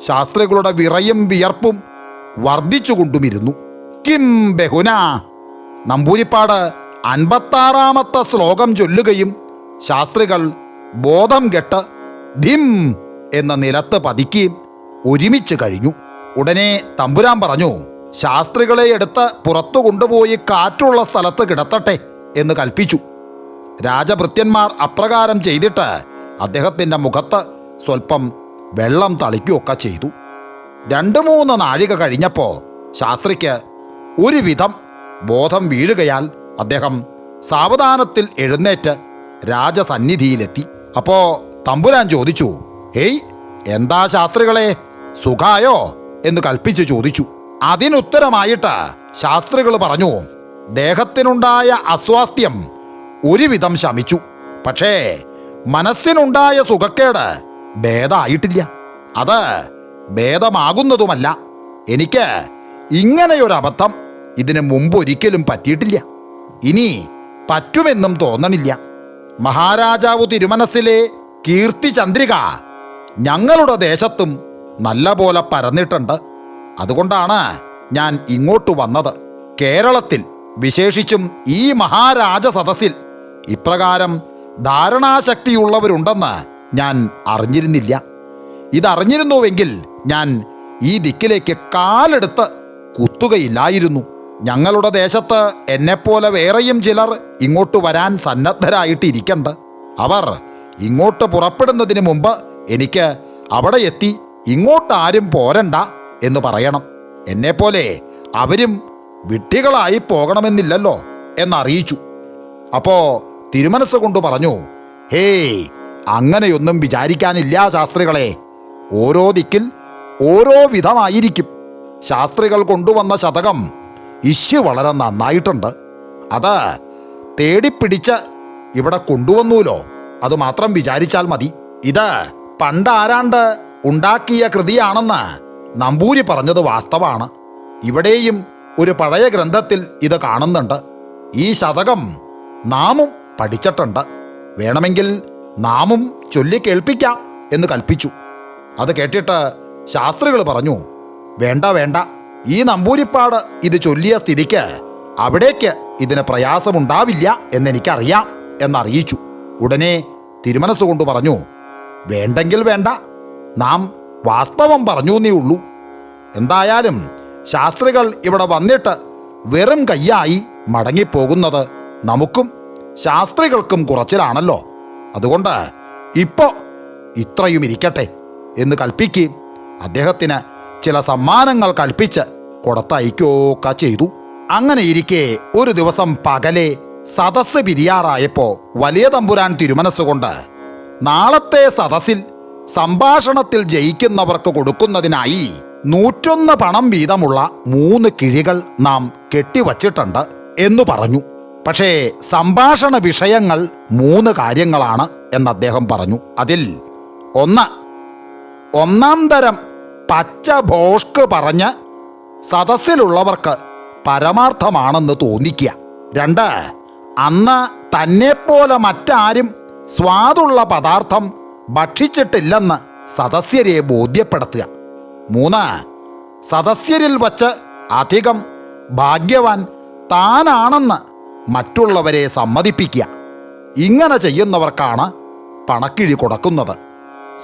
A: ശാസ്ത്രികളുടെ വിറയും വിയർപ്പും വർദ്ധിച്ചുകൊണ്ടുമിരുന്നു. കിം ബഹുന. നമ്പൂരിപ്പാട് 56-ാമത്തെ ശ്ലോകം ചൊല്ലുകയും ശാസ്ത്രികൾ ബോധം കെട്ട് ധിം എന്ന നിലത്ത് പതിക്കുകയും ഒരുമിച്ച് കഴിഞ്ഞു. ഉടനെ തമ്പുരാൻ പറഞ്ഞു, ശാസ്ത്രികളെ എടുത്ത് പുറത്തു കൊണ്ടുപോയി കാറ്റുള്ള സ്ഥലത്ത് കിടത്തട്ടെ എന്ന് കൽപ്പിച്ചു. രാജഭൃത്യന്മാർ അപ്രകാരം ചെയ്തിട്ട് അദ്ദേഹത്തിൻ്റെ മുഖത്ത് സ്വല്പം വെള്ളം തളിക്കുകയൊക്കെ ചെയ്തു. 2-3 നാഴിക കഴിഞ്ഞപ്പോൾ ശാസ്ത്രിക്ക് ഒരുവിധം ബോധം വീഴുകയാൽ അദ്ദേഹം സാവധാനത്തിൽ എഴുന്നേറ്റ് രാജസന്നിധിയിലെത്തി. അപ്പോൾ തമ്പുരാൻ ചോദിച്ചു, ഹേയ്, എന്താ ശാസ്ത്രികളെ, സുഖായോ എന്ന് കൽപ്പിച്ച് ചോദിച്ചു. അതിനുത്തരമായിട്ട് ശാസ്ത്രികൾ പറഞ്ഞു, ദേഹത്തിനുണ്ടായ അസ്വാസ്ഥ്യം ഒരുവിധം ശമിച്ചു. പക്ഷേ മനസ്സിനുണ്ടായ സുഖക്കേട് ഭേദമായിട്ടില്ല. അത് ഭേദമാകുന്നതുമല്ല. എനിക്ക് ഇങ്ങനെയൊരബദ്ധം ഇതിനു മുമ്പ് ഒരിക്കലും പറ്റിയിട്ടില്ല. ഇനി പറ്റുമെന്നും തോന്നണില്ല. മഹാരാജാവ് തിരുമനസ്സിലെ കീർത്തി ചന്ദ്രിക ഞങ്ങളുടെ ദേശത്തും നല്ല പോലെ പരന്നിട്ടുണ്ട്. അതുകൊണ്ടാണ് ഞാൻ ഇങ്ങോട്ട് വന്നത്. കേരളത്തിൽ, വിശേഷിച്ചും ഈ മഹാരാജ സദസ്സിൽ ഇപ്രകാരം ധാരണാശക്തിയുള്ളവരുണ്ടെന്ന് ഞാൻ അറിഞ്ഞിരുന്നില്ല. ഇതറിഞ്ഞിരുന്നുവെങ്കിൽ ഞാൻ ഈ ദിക്കിലേക്ക് കാലെടുത്ത് കുത്തുകയില്ലായിരുന്നു. ഞങ്ങളുടെ ദേശത്ത് എന്നെപ്പോലെ വേറെയും ചിലർ ഇങ്ങോട്ട് വരാൻ സന്നദ്ധരായിട്ടിരിക്കണ്ട്. അവർ ഇങ്ങോട്ട് പുറപ്പെടുന്നതിന് മുമ്പ് എനിക്ക് അവിടെ എത്തി ഇങ്ങോട്ടാരും പോരണ്ട എന്ന് പറയണം. എന്നെപ്പോലെ അവരും വിഡ്ഢികളായി പോകണമെന്നില്ലല്ലോ എന്നറിയിച്ചു. അപ്പോൾ തിരുമനസ് കൊണ്ട് പറഞ്ഞു, ഹേയ്, അങ്ങനെയൊന്നും വിചാരിക്കാനില്ല ശാസ്ത്രികളെ. ഓരോ ദിക്കിൽ ഓരോ വിധമായിരിക്കും. ശാസ്ത്രികൾ കൊണ്ടുവന്ന ശതകം വളരെ നന്നായിട്ടുണ്ട്. അത് തേടിപ്പിടിച്ച് ഇവിടെ കൊണ്ടുവന്നുല്ലോ, അത് മാത്രം വിചാരിച്ചാൽ മതി. ഇത് പണ്ടാരാണ്ട് ഉണ്ടാക്കിയ കൃതിയാണെന്ന് നമ്പൂരി പറഞ്ഞത് വാസ്തവാണ്. ഇവിടെയും ഒരു പഴയ ഗ്രന്ഥത്തിൽ ഇത് കാണുന്നുണ്ട്. ഈ ശതകം നാമും പഠിച്ചിട്ടുണ്ട്. വേണമെങ്കിൽ നാമും ചൊല്ലിക്കേൾപ്പിക്കാം എന്ന് കൽപ്പിച്ചു. അത് കേട്ടിട്ട് ശാസ്ത്രികൾ പറഞ്ഞു, വേണ്ട വേണ്ട, ഈ നമ്പൂരിപ്പാട് ഇത് ചൊല്ലിയ സ്ഥിതിക്ക് അവിടേക്ക് ഇതിന് പ്രയാസമുണ്ടാവില്ല എന്നെനിക്കറിയാം എന്നറിയിച്ചു. ഉടനെ തിരുമനസ് കൊണ്ട് പറഞ്ഞു, വേണ്ടെങ്കിൽ വേണ്ട, നാം വാസ്തവം പറഞ്ഞു എന്നേ ഉള്ളൂ. എന്തായാലും ശാസ്ത്രികൾ ഇവിടെ വന്നിട്ട് വെറും കയ്യായി മടങ്ങിപ്പോകുന്നത് നമുക്കും ശാസ്ത്രികൾക്കും കുറച്ചിലാണല്ലോ. അതുകൊണ്ട് ഇപ്പോൾ ഇത്രയും ഇരിക്കട്ടെ എന്ന് കൽപ്പിക്കുകയും അദ്ദേഹത്തിന് ചില സമ്മാനങ്ങൾ കൽപ്പിച്ച് കൊടുത്തയക്കുകയൊക്കെ ചെയ്തു. അങ്ങനെ ഇരിക്കെ ഒരു ദിവസം പകലെ സദസ്സ് പിരിയാറായപ്പോൾ വലിയ തമ്പുരാൻ തിരുമനസ്സുകൊണ്ട് നാളത്തെ സദസ്സിൽ സംഭാഷണത്തിൽ ജയിക്കുന്നവർക്ക് കൊടുക്കുന്നതിനായി 101 പണം വീതമുള്ള 3 കിഴികൾ നാം കെട്ടിവച്ചിട്ടുണ്ട് എന്ന് പറഞ്ഞു. പക്ഷേ സംഭാഷണ വിഷയങ്ങൾ 3 കാര്യങ്ങളാണ് എന്ന് അദ്ദേഹം പറഞ്ഞു. അതിൽ 1, 1-ാം തരം പച്ച ഭോഷ്ക് പറഞ്ഞ് സദസ്സിലുള്ളവർക്ക് പരമാർത്ഥമാണെന്ന് തോന്നിക്കുക. 2, അന്ന് തന്നെപ്പോലെ മറ്റാരും സ്വാദുള്ള പദാർത്ഥം ഭക്ഷിച്ചിട്ടില്ലെന്ന് സദസ്യരെ ബോധ്യപ്പെടുത്തുക. 3, സദസ്യരിൽ വച്ച് അധികം ഭാഗ്യവാൻ താനാണെന്ന് മറ്റുള്ളവരെ സമ്മതിപ്പിക്കുക. ഇങ്ങനെ ചെയ്യുന്നവർക്കാണ് പണക്കിഴി കൊടുക്കുന്നത്.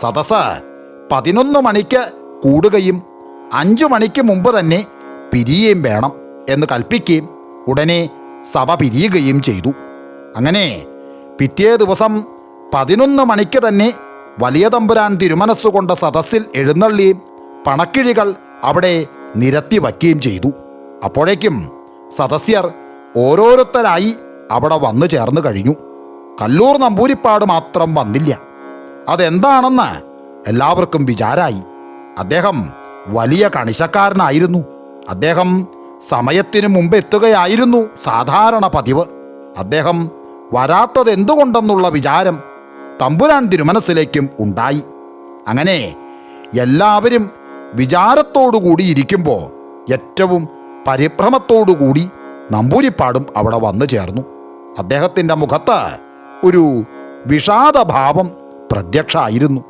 A: സദസ്സ് 11 മണിക്ക് കൂടുകയും 5 മണിക്ക് മുമ്പ് തന്നെ പിരിയുകയും വേണം എന്ന് കൽപ്പിക്കുകയും ഉടനെ സഭ പിരിയുകയും ചെയ്തു. അങ്ങനെ പിറ്റേ ദിവസം 11 മണിക്ക് തന്നെ വലിയ തമ്പുരാൻ തിരുമനസ്സുകൊണ്ട് സദസ്സിൽ എഴുന്നള്ളിയും പണക്കിഴികൾ അവിടെ നിരത്തി വയ്ക്കുകയും ചെയ്തു. അപ്പോഴേക്കും സദസ്യർ ഓരോരുത്തരായി അവിടെ വന്നു ചേർന്ന് കഴിഞ്ഞു. കല്ലൂർ നമ്പൂരിപ്പാട് മാത്രം വന്നില്ല. അതെന്താണെന്ന് എല്ലാവർക്കും വിചാരായി. അദ്ദേഹം വലിയ കണിശക്കാരനായിരുന്നു. അദ്ദേഹം സമയത്തിന് മുമ്പ് എത്തുകയായിരുന്നു സാധാരണ പതിവ്. അദ്ദേഹം വരാത്തത് എന്തുകൊണ്ടെന്നുള്ള വിചാരം തമ്പുരാൻ തിരുമനസ്സിലേക്കും ഉണ്ടായി. അങ്ങനെ എല്ലാവരും വിചാരത്തോടുകൂടി ഇരിക്കുമ്പോൾ ഏറ്റവും പരിഭ്രമത്തോടുകൂടി നമ്പൂരിപ്പാടും അവിടെ വന്നു ചേർന്നു. അദ്ദേഹത്തിൻ്റെ മുഖത്ത് ഒരു വിഷാദഭാവം പ്രത്യക്ഷമായിരുന്നു.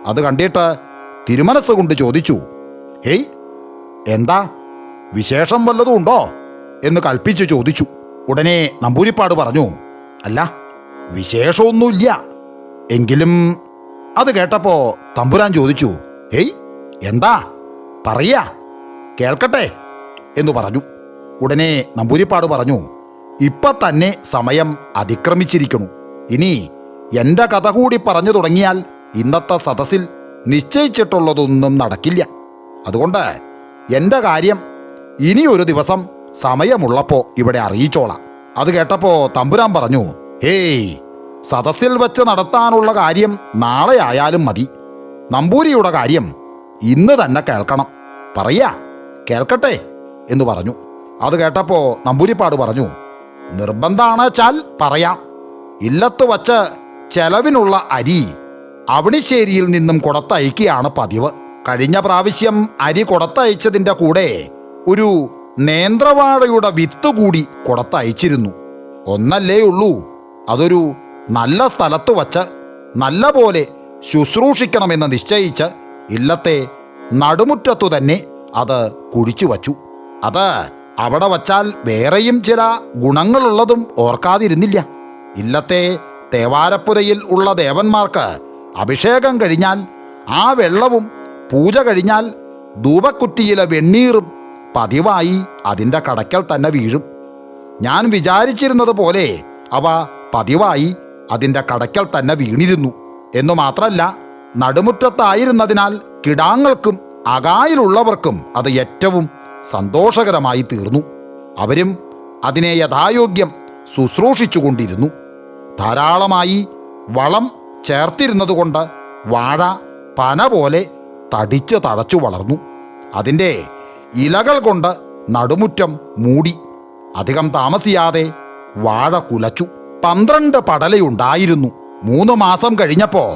A: അത് കണ്ടിട്ട് തിരുമനസ് കൊണ്ട് ചോദിച്ചു, ഹേയ്, എന്താ വിശേഷം വല്ലതും ഉണ്ടോ എന്ന് കൽപ്പിച്ച് ചോദിച്ചു. ഉടനെ നമ്പൂരിപ്പാട് പറഞ്ഞു, അല്ല, വിശേഷമൊന്നുമില്ല. എങ്കിലും അത് കേട്ടപ്പോൾ തമ്പുരാൻ ചോദിച്ചു, ഹേയ്, എന്താ പറയാ, കേൾക്കട്ടെ എന്ന് പറഞ്ഞു. ഉടനെ നമ്പൂരിപ്പാട് പറഞ്ഞു, ഇപ്പം തന്നെ സമയം അതിക്രമിച്ചിരിക്കുന്നു. ഇനി എൻ്റെ കഥ കൂടി പറഞ്ഞു തുടങ്ങിയാൽ ഇന്നത്തെ സദസ്സിൽ നിശ്ചയിച്ചിട്ടുള്ളതൊന്നും നടക്കില്ല. അതുകൊണ്ട് എൻ്റെ കാര്യം ഇനി ഒരു ദിവസം സമയമുള്ളപ്പോൾ ഇവിടെ അറിയിച്ചോളാം. അത് കേട്ടപ്പോൾ തമ്പുരാൻ പറഞ്ഞു, ഹേയ്, സദസ്സിൽ വെച്ച് നടത്താനുള്ള കാര്യം നാളെ ആയാലും മതി. നമ്പൂരിയുടെ കാര്യം ഇന്ന് തന്നെ കേൾക്കണം. പറയാ, കേൾക്കട്ടെ എന്ന് പറഞ്ഞു. അത് കേട്ടപ്പോൾ നമ്പൂരിപ്പാട് പറഞ്ഞു, നിർബന്ധാണെച്ചാൽ പറയാം. ഇല്ലത്ത് വച്ച് ചെലവിനുള്ള അരി അവണിശ്ശേരിയിൽ നിന്നും കൊടുത്തയക്കുകയാണ് പതിവ്. കഴിഞ്ഞ പ്രാവശ്യം അരി കൊടുത്തയച്ചതിൻ്റെ കൂടെ ഒരു നേന്ത്രവാഴയുടെ വിത്ത് കൂടി കൊടുത്തയച്ചിരുന്നു. ഒന്നല്ലേ ഉള്ളൂ. അതൊരു നല്ല സ്ഥലത്ത് വച്ച് നല്ല പോലെ ശുശ്രൂഷിക്കണമെന്ന് നിശ്ചയിച്ച് ഇല്ലത്തെ നടുമുറ്റത്തു തന്നെ അത് കുഴിച്ചു വച്ചു. അത് അവിടെ വച്ചാൽ വേറെയും ചില ഗുണങ്ങളുള്ളതും ഓർക്കാതിരുന്നില്ല. ഇല്ലത്തെ തേവാരപ്പുരയിൽ ഉള്ള ദേവന്മാർക്ക് അഭിഷേകം കഴിഞ്ഞാൽ ആ വെള്ളവും പൂജ കഴിഞ്ഞാൽ ധൂപക്കുറ്റിയിലെ വെണ്ണീറും പതിവായി അതിൻ്റെ കടയ്ക്കൽ തന്നെ വീഴും. ഞാൻ വിചാരിച്ചിരുന്നത് പോലെ അവ പതിവായി അതിൻ്റെ കടയ്ക്കൽ തന്നെ വീണിരുന്നു. എന്നു മാത്രമല്ല, നടുമുറ്റത്തായിരുന്നതിനാൽ കിടാങ്ങൾക്കും അകായിലുള്ളവർക്കും അത് ഏറ്റവും സന്തോഷകരമായി തീർന്നു. അവരും അതിനെ യഥായോഗ്യം ശുശ്രൂഷിച്ചുകൊണ്ടിരുന്നു. ധാരാളമായി വളം ചേർത്തിരുന്നതുകൊണ്ട് വാഴ പന പോലെ തടിച്ച് തഴച്ചു വളർന്നു. അതിൻ്റെ ഇലകൾ കൊണ്ട് നടുമുറ്റം മൂടി. അധികം താമസിയാതെ വാഴ കുലച്ചു. 12 പടലയുണ്ടായിരുന്നു. 3 മാസം കഴിഞ്ഞപ്പോൾ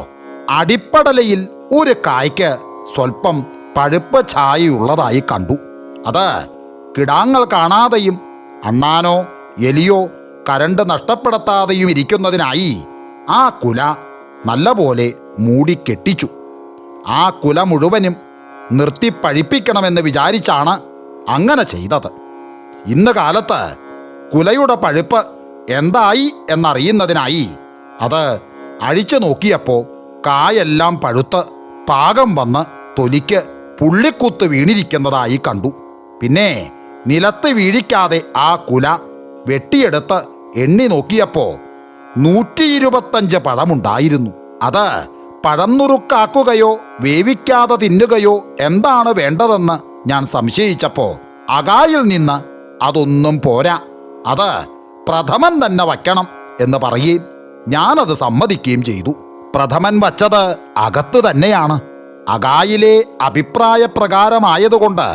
A: അടിപ്പടലയിൽ ഒരു കായ്ക്ക് സ്വല്പം പഴുപ്പ് ഛായയുള്ളതായി കണ്ടു. അത് കിടാങ്ങൾ കാണാതെയും അണ്ണാനോ എലിയോ കരണ്ട് നഷ്ടപ്പെടുത്താതെയും ഇരിക്കുന്നതിനായി ആ കുല നല്ലപോലെ മൂടിക്കെട്ടിച്ചു. ആ കുല മുഴുവനും നിർത്തിപ്പഴിപ്പിക്കണമെന്ന് വിചാരിച്ചാണ് അങ്ങനെ ചെയ്തത്. ഇന്ന് കാലത്ത് കുലയുടെ പഴുപ്പ് എന്തായി എന്നറിയുന്നതിനായി അത് അഴിച്ചു നോക്കിയപ്പോൾ കായെല്ലാം പഴുത്ത് പാകം വന്ന് തൊലിക്ക് പുള്ളിക്കുത്ത് വീണിരിക്കുന്നതായി കണ്ടു. പിന്നെ നിലത്ത് വീഴിക്കാതെ ആ കുല വെട്ടിയെടുത്ത് എണ്ണി നോക്കിയപ്പോൾ 125 പഴമുണ്ടായിരുന്നു. അത് പഴം നുറുക്കാക്കുകയോ വേവിക്കാതെ തിന്നുകയോ എന്താണ് വേണ്ടതെന്ന് ഞാൻ സംശയിച്ചപ്പോൾ അകായിൽ നിന്ന് അതൊന്നും പോരാ, അത് പ്രഥമൻ തന്നെ വയ്ക്കണം എന്ന് പറയുകയും ഞാനത് സമ്മതിക്കുകയും ചെയ്തു. പ്രഥമൻ വച്ചത് അകത്ത് തന്നെയാണ്. അകായിലെ അഭിപ്രായപ്രകാരമായതുകൊണ്ട്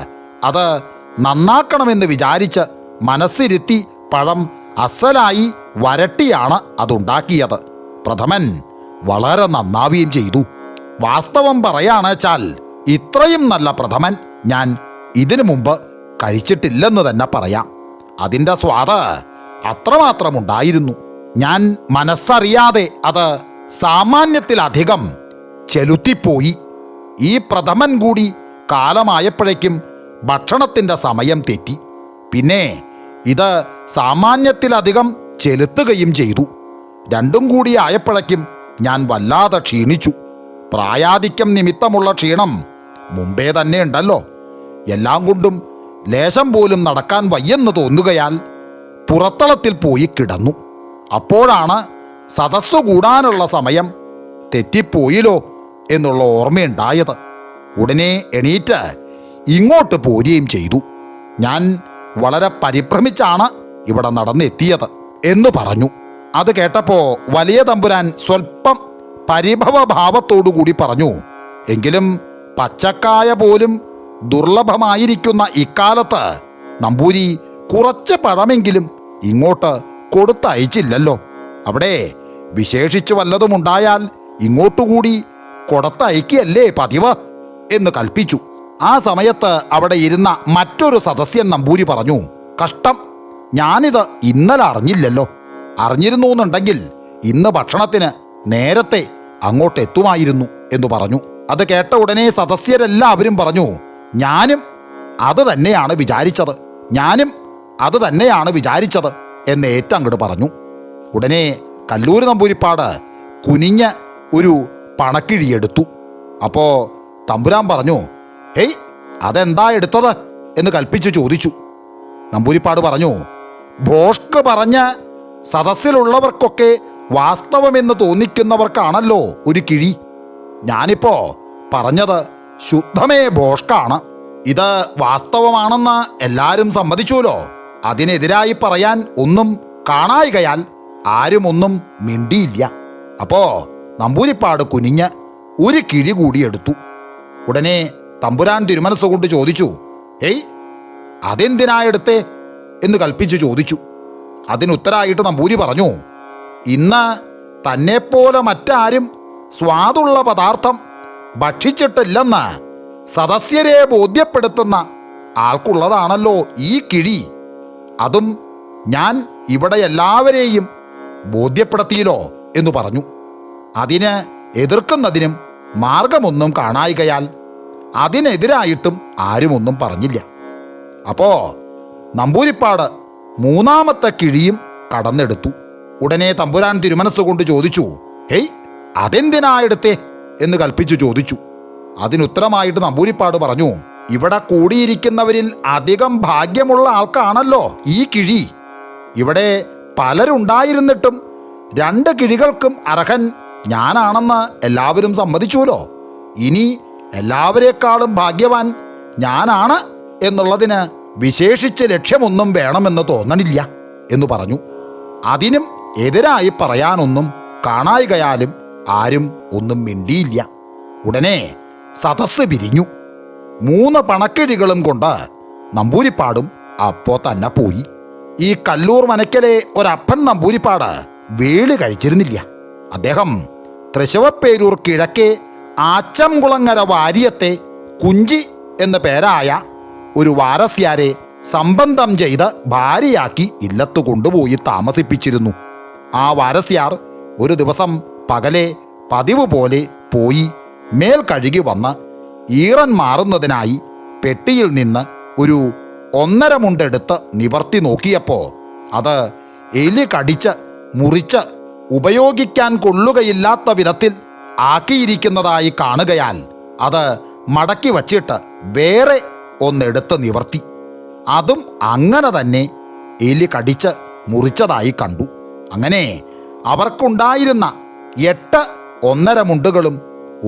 A: അത് നന്നാക്കണമെന്ന് വിചാരിച്ച് മനസ്സിരുത്തി പഴം അസലായി വരട്ടിയാണ് അതുണ്ടാക്കിയത്. പ്രഥമൻ വളരെ നന്നാവുകയും ചെയ്തു. വാസ്തവം പറയാണെച്ചാൽ ഇത്രയും നല്ല പ്രഥമൻ ഞാൻ ഇതിനു മുമ്പ് കഴിച്ചിട്ടില്ലെന്ന് തന്നെ പറയാം. അതിൻ്റെ സ്വാദ് അത്രമാത്രമുണ്ടായിരുന്നു. ഞാൻ മനസ്സറിയാതെ അത് സാമാന്യത്തിലധികം ചെലുത്തിപ്പോയി. ഈ പ്രഥമൻ കൂടി കാലമായപ്പോഴേക്കും ഭക്ഷണത്തിൻ്റെ സമയം തെറ്റി. പിന്നെ ഇത് സാമാന്യത്തിലധികം ചെലുത്തുകയും ചെയ്തു. രണ്ടും കൂടി ആയപ്പോഴേക്കും ഞാൻ വല്ലാതെ ക്ഷീണിച്ചു. പ്രായാധിക്യം നിമിത്തമുള്ള ക്ഷീണം മുമ്പേ തന്നെ ഉണ്ടല്ലോ. എല്ലാം കൊണ്ടും ലേശം പോലും നടക്കാൻ വയ്യെന്ന് തോന്നുകയാൽ പുറത്തളത്തിൽ പോയി കിടന്നു. അപ്പോഴാണ് സദസ്സു കൂടാനുള്ള സമയം തെറ്റിപ്പോയില്ലോ എന്നുള്ള ഓർമ്മയുണ്ടായത്. ഉടനെ എണീറ്റ് ഇങ്ങോട്ട് പോരുകയും ചെയ്തു. ഞാൻ വളരെ പരിഭ്രമിച്ചാണ് ഇവിടെ നടന്നെത്തിയത് എന്ന് പറഞ്ഞു. അത് കേട്ടപ്പോ വലിയ തമ്പുരാൻ സ്വൽപ്പം പരിഭവഭാവത്തോടുകൂടി പറഞ്ഞു, എങ്കിലും പച്ചക്കായ പോലും ദുർലഭമായിരിക്കുന്ന ഇക്കാലത്ത് നമ്പൂരി കുറച്ച് പഴമെങ്കിലും ഇങ്ങോട്ട് കൊടുത്തയച്ചില്ലല്ലോ. അവിടെ വിശേഷിച്ചു വല്ലതും ഉണ്ടായാൽ ഇങ്ങോട്ടുകൂടി കൊടുത്തയക്കുകയല്ലേ പതിവ് എന്ന് കൽപ്പിച്ചു. ആ സമയത്ത് അവിടെ ഇരുന്ന മറ്റൊരു സദസ്യൻ നമ്പൂരി പറഞ്ഞു, കഷ്ടം, ഞാനിത് ഇന്നലെ അറിഞ്ഞില്ലല്ലോ. അറിഞ്ഞിരുന്നു എന്നുണ്ടെങ്കിൽ ഇന്ന് ഭക്ഷണത്തിന് നേരത്തെ അങ്ങോട്ട് എത്തുമായിരുന്നു എന്ന് പറഞ്ഞു. അത് കേട്ട ഉടനെ സദസ്യരെല്ലാവരും പറഞ്ഞു, ഞാനും അത് തന്നെയാണ് വിചാരിച്ചത് എന്ന് ഏറ്റങ്ങോട്ട് പറഞ്ഞു. ഉടനെ കല്ലൂര് നമ്പൂരിപ്പാട് കുനിഞ്ഞ് ഒരു പണക്കിഴിയെടുത്തു. അപ്പോൾ തമ്പുരാൻ പറഞ്ഞു, ഹേയ്, അതെന്താ എടുത്തത് എന്ന് കൽപ്പിച്ചു ചോദിച്ചു. നമ്പൂരിപ്പാട് പറഞ്ഞു, ഭോഷ്ക് പറഞ്ഞ് സദസ്സിലുള്ളവർക്കൊക്കെ വാസ്തവമെന്ന് തോന്നിക്കുന്നവർക്കാണല്ലോ ഒരു കിഴി. ഞാനിപ്പോ പറഞ്ഞത് ശുദ്ധമേ ഭോഷ്കാണ്. ഇത് വാസ്തവമാണെന്ന് എല്ലാവരും സമ്മതിച്ചുവല്ലോ. അതിനെതിരായി പറയാൻ ഒന്നും കാണായികയാൽ ആരും ഒന്നും മിണ്ടിയില്ല. അപ്പോ നമ്പൂതിരിപ്പാട് കുനിഞ്ഞ് ഒരു കിഴി കൂടി എടുത്തു. ഉടനെ തമ്പുരാൻ തിരുമനസ്സുകൊണ്ട് ചോദിച്ചു, ഹേയ്, അതെന്തിനാ എടുത്തേ എന്ന് കൽപ്പിച്ചു ചോദിച്ചു. അതിനുത്തരായിട്ട് നമ്പൂരി പറഞ്ഞു, ഇന്ന് തന്നെപ്പോലെ മറ്റാരും സ്വാദുള്ള പദാർത്ഥം ഭക്ഷിച്ചിട്ടില്ലെന്ന് സദസ്യരെ ബോധ്യപ്പെടുത്തുന്ന ആൾക്കുള്ളതാണല്ലോ ഈ കിഴി. അതും ഞാൻ ഇവിടെ എല്ലാവരെയും ബോധ്യപ്പെടുത്തിയല്ലോ എന്ന് പറഞ്ഞു. അതിന് എതിർക്കുന്നതിനും മാർഗമൊന്നും കാണായികയാൽ അതിനെതിരായിട്ടും ആരുമൊന്നും പറഞ്ഞില്ല. അപ്പോ നമ്പൂതിരിപ്പാട് മൂന്നാമത്തെ കിഴിയും കടന്നെടുത്തു. ഉടനെ തമ്പുരാൻ തിരുമനസ്സുകൊണ്ട് ചോദിച്ചു, ഹേയ്, അതെന്തിനാ എടുത്തേ എന്ന് കൽപ്പിച്ചു ചോദിച്ചു. അതിനുത്തരമായിട്ട് നമ്പൂതിരിപ്പാട് പറഞ്ഞു, ഇവിടെ കൂടിയിരിക്കുന്നവരിൽ അധികം ഭാഗ്യമുള്ള ആൾക്കാണല്ലോ ഈ കിഴി. ഇവിടെ പലരുണ്ടായിരുന്നിട്ടും 2 കിഴികൾക്കും അർഹൻ ഞാനാണെന്ന് എല്ലാവരും സമ്മതിച്ചുവല്ലോ. ഇനി എല്ലാവരെക്കാളും ഭാഗ്യവാൻ ഞാനാണ് എന്നുള്ളതിന് വിശേഷിച്ച് ലക്ഷ്യമൊന്നും വേണമെന്ന് തോന്നണില്ല എന്ന് പറഞ്ഞു. അതിനും എതിരായി പറയാനൊന്നും കാണായികയാലും ആരും ഒന്നും മിണ്ടിയില്ല. ഉടനെ സദസ്സ് പിരിഞ്ഞു. 3 പണക്കിഴികളും കൊണ്ട് നമ്പൂതിരിപ്പാടും അപ്പോ തന്നെ പോയി. ഈ കല്ലൂർ മനക്കലെ ഒരപ്പൻ നമ്പൂതിരിപ്പാട് വേളി കഴിച്ചിരുന്നില്ല. അദ്ദേഹം തൃശവപ്പേരൂർ കിഴക്കേ ആച്ചംകുളങ്ങര വാര്യത്തെ കുഞ്ചി എന്ന പേരായ ഒരു വാരസ്യാരെ സംബന്ധം ചെയ്ത് ഭാര്യയാക്കി ഇല്ലത്തു കൊണ്ടുപോയി താമസിപ്പിച്ചിരുന്നു. ആ വാരസ്യാർ ഒരു ദിവസം പകലെ പതിവ് പോലെ പോയി മേൽ കഴുകി വന്ന് ഈറൻ മാറുന്നതിനായി പെട്ടിയിൽ നിന്ന് ഒരു 1.5 മുണ്ടെടുത്ത് നിവർത്തി നോക്കിയപ്പോൾ അത് എലി കടിച്ച് മുറിച്ച് ഉപയോഗിക്കാൻ കൊള്ളുകയില്ലാത്ത വിധത്തിൽ ആക്കിയിരിക്കുന്നതായി കാണുകയാൽ അത് മടക്കി വച്ചിട്ട് വേറെ ഒന്നെടുത്ത് നിവർത്തി. അതും അങ്ങനെ തന്നെ എലി കടിച്ച് മുറിച്ചതായി കണ്ടു. അങ്ങനെ അവർക്കുണ്ടായിരുന്ന 8 1.5 മുണ്ടുകളും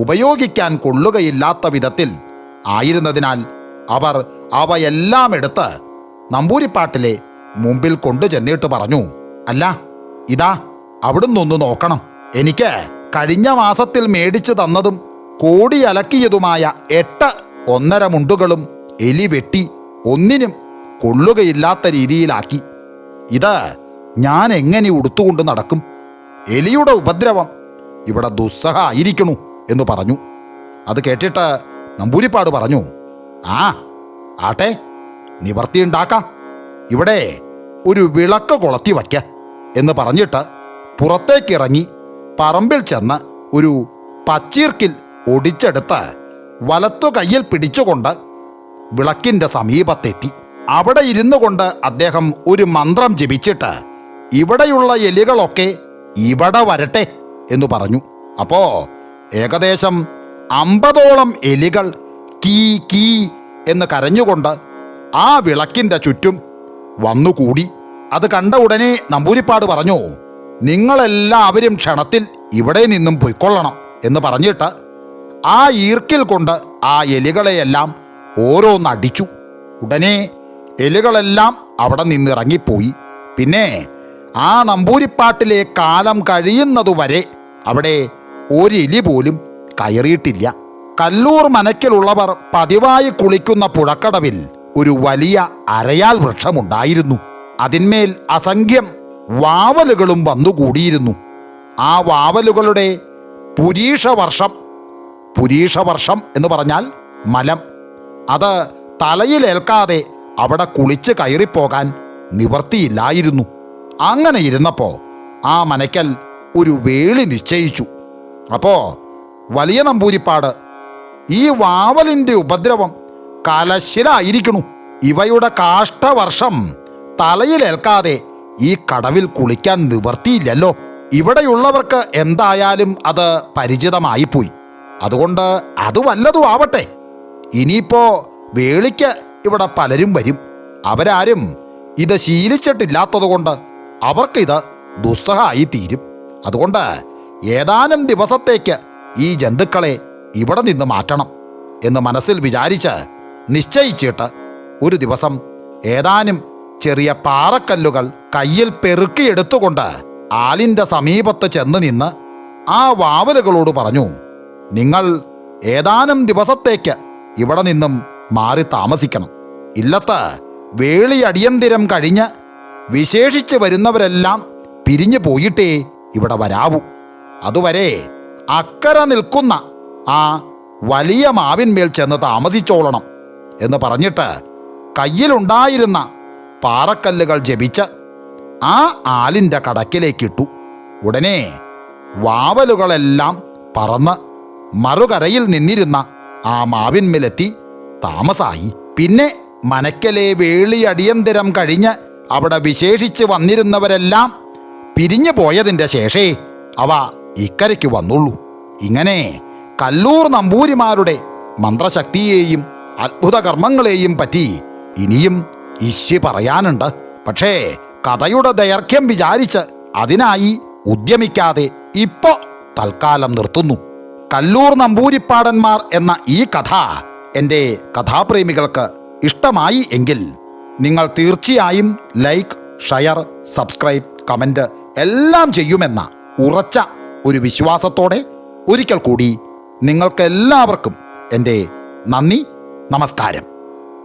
A: ഉപയോഗിക്കാൻ കൊള്ളുകയില്ലാത്ത വിധത്തിൽ ആയിരുന്നതിനാൽ അവർ അവയെല്ലാം എടുത്ത് നമ്പൂരിപ്പാട്ടിലെ മുമ്പിൽ കൊണ്ടു ചെന്നിട്ട് പറഞ്ഞു, അല്ല, ഇതാ അവിടുന്ന് ഒന്ന് നോക്കണം. എനിക്ക് കഴിഞ്ഞ മാസത്തിൽ മേടിച്ചു തന്നതും കോടി അലക്കിയതുമായ 8 1.5 മുണ്ടുകളും എലി വെട്ടി ഒന്നിനും കൊള്ളുകയില്ലാത്ത രീതിയിലാക്കി. ഇത് ഞാൻ എങ്ങനെ ഉടുത്തുകൊണ്ട് നടക്കും? എലിയുടെ ഉപദ്രവം ഇവിടെ ദുസ്സഹമായിരിക്കണു എന്ന് പറഞ്ഞു. അത് കേട്ടിട്ട് നമ്പൂരിപ്പാട് പറഞ്ഞു, ആട്ടെ, നിവർത്തിയുണ്ടാക്കാം. ഇവിടെ ഒരു വിളക്ക് കൊളുത്തി വയ്ക്ക എന്ന് പറഞ്ഞിട്ട് പുറത്തേക്കിറങ്ങി പറമ്പിൽ ചെന്ന് ഒരു പച്ചീർക്കിൽ ഒടിച്ചെടുത്ത് വലത്തു കയ്യിൽ പിടിച്ചുകൊണ്ട് വിളക്കിൻ്റെ സമീപത്തെത്തി. അവിടെ ഇരുന്നു കൊണ്ട് അദ്ദേഹം ഒരു മന്ത്രം ജപിച്ചിട്ട് ഇവിടെയുള്ള എലികളൊക്കെ ഇവിടെ വരട്ടെ എന്ന് പറഞ്ഞു. അപ്പോ ഏകദേശം 50ഓളം എലികൾ കീ കീ എന്ന് കരഞ്ഞുകൊണ്ട് ആ വിളക്കിൻ്റെ ചുറ്റും വന്നുകൂടി. അത് കണ്ട ഉടനെ നമ്പൂതിരിപ്പാട് പറഞ്ഞു, നിങ്ങളെല്ലാവരും ക്ഷണത്തിൽ ഇവിടെ നിന്നും പൊയ്ക്കൊള്ളണം എന്ന് പറഞ്ഞിട്ട് ആ ഈർക്കിൽ കൊണ്ട് ആ എലികളെയെല്ലാം ഓരോന്നടിച്ചു. ഉടനെ എലികളെല്ലാം അവിടെ നിന്നിറങ്ങിപ്പോയി. പിന്നെ ആ നമ്പൂതിരിപ്പാട്ടിലെ കാലം കഴിയുന്നതുവരെ അവിടെ ഒരെലി പോലും കയറിയിട്ടില്ല. കല്ലൂർ മനക്കിലുള്ളവർ പതിവായി കുളിക്കുന്ന പുഴക്കടവിൽ ഒരു വലിയ അരയാൽ വൃക്ഷമുണ്ടായിരുന്നു. അതിന്മേൽ അസംഖ്യം വാവലുകളും വന്നുകൂടിയിരുന്നു. ആ വാവലുകളുടെ പുരീഷവർഷം എന്ന് പറഞ്ഞാൽ മലം, അത് തലയിലേൽക്കാതെ അവിടെ കുളിച്ച് കയറിപ്പോകാൻ നിവർത്തിയില്ലായിരുന്നു. അങ്ങനെ ഇരുന്നപ്പോൾ ആ മനക്കൽ ഒരു വേളി നിശ്ചയിച്ചു. അപ്പോൾ വലിയ നമ്പൂതിരിപ്പാട്, ഈ വാവലിൻ്റെ ഉപദ്രവം കലശിലായിരിക്കണു. ഇവയുടെ കാഷ്ടവർഷം തലയിലേൽക്കാതെ ഈ കടവിൽ കുളിക്കാൻ നിവർത്തിയില്ലല്ലോ. ഇവിടെയുള്ളവർക്ക് എന്തായാലും അത് പരിചിതമായിപ്പോയി. അതുകൊണ്ട് അത് വല്ലതും ആവട്ടെ. ഇനിയിപ്പോ വേളിക്ക് ഇവിടെ പലരും വരും. അവരാരും ഇത് ശീലിച്ചിട്ടില്ലാത്തതുകൊണ്ട് അവർക്കിത് ദുസ്സഹമായി തീരും. അതുകൊണ്ട് ഏതാനും ദിവസത്തേക്ക് ഈ ജന്തുക്കളെ ഇവിടെ നിന്ന് മാറ്റണം എന്ന് മനസ്സിൽ വിചാരിച്ച് നിശ്ചയിച്ചിട്ട് ഒരു ദിവസം ഏതാനും ചെറിയ പാറക്കല്ലുകൾ കയ്യിൽ പെറുക്കിയെടുത്തുകൊണ്ട് ആലിൻ്റെ സമീപത്ത് ചെന്ന് നിന്ന് ആ വാവലുകളോട് പറഞ്ഞു, നിങ്ങൾ ഏതാനും ദിവസത്തേക്ക് ഇവിടെ നിന്നും മാറി താമസിക്കണം. ഇല്ലത്ത് വേളി അടിയന്തിരം കഴിഞ്ഞ് വിശേഷിച്ച് വരുന്നവരെല്ലാം പിരിഞ്ഞു പോയിട്ടേ ഇവിടെ വരാവൂ. അതുവരെ അക്കരെ നിൽക്കുന്ന ആ വലിയ മാവിന്മേൽ ചെന്ന് താമസിച്ചോളണം എന്ന് പറഞ്ഞിട്ട് കയ്യിലുണ്ടായിരുന്ന പാറക്കല്ലുകൾ ജപിച്ച് ആ ആലിൻ്റെ കടക്കിലേക്കിട്ടു. ഉടനെ വാവലുകളെല്ലാം പറന്ന് മറുകരയിൽ നിന്നിരുന്ന ആ മാവിന്മേലെത്തി താമസായി. പിന്നെ മനക്കലെ വേളി അടിയന്തരം കഴിഞ്ഞ് അവിടെ വിശേഷിച്ച് വന്നിരുന്നവരെല്ലാം പിരിഞ്ഞു പോയതിൻ്റെ ശേഷേ അവ ഇക്കരയ്ക്ക് വന്നുള്ളൂ. ഇങ്ങനെ കല്ലൂർ നമ്പൂരിമാരുടെ മന്ത്രശക്തിയെയും അത്ഭുത കർമ്മങ്ങളെയും പറ്റി ഇനിയും ഇശ്ശി പറയാനുണ്ട്. പക്ഷേ കഥയുടെ ദൈർഘ്യം വിചാരിച്ച് അതിനായി ഉദ്യമിക്കാതെ ഇപ്പോ തൽക്കാലം നിർത്തുന്നു. കല്ലൂർ നമ്പൂരിപ്പാടന്മാർ എന്ന ഈ കഥ എൻ്റെ കഥാപ്രേമികൾക്ക് ഇഷ്ടമായി എങ്കിൽ നിങ്ങൾ തീർച്ചയായും ലൈക്ക്, ഷെയർ, സബ്സ്ക്രൈബ്, കമൻറ്റ് എല്ലാം ചെയ്യുമെന്ന ഉറച്ച ഒരു വിശ്വാസത്തോടെ ഒരിക്കൽ കൂടി നിങ്ങൾക്കെല്ലാവർക്കും എൻ്റെ നന്ദി, നമസ്കാരം.